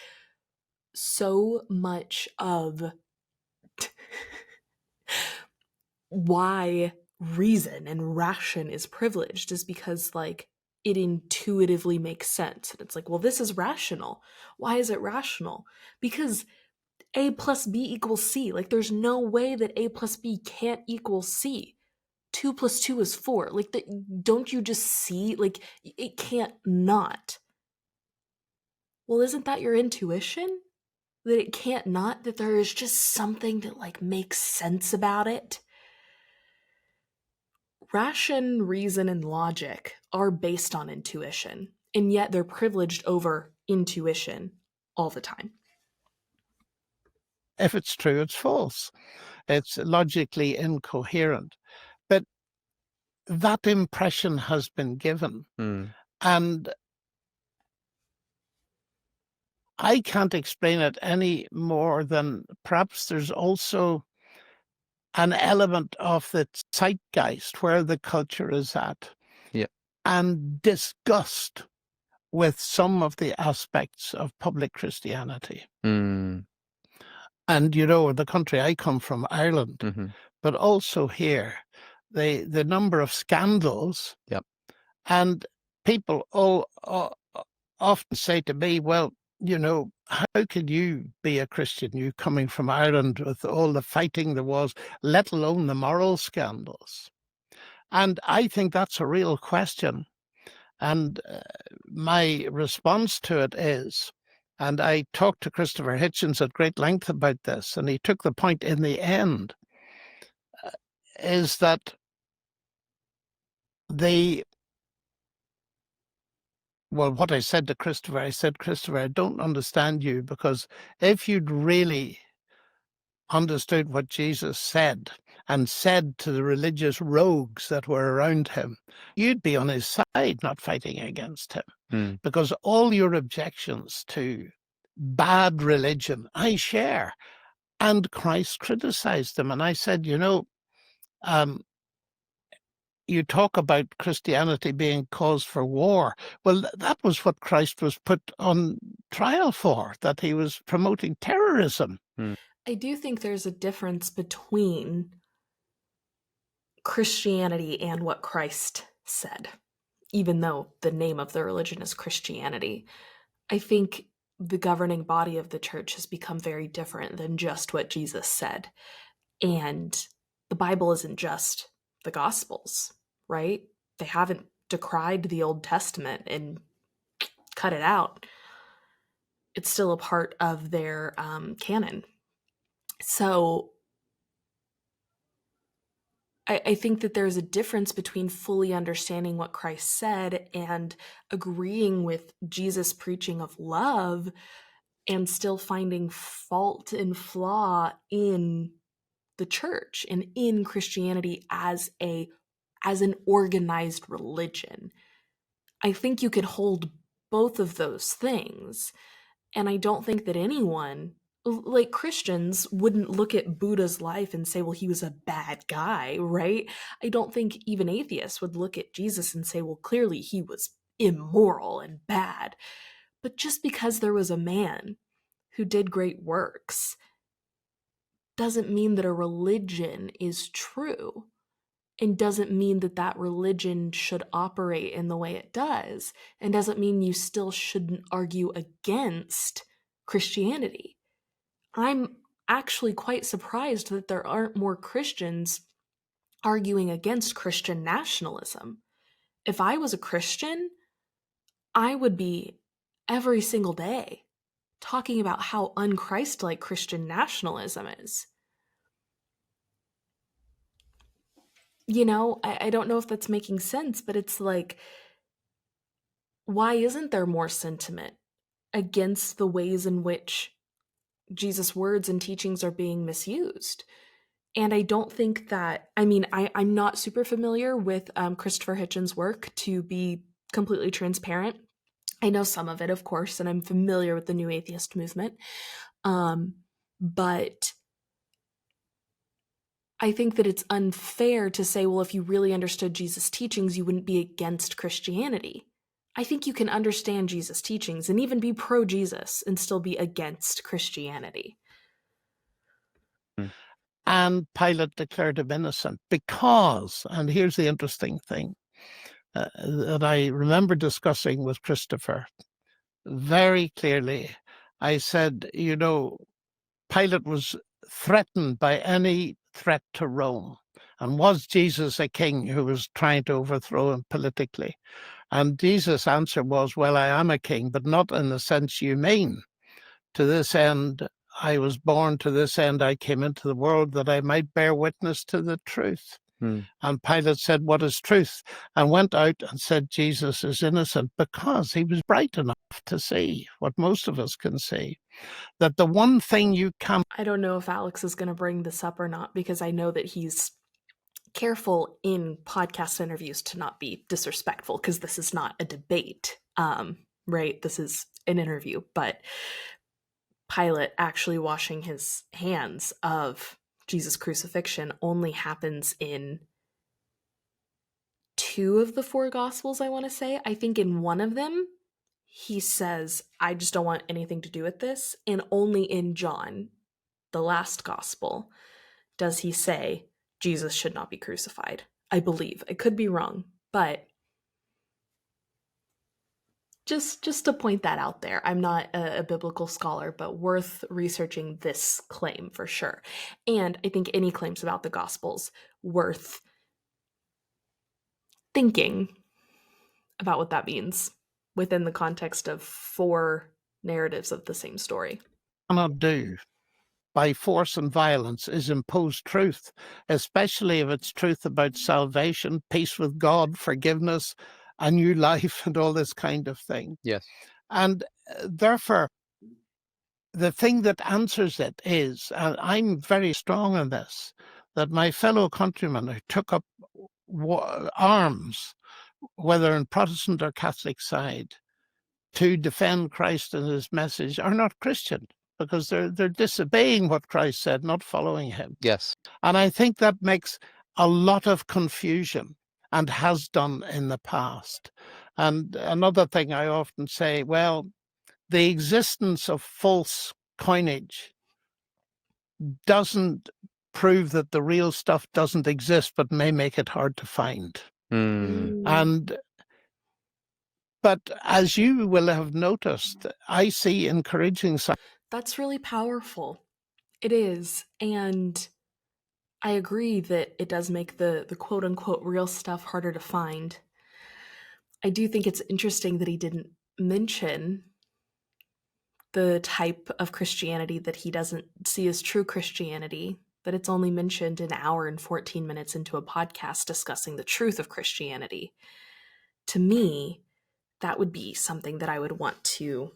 so much of why reason and ration is privileged is because it intuitively makes sense, and it's like, well, this is rational. Why is it rational? Because A plus B equals C. There's no way that A plus B can't equal C. 2 plus 2 is 4. Don't you just see? It can't not. Well, isn't that your intuition? That it can't not? That there is just something that makes sense about it? Ration, reason, and logic are based on intuition, and yet they're privileged over intuition all the time. if it's true, it's false. It's logically incoherent. But that impression has been given. And I can't explain it any more than perhaps there's also an element of the zeitgeist where the culture is at. Yeah. And disgust with some of the aspects of public Christianity. And the country I come from, Ireland, Mm-hmm. but also here, the number of scandals. Yep. And people all often say to me, well, how can you be a Christian, you coming from Ireland with all the fighting there was, let alone the moral scandals? And I think that's a real question. And my response to it is, and I talked to Christopher Hitchens at great length about this, and he took the point in the end, is that what I said to Christopher, Christopher, I don't understand you, because if you'd really understood what Jesus said and said to the religious rogues that were around him, you'd be on his side, not fighting against him. Because all your objections to bad religion, I share. And Christ criticized them. And I said, you talk about Christianity being cause for war. Well, that was what Christ was put on trial for, that he was promoting terrorism. I do think there's a difference between Christianity and what Christ said, even though the name of the religion is Christianity. I think the governing body of the church has become very different than just what Jesus said. And the Bible isn't just the Gospels, right? They haven't decried the Old Testament and cut it out. It's still a part of their canon. So I think that there's a difference between fully understanding what Christ said and agreeing with Jesus' preaching of love and still finding fault and flaw in the church and in Christianity as an organized religion. I think you could hold both of those things. And I don't think that anyone, like Christians, wouldn't look at Buddha's life and say, well, he was a bad guy, right? I don't think even atheists would look at Jesus and say, well, clearly he was immoral and bad. But just because there was a man who did great works doesn't mean that a religion is true, and doesn't mean that that religion should operate in the way it does, and doesn't mean you still shouldn't argue against Christianity. I'm actually quite surprised that there aren't more Christians arguing against Christian nationalism. If I was a Christian, I would be every single day talking about how unchristlike Christian nationalism is. I don't know if that's making sense, but it's like, why isn't there more sentiment against the ways in which Jesus' words and teachings are being misused? And I don't think that, I'm not super familiar with Christopher Hitchens' work, to be completely transparent. I know some of it, of course, and I'm familiar with the New Atheist movement. But I think that it's unfair to say, well, if you really understood Jesus' teachings, you wouldn't be against Christianity. I think you can understand Jesus' teachings and even be pro-Jesus and still be against Christianity. And Pilate declared him innocent because, and here's the interesting thing, that I remember discussing with Christopher very clearly. I said, Pilate was threatened by any threat to Rome. And was Jesus a king who was trying to overthrow him politically? And Jesus' answer was, well, I am a king, but not in the sense you mean. To this end, I was born, to this end, I came into the world, that I might bear witness to the truth. And Pilate said, what is truth? And went out and said, Jesus is innocent, because he was bright enough to see what most of us can see, that the one thing you can... I don't know if Alex is going to bring this up or not, because I know that he's careful in podcast interviews to not be disrespectful, because this is not a debate, right? This is an interview. But Pilate actually washing his hands of Jesus' crucifixion only happens in 2 of the 4 Gospels, I want to say. I think in one of them, he says, I just don't want anything to do with this. And only in John, the last Gospel, does he say Jesus should not be crucified. I believe. I could be wrong, but just to point that out there. I'm not a biblical scholar, but worth researching this claim for sure. And I think any claims about the Gospels worth thinking about what that means within the context of 4 narratives of the same story. Cannot do by force and violence is impose truth, especially if it's truth about salvation, peace with God, forgiveness, a new life, and all this kind of thing. Yes. And therefore, the thing that answers it is, and I'm very strong on this, that my fellow countrymen who took up arms, whether on Protestant or Catholic side, to defend Christ and his message are not Christian, because they're disobeying what Christ said, not following him. Yes. And I think that makes a lot of confusion, and has done in the past. And another thing I often say, well, the existence of false coinage doesn't prove that the real stuff doesn't exist, but may make it hard to find. But as you will have noticed, I see encouraging signs. That's really powerful. It is. And I agree that it does make the quote unquote real stuff harder to find. I do think it's interesting that he didn't mention the type of Christianity that he doesn't see as true Christianity, that it's only mentioned an hour and 14 minutes into a podcast discussing the truth of Christianity. To me, that would be something that I would want to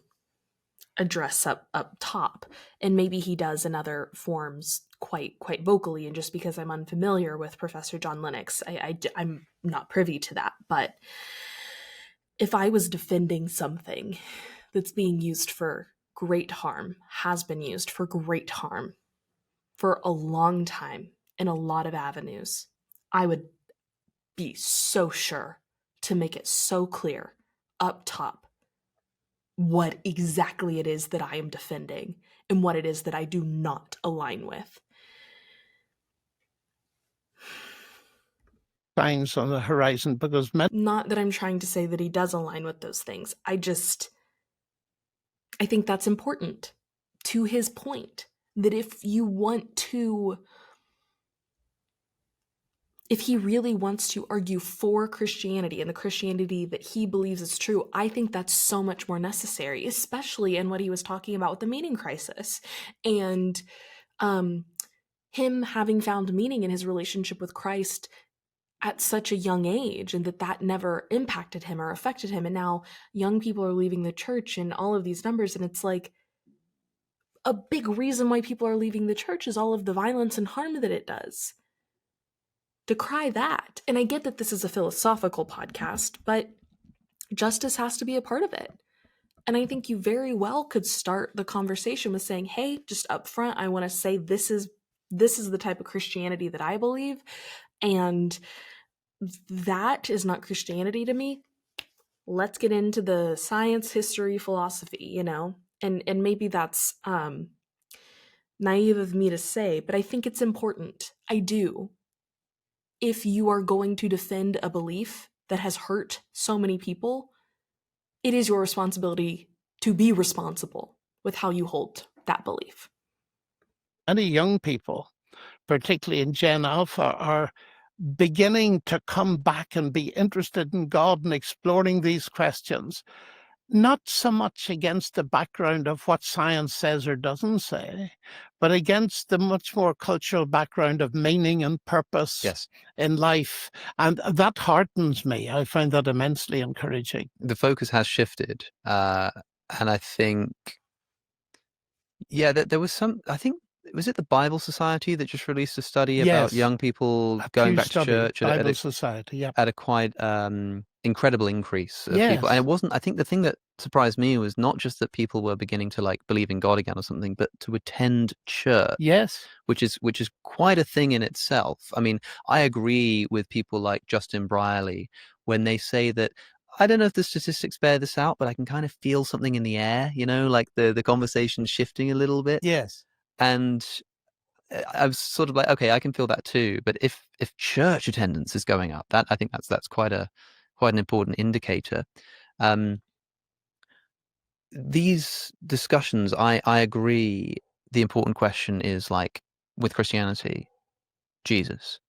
address up top, and maybe he does in other forms quite vocally. And just because I'm unfamiliar with Professor John Lennox, I'm not privy to that. But if I was defending something that's being used for great harm, has been used for great harm for a long time in a lot of avenues, I would be so sure to make it so clear up top what exactly it is that I am defending and what it is that I do not align with. Signs on the horizon, because Not that I'm trying to say that he does align with those things. I think that's important to his point, that if he really wants to argue for Christianity and the Christianity that he believes is true, I think that's so much more necessary, especially in what he was talking about with the meaning crisis and him having found meaning in his relationship with Christ at such a young age, and that never impacted him or affected him. And now young people are leaving the church and all of these numbers, and it's like a big reason why people are leaving the church is all of the violence and harm that it does. Decry that. And I get that this is a philosophical podcast, but justice has to be a part of it. And I think you very well could start the conversation with saying, hey, just up front, I want to say this is the type of Christianity that I believe, and that is not Christianity to me. Let's get into the science, history, philosophy, and maybe that's naive of me to say, but I think it's important. I do. If you are going to defend a belief that has hurt so many people, it is your responsibility to be responsible with how you hold that belief. many young people, particularly in Gen Alpha, are beginning to come back and be interested in God and exploring these questions, not so much against the background of what science says or doesn't say, but against the much more cultural background of meaning and purpose Yes. in life. And that heartens me. I find that immensely encouraging. The focus has shifted. And I think, there was I think, was it the Bible Society that just released a study about Yes. young people A going Pew back to study, church Bible Society, yeah. at a quite incredible increase of people. And Yes. it wasn't, I think the thing that surprised me was not just that people were beginning to believe in God again or something, but to attend church. Yes. Which is quite a thing in itself. I mean, I agree with people like Justin Brierley when they say that, I don't know if the statistics bear this out, but I can kind of feel something in the air, like the conversation shifting a little bit. Yes. And I was sort of like, okay, I can feel that too. But if church attendance is going up, I think that's quite an important indicator. These discussions, I agree. The important question is with Christianity, Jesus.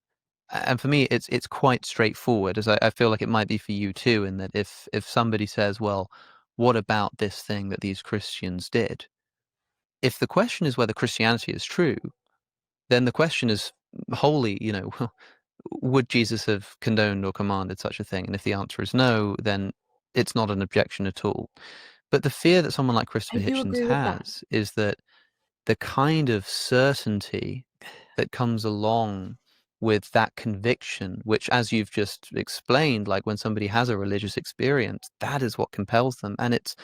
And for me, it's quite straightforward, as I feel like it might be for you too, in that if somebody says, well, what about this thing that these Christians did? If the question is whether Christianity is true, then the question is wholly, would Jesus have condoned or commanded such a thing? And if the answer is no, then it's not an objection at all. But the fear that someone like I Christopher do Hitchens agree with that. has is that the kind of certainty that comes along with that conviction, which, as you've just explained, when somebody has a religious experience, that is what compels them. And it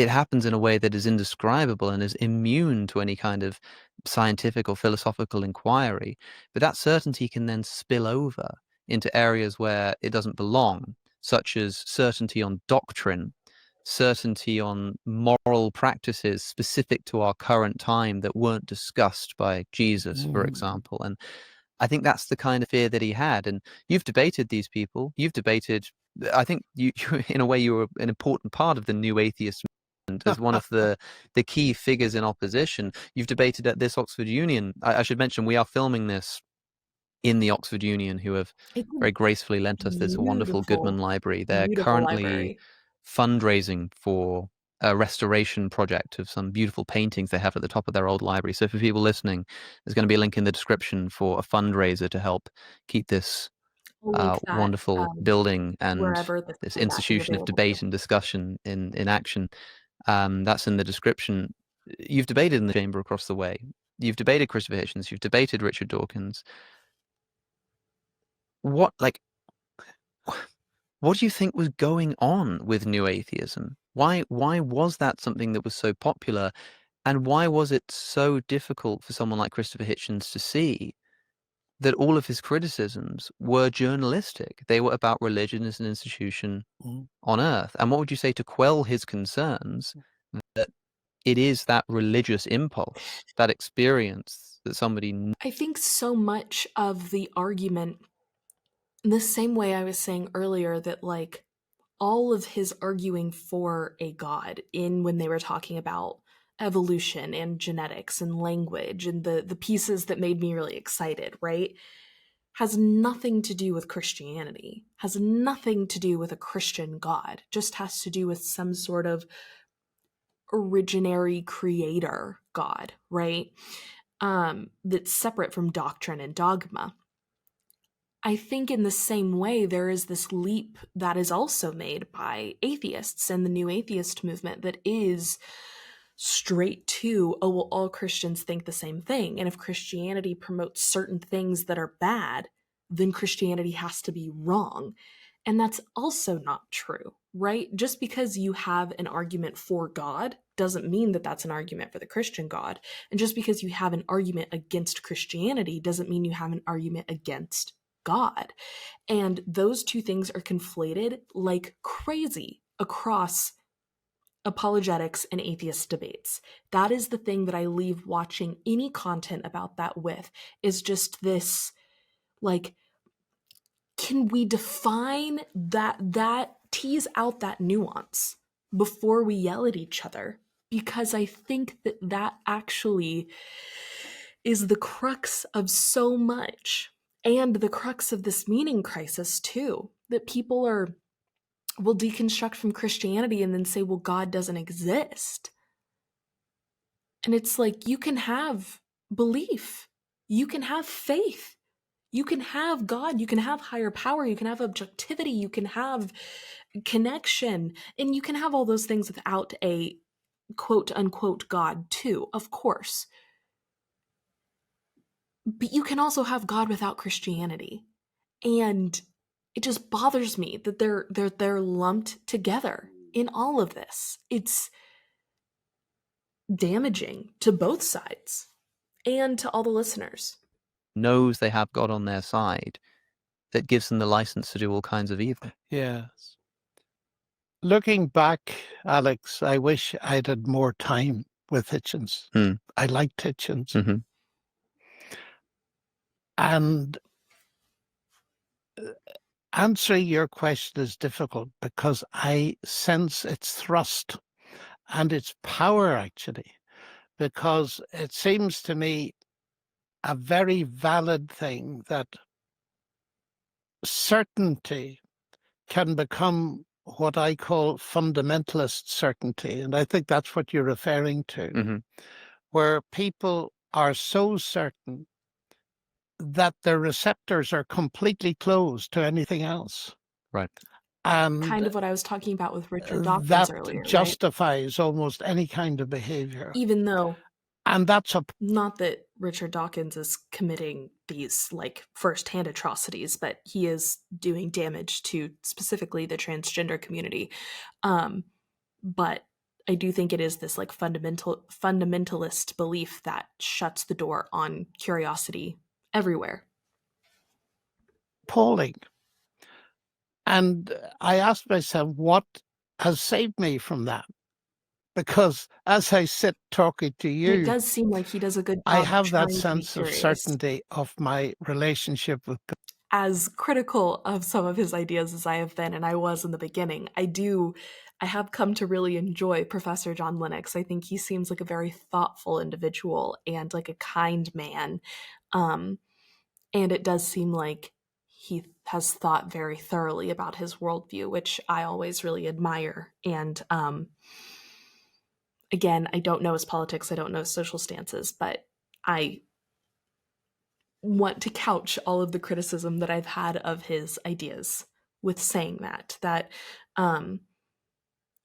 happens in a way that is indescribable and is immune to any kind of scientific or philosophical inquiry. But that certainty can then spill over into areas where it doesn't belong, such as certainty on doctrine, certainty on moral practices specific to our current time that weren't discussed by Jesus, for example. And I think that's the kind of fear that he had. And you've debated these people. I think you in a way, you were an important part of the new atheist movement as one of the key figures in opposition. You've debated at this Oxford Union. I should mention, we are filming this in the Oxford Union, who have It's very gracefully lent us this wonderful Goodman beautiful, Library. They're beautiful currently library. fundraising for a restoration project of some beautiful paintings they have at the top of their old library. So for people listening, there's going to be a link in the description for a fundraiser to help keep this I'll link that wonderful building and wherever this this that is institution of available debate to. and discussion in action. That's in the description. You've debated in the chamber across the way. You've debated Christopher Hitchens. You've debated Richard Dawkins. What do you think was going on with New Atheism? Why was that something that was so popular, and why was it so difficult for someone like Christopher Hitchens to see that all of his criticisms were journalistic? They were about religion as an institution on earth. And what would you say to quell his concerns that it is that religious impulse, that experience that somebody... I think so much of the argument, in the same way I was saying earlier, that like all of his arguing for a god in when they were talking about evolution and genetics and language and the pieces that made me really excited, right? Has nothing to do with Christianity, has nothing to do with a Christian God, just has to do with some sort of originary creator God, right? That's separate from doctrine and dogma. I think in the same way, there is this leap that is also made by atheists and the new atheist movement that is straight to, oh, well, all Christians think the same thing. And if Christianity promotes certain things that are bad, then Christianity has to be wrong. And that's also not true, right? Just because you have an argument for God doesn't mean that that's an argument for the Christian God. And just because you have an argument against Christianity doesn't mean you have an argument against God. And those two things are conflated like crazy across apologetics and atheist debates. That is the thing that I leave watching any content about that with, is just this, like, can we define that tease out that nuance before we yell at each other? Because I think that actually is the crux of so much, and the crux of this meaning crisis too, that people will deconstruct from Christianity and then say, well, God doesn't exist. And it's like, you can have belief, you can have faith, you can have God, you can have higher power, you can have objectivity, you can have connection, and you can have all those things without a quote unquote God too, of course. But you can also have God without Christianity. And it just bothers me that they're lumped together in all of this. It's damaging to both sides and to all the listeners. knows they have God on their side, that gives them the license to do all kinds of evil. Yes. Looking back, Alex, I wish I'd had more time with Hitchens. I liked Hitchens. Mm-hmm. And answering your question is difficult because I sense its thrust and its power, actually, because it seems to me a very valid thing that certainty can become what I call fundamentalist certainty. And I think that's what you're referring to, where people are so certain that their receptors are completely closed to anything else. Right. And kind of what I was talking about with Richard Dawkins that earlier, justifies almost any kind of behavior. even though, And that's not that Richard Dawkins is committing these like first-hand atrocities, but he is doing damage to specifically the transgender community. But I do think it is this like fundamentalist belief that shuts the door on curiosity everywhere. appalling. And I asked myself, what has saved me from that? Because as I sit talking to And it you, does seem like he does a good job I have that trying to be sense of curious. certainty of my relationship with God. As critical of some of his ideas as I have been, and I was in the beginning, I have come to really enjoy Professor John Lennox. I think he seems like a very thoughtful individual and like a kind man. And it does seem like he has thought very thoroughly about his worldview, which I always really admire. And Again, I don't know his politics, I don't know his social stances, but I want to couch all of the criticism that I've had of his ideas with saying that um,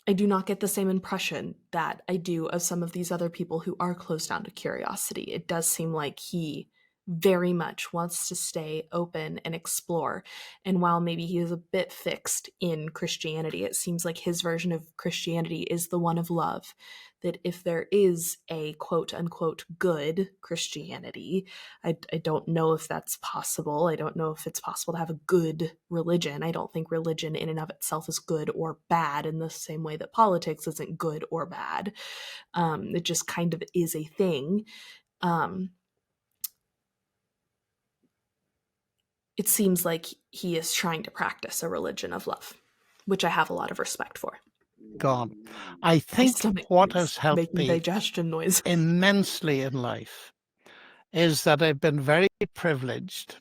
I do not get the same impression that I do of some of these other people who are closed down to curiosity. It does seem like he very much wants to stay open and explore. And while maybe he is a bit fixed in Christianity, it seems like his version of Christianity is the one of love. That if there is a quote unquote good Christianity, I don't know if that's possible. I don't know if it's possible to have a good religion. I don't think religion in and of itself is good or bad in the same way that politics isn't good or bad. It just kind of is a thing. It seems like he is trying to practice a religion of love, which I have a lot of respect for. Gone. I My think stomach what is has helped making me digestion noise. immensely in life is that I've been very privileged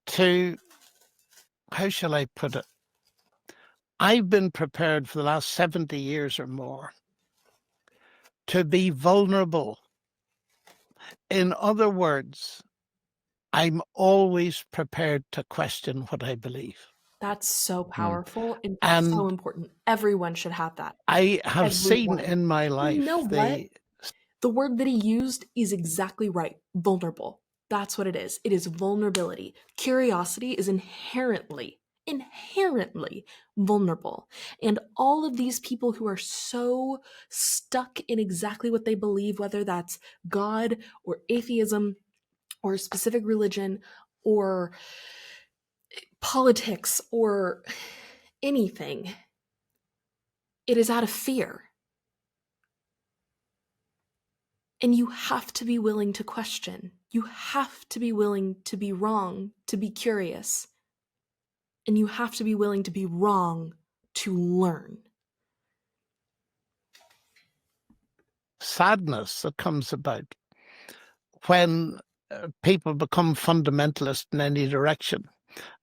to, how shall I put it? I've been prepared for the last 70 years or more to be vulnerable. In other words, I'm always prepared to question what I believe. That's so Hmm. powerful and so And important. Everyone should have that. I have seen Everyone. in my And you know life what? The word that he used is exactly right. Vulnerable. That's what it is. It is vulnerability. Curiosity is inherently vulnerable. And all of these people who are so stuck in exactly what they believe, whether that's God or atheism or a specific religion or politics or anything, it is out of fear. And you have to be willing to question. You have to be willing to be wrong, to be curious. And you have to be willing to be wrong to learn. sadness that comes about when people become fundamentalist in any direction.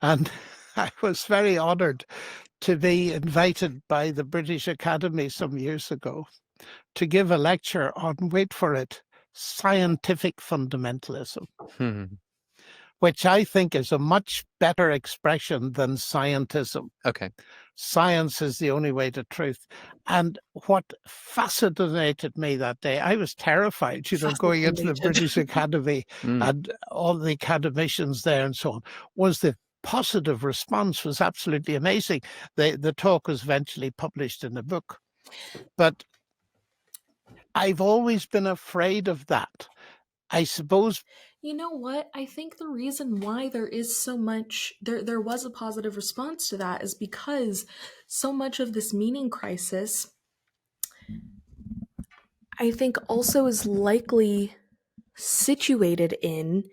And I was very honored to be invited by the British Academy some years ago to give a lecture on, wait for it, scientific fundamentalism, Hmm. which I think is a much better expression than scientism. Okay. Science is the only way to truth. And what fascinated me that day, I was terrified, going into the Fascinated. British Academy Mm. and all the academicians there and so on, was the positive response was absolutely amazing. The talk was eventually published in a book. But I've always been afraid of that. I suppose. You know what? I think the reason why there is so much there was a positive response to that is because so much of this meaning crisis I think also is likely situated in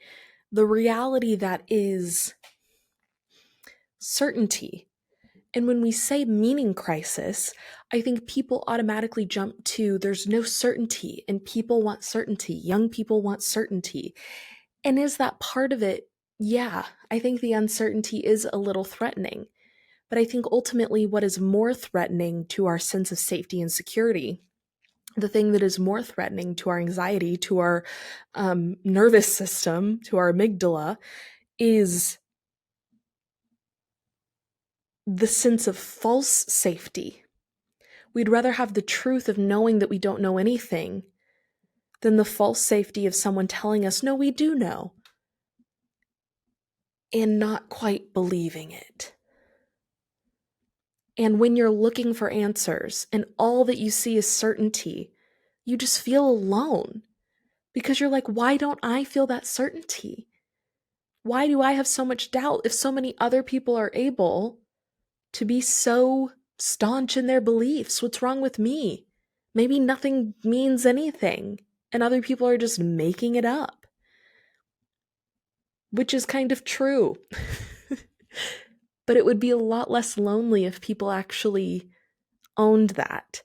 the reality that is certainty. And when we say meaning crisis, I think people automatically jump to there's no certainty and people want certainty. Young people want certainty. And is that part of it? Yeah, I think the uncertainty is a little threatening. But I think ultimately, what is more threatening to our sense of safety and security, the thing that is more threatening to our anxiety, to our nervous system, to our amygdala, is the sense of false safety. We'd rather have the truth of knowing that we don't know anything than the false safety of someone telling us, no, we do know, and not quite believing it. And when you're looking for answers and all that you see is certainty, you just feel alone because you're like, why don't I feel that certainty? Why do I have so much doubt if so many other people are able to be so staunch in their beliefs? What's wrong with me? Maybe nothing means anything and other people are just making it up, which is kind of true. But it would be a lot less lonely if people actually owned that.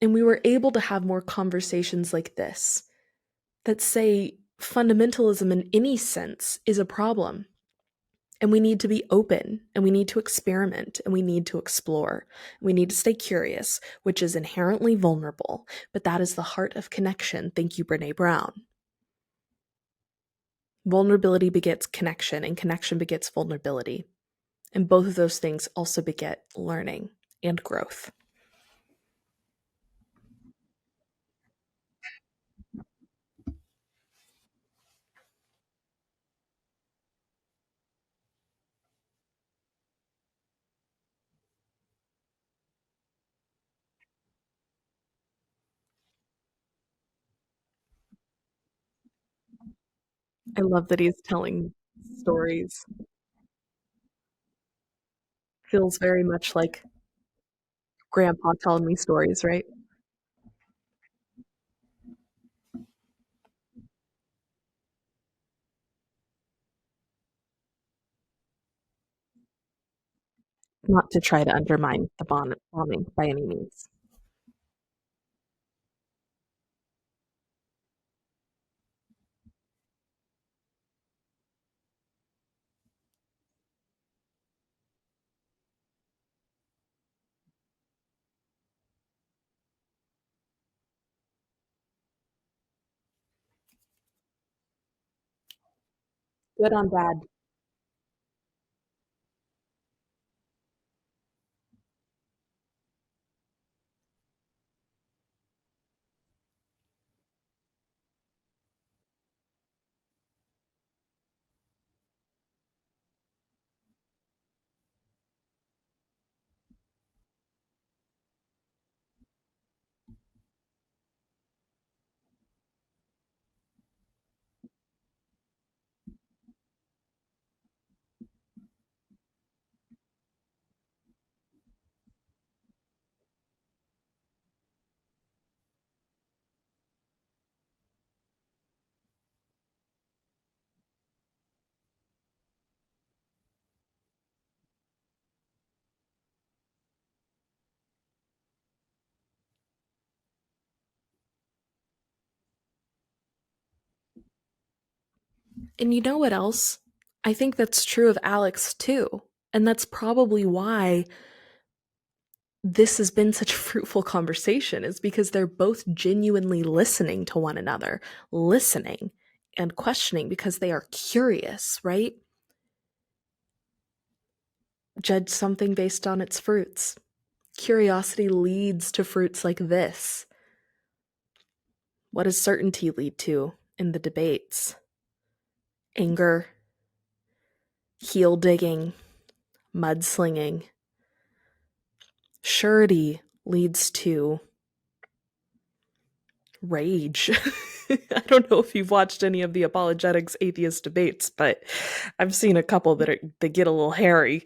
And we were able to have more conversations like this that say fundamentalism in any sense is a problem. And we need to be open and we need to experiment and we need to explore. We need to stay curious, which is inherently vulnerable, but that is the heart of connection. Thank you, Brene Brown. Vulnerability begets connection, and connection begets vulnerability. And both of those things also beget learning and growth. I love that he's telling stories. Feels very much like grandpa telling me stories, right? Not to try to undermine the bombing by any means. Good on bad. And you know what else? I think that's true of Alex too. And that's probably why this has been such a fruitful conversation, is because they're both genuinely listening to one another, listening and questioning because they are curious, right? Judge something based on its fruits. Curiosity leads to fruits like this. What does certainty lead to in the debates? Anger, heel digging, mudslinging. Surety leads to rage. I don't know if you've watched any of the apologetics atheist debates, but I've seen a couple that get a little hairy.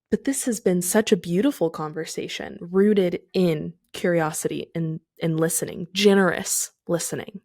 But this has been such a beautiful conversation, rooted in curiosity and listening, generous listening.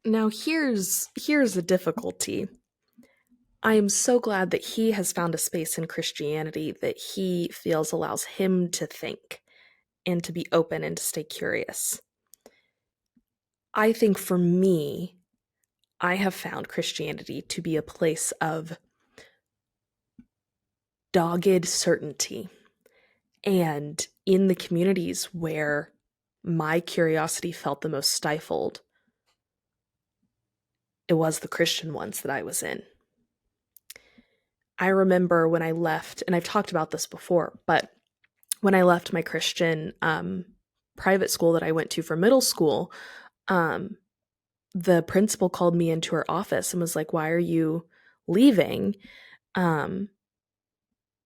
Now here's a difficulty. I am so glad that he has found a space in Christianity that he feels allows him to think and to be open and to stay curious. I think for me, I have found Christianity to be a place of dogged certainty. And in the communities where my curiosity felt the most stifled, it was the Christian ones that I was in. I remember when I left, and I've talked about this before, but when I left my Christian private school that I went to for middle school, um, the principal called me into her office and was like, "Why are you leaving? Um,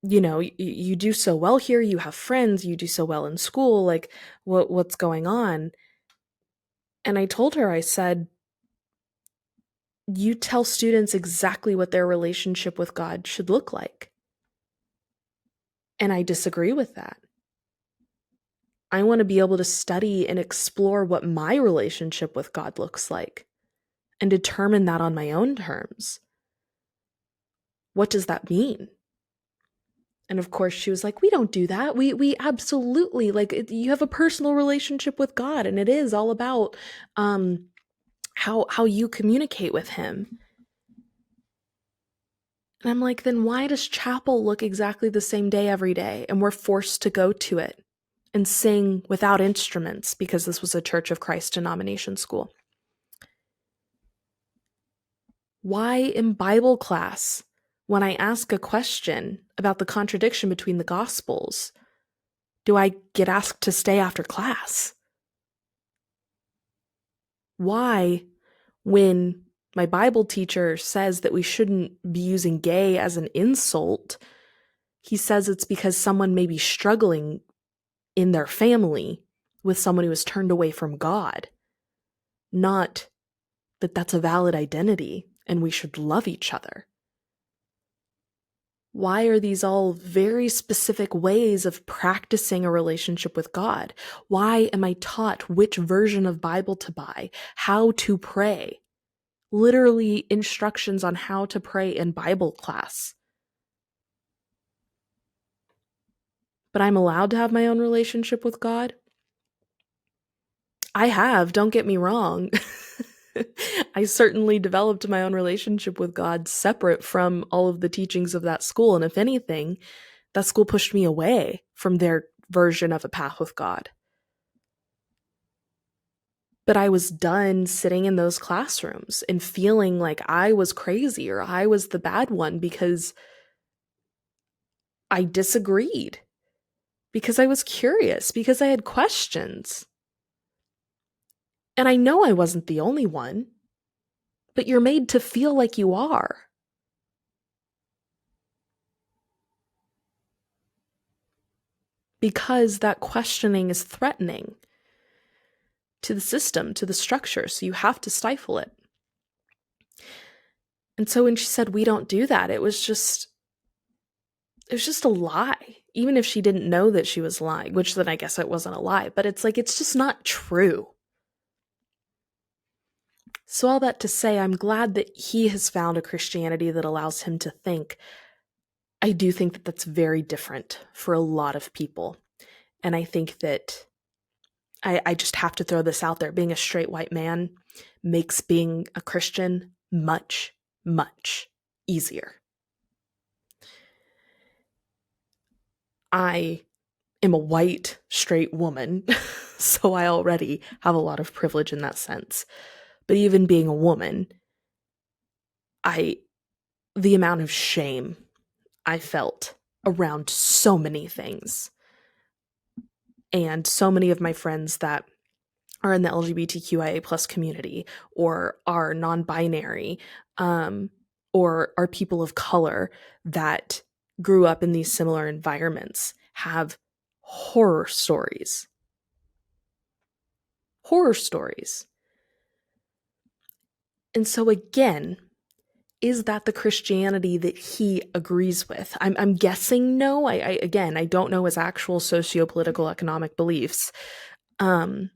you do so well here. You have friends. You do so well in school. Like, what's going on?" And I told her, I said, "You tell students exactly what their relationship with God should look like. And I disagree with that. I want to be able to study and explore what my relationship with God looks like and determine that on my own terms. What does that mean?" And of course, she was like, "We don't do that. We absolutely you have a personal relationship with God, and it is all about how you communicate with Him." And I'm like, then why does chapel look exactly the same day every day, and we're forced to go to it and sing without instruments because this was a Church of Christ denomination school? Why in Bible class, when I ask a question about the contradiction between the Gospels, do I get asked to stay after class? Why, when my Bible teacher says that we shouldn't be using gay as an insult, he says it's because someone may be struggling in their family with someone who has turned away from God, not that that's a valid identity and we should love each other? Why are these all very specific ways of practicing a relationship with God? Why am I taught which version of Bible to buy, how to pray? Literally instructions on how to pray in Bible class. But I'm allowed to have my own relationship with God? I have, don't get me wrong. I certainly developed my own relationship with God separate from all of the teachings of that school. And if anything, that school pushed me away from their version of a path with God. But I was done sitting in those classrooms and feeling like I was crazy or I was the bad one because I disagreed, because I was curious, because I had questions. And I know I wasn't the only one, but you're made to feel like you are. Because that questioning is threatening to the system, to the structure, so you have to stifle it. And so when she said we don't do that, it was just a lie. Even if she didn't know that she was lying, which then I guess it wasn't a lie, but it's like, it's just not true. So all that to say, I'm glad that he has found a Christianity that allows him to think. I do think that that's very different for a lot of people. And I think that I just have to throw this out there. Being a straight white man makes being a Christian much, much easier. I am a white, straight woman, so I already have a lot of privilege in that sense. But even being a woman, the amount of shame I felt around so many things. And so many of my friends that are in the LGBTQIA plus community or are non-binary, or are people of color that grew up in these similar environments have horror stories. Horror stories. And so again, is that the Christianity that he agrees with? I'm guessing no. Again, I don't know his actual socio-political economic beliefs. But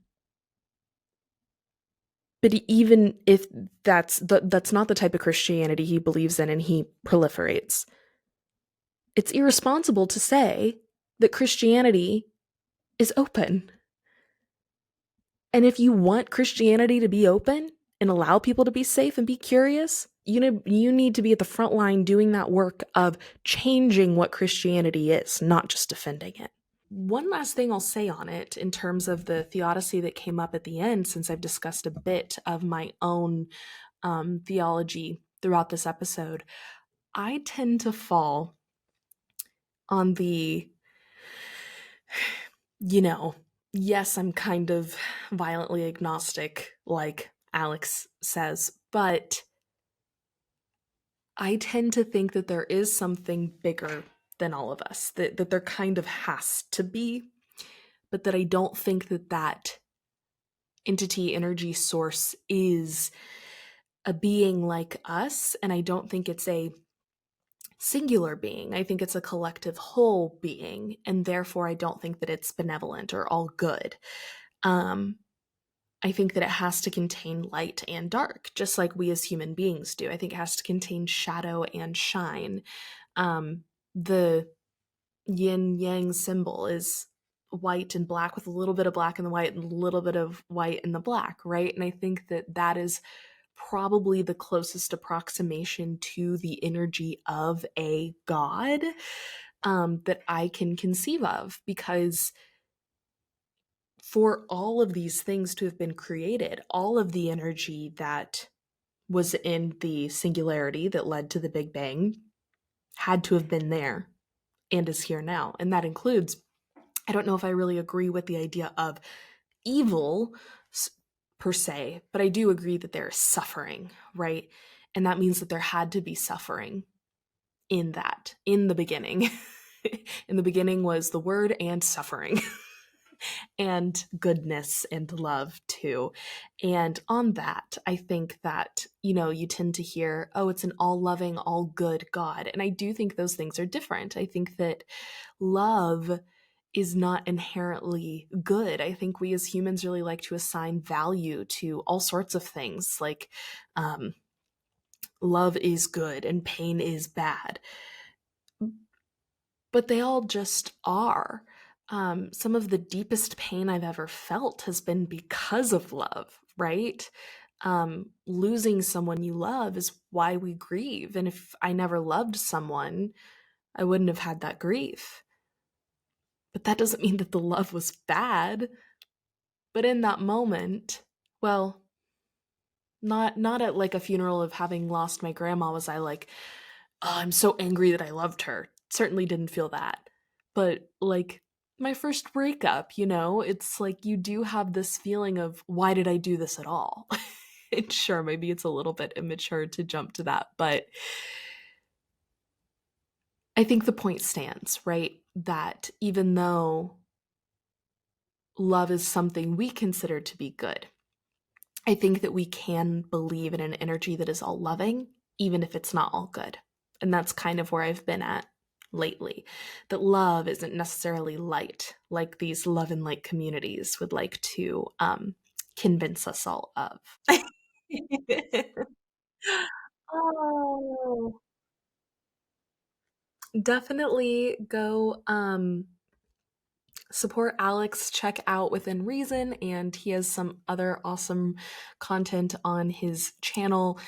even if that's not the type of Christianity he believes in and he proliferates, it's irresponsible to say that Christianity is open. And if you want Christianity to be open and allow people to be safe and be curious, you need to be at the front line doing that work of changing what Christianity is, not just defending it. One last thing I'll say on it in terms of the theodicy that came up at the end, since I've discussed a bit of my own theology throughout this episode, I tend to fall on the, yes, I'm kind of violently agnostic, like Alex says, but I tend to think that there is something bigger than all of us, that there kind of has to be, but that I don't think that entity, energy source is a being like us, and I don't think it's a singular being. I think it's a collective whole being, and therefore I don't think that it's benevolent or all good. I think that it has to contain light and dark, just like we as human beings do. I think it has to contain shadow and shine. The yin yang symbol is white and black with a little bit of black in the white and a little bit of white in the black, right? And I think that is probably the closest approximation to the energy of a god that I can conceive of, because for all of these things to have been created, all of the energy that was in the singularity that led to the Big Bang had to have been there and is here now. And that includes, I don't know if I really agree with the idea of evil per se, but I do agree that there is suffering, right? And that means that there had to be suffering in the beginning. In the beginning was the word and suffering. And goodness and love too. And on that, I think that, you tend to hear, oh, it's an all loving, all good God. And I do think those things are different. I think that love is not inherently good. I think we as humans really like to assign value to all sorts of things, like love is good and pain is bad. But they all just are. Some of the deepest pain I've ever felt has been because of love, right? Losing someone you love is why we grieve. And if I never loved someone, I wouldn't have had that grief. But that doesn't mean that the love was bad. But in that moment, well, not at like a funeral of having lost my grandma was I like, oh, I'm so angry that I loved her. Certainly didn't feel that. But like my first breakup, it's like you do have this feeling of, why did I do this at all? And sure, maybe it's a little bit immature to jump to that, but I think the point stands, right? That even though love is something we consider to be good, I think that we can believe in an energy that is all loving, even if it's not all good. And that's kind of where I've been at lately. That love isn't necessarily light, like these love and light communities would like to convince us all of. Oh, definitely go support Alex, check out Within Reason, and he has some other awesome content on his channel.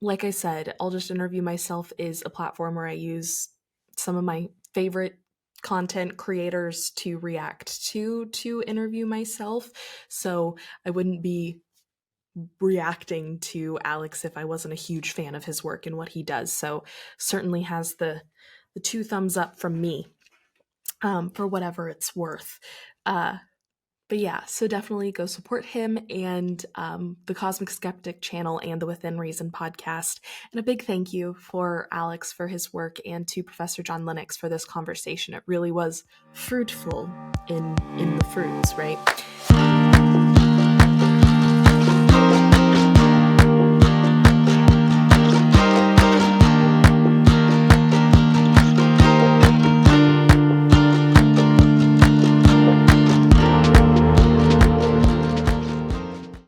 Like I said, I'll Just Interview Myself is a platform where I use some of my favorite content creators to react to interview myself. So I wouldn't be reacting to Alex if I wasn't a huge fan of his work and what he does. So certainly has the 2 thumbs up from me for whatever it's worth. But yeah, so definitely go support him and the Cosmic Skeptic channel and the Within Reason podcast. And a big thank you for Alex for his work and to Professor John Lennox for this conversation. It really was fruitful in the fruits, right?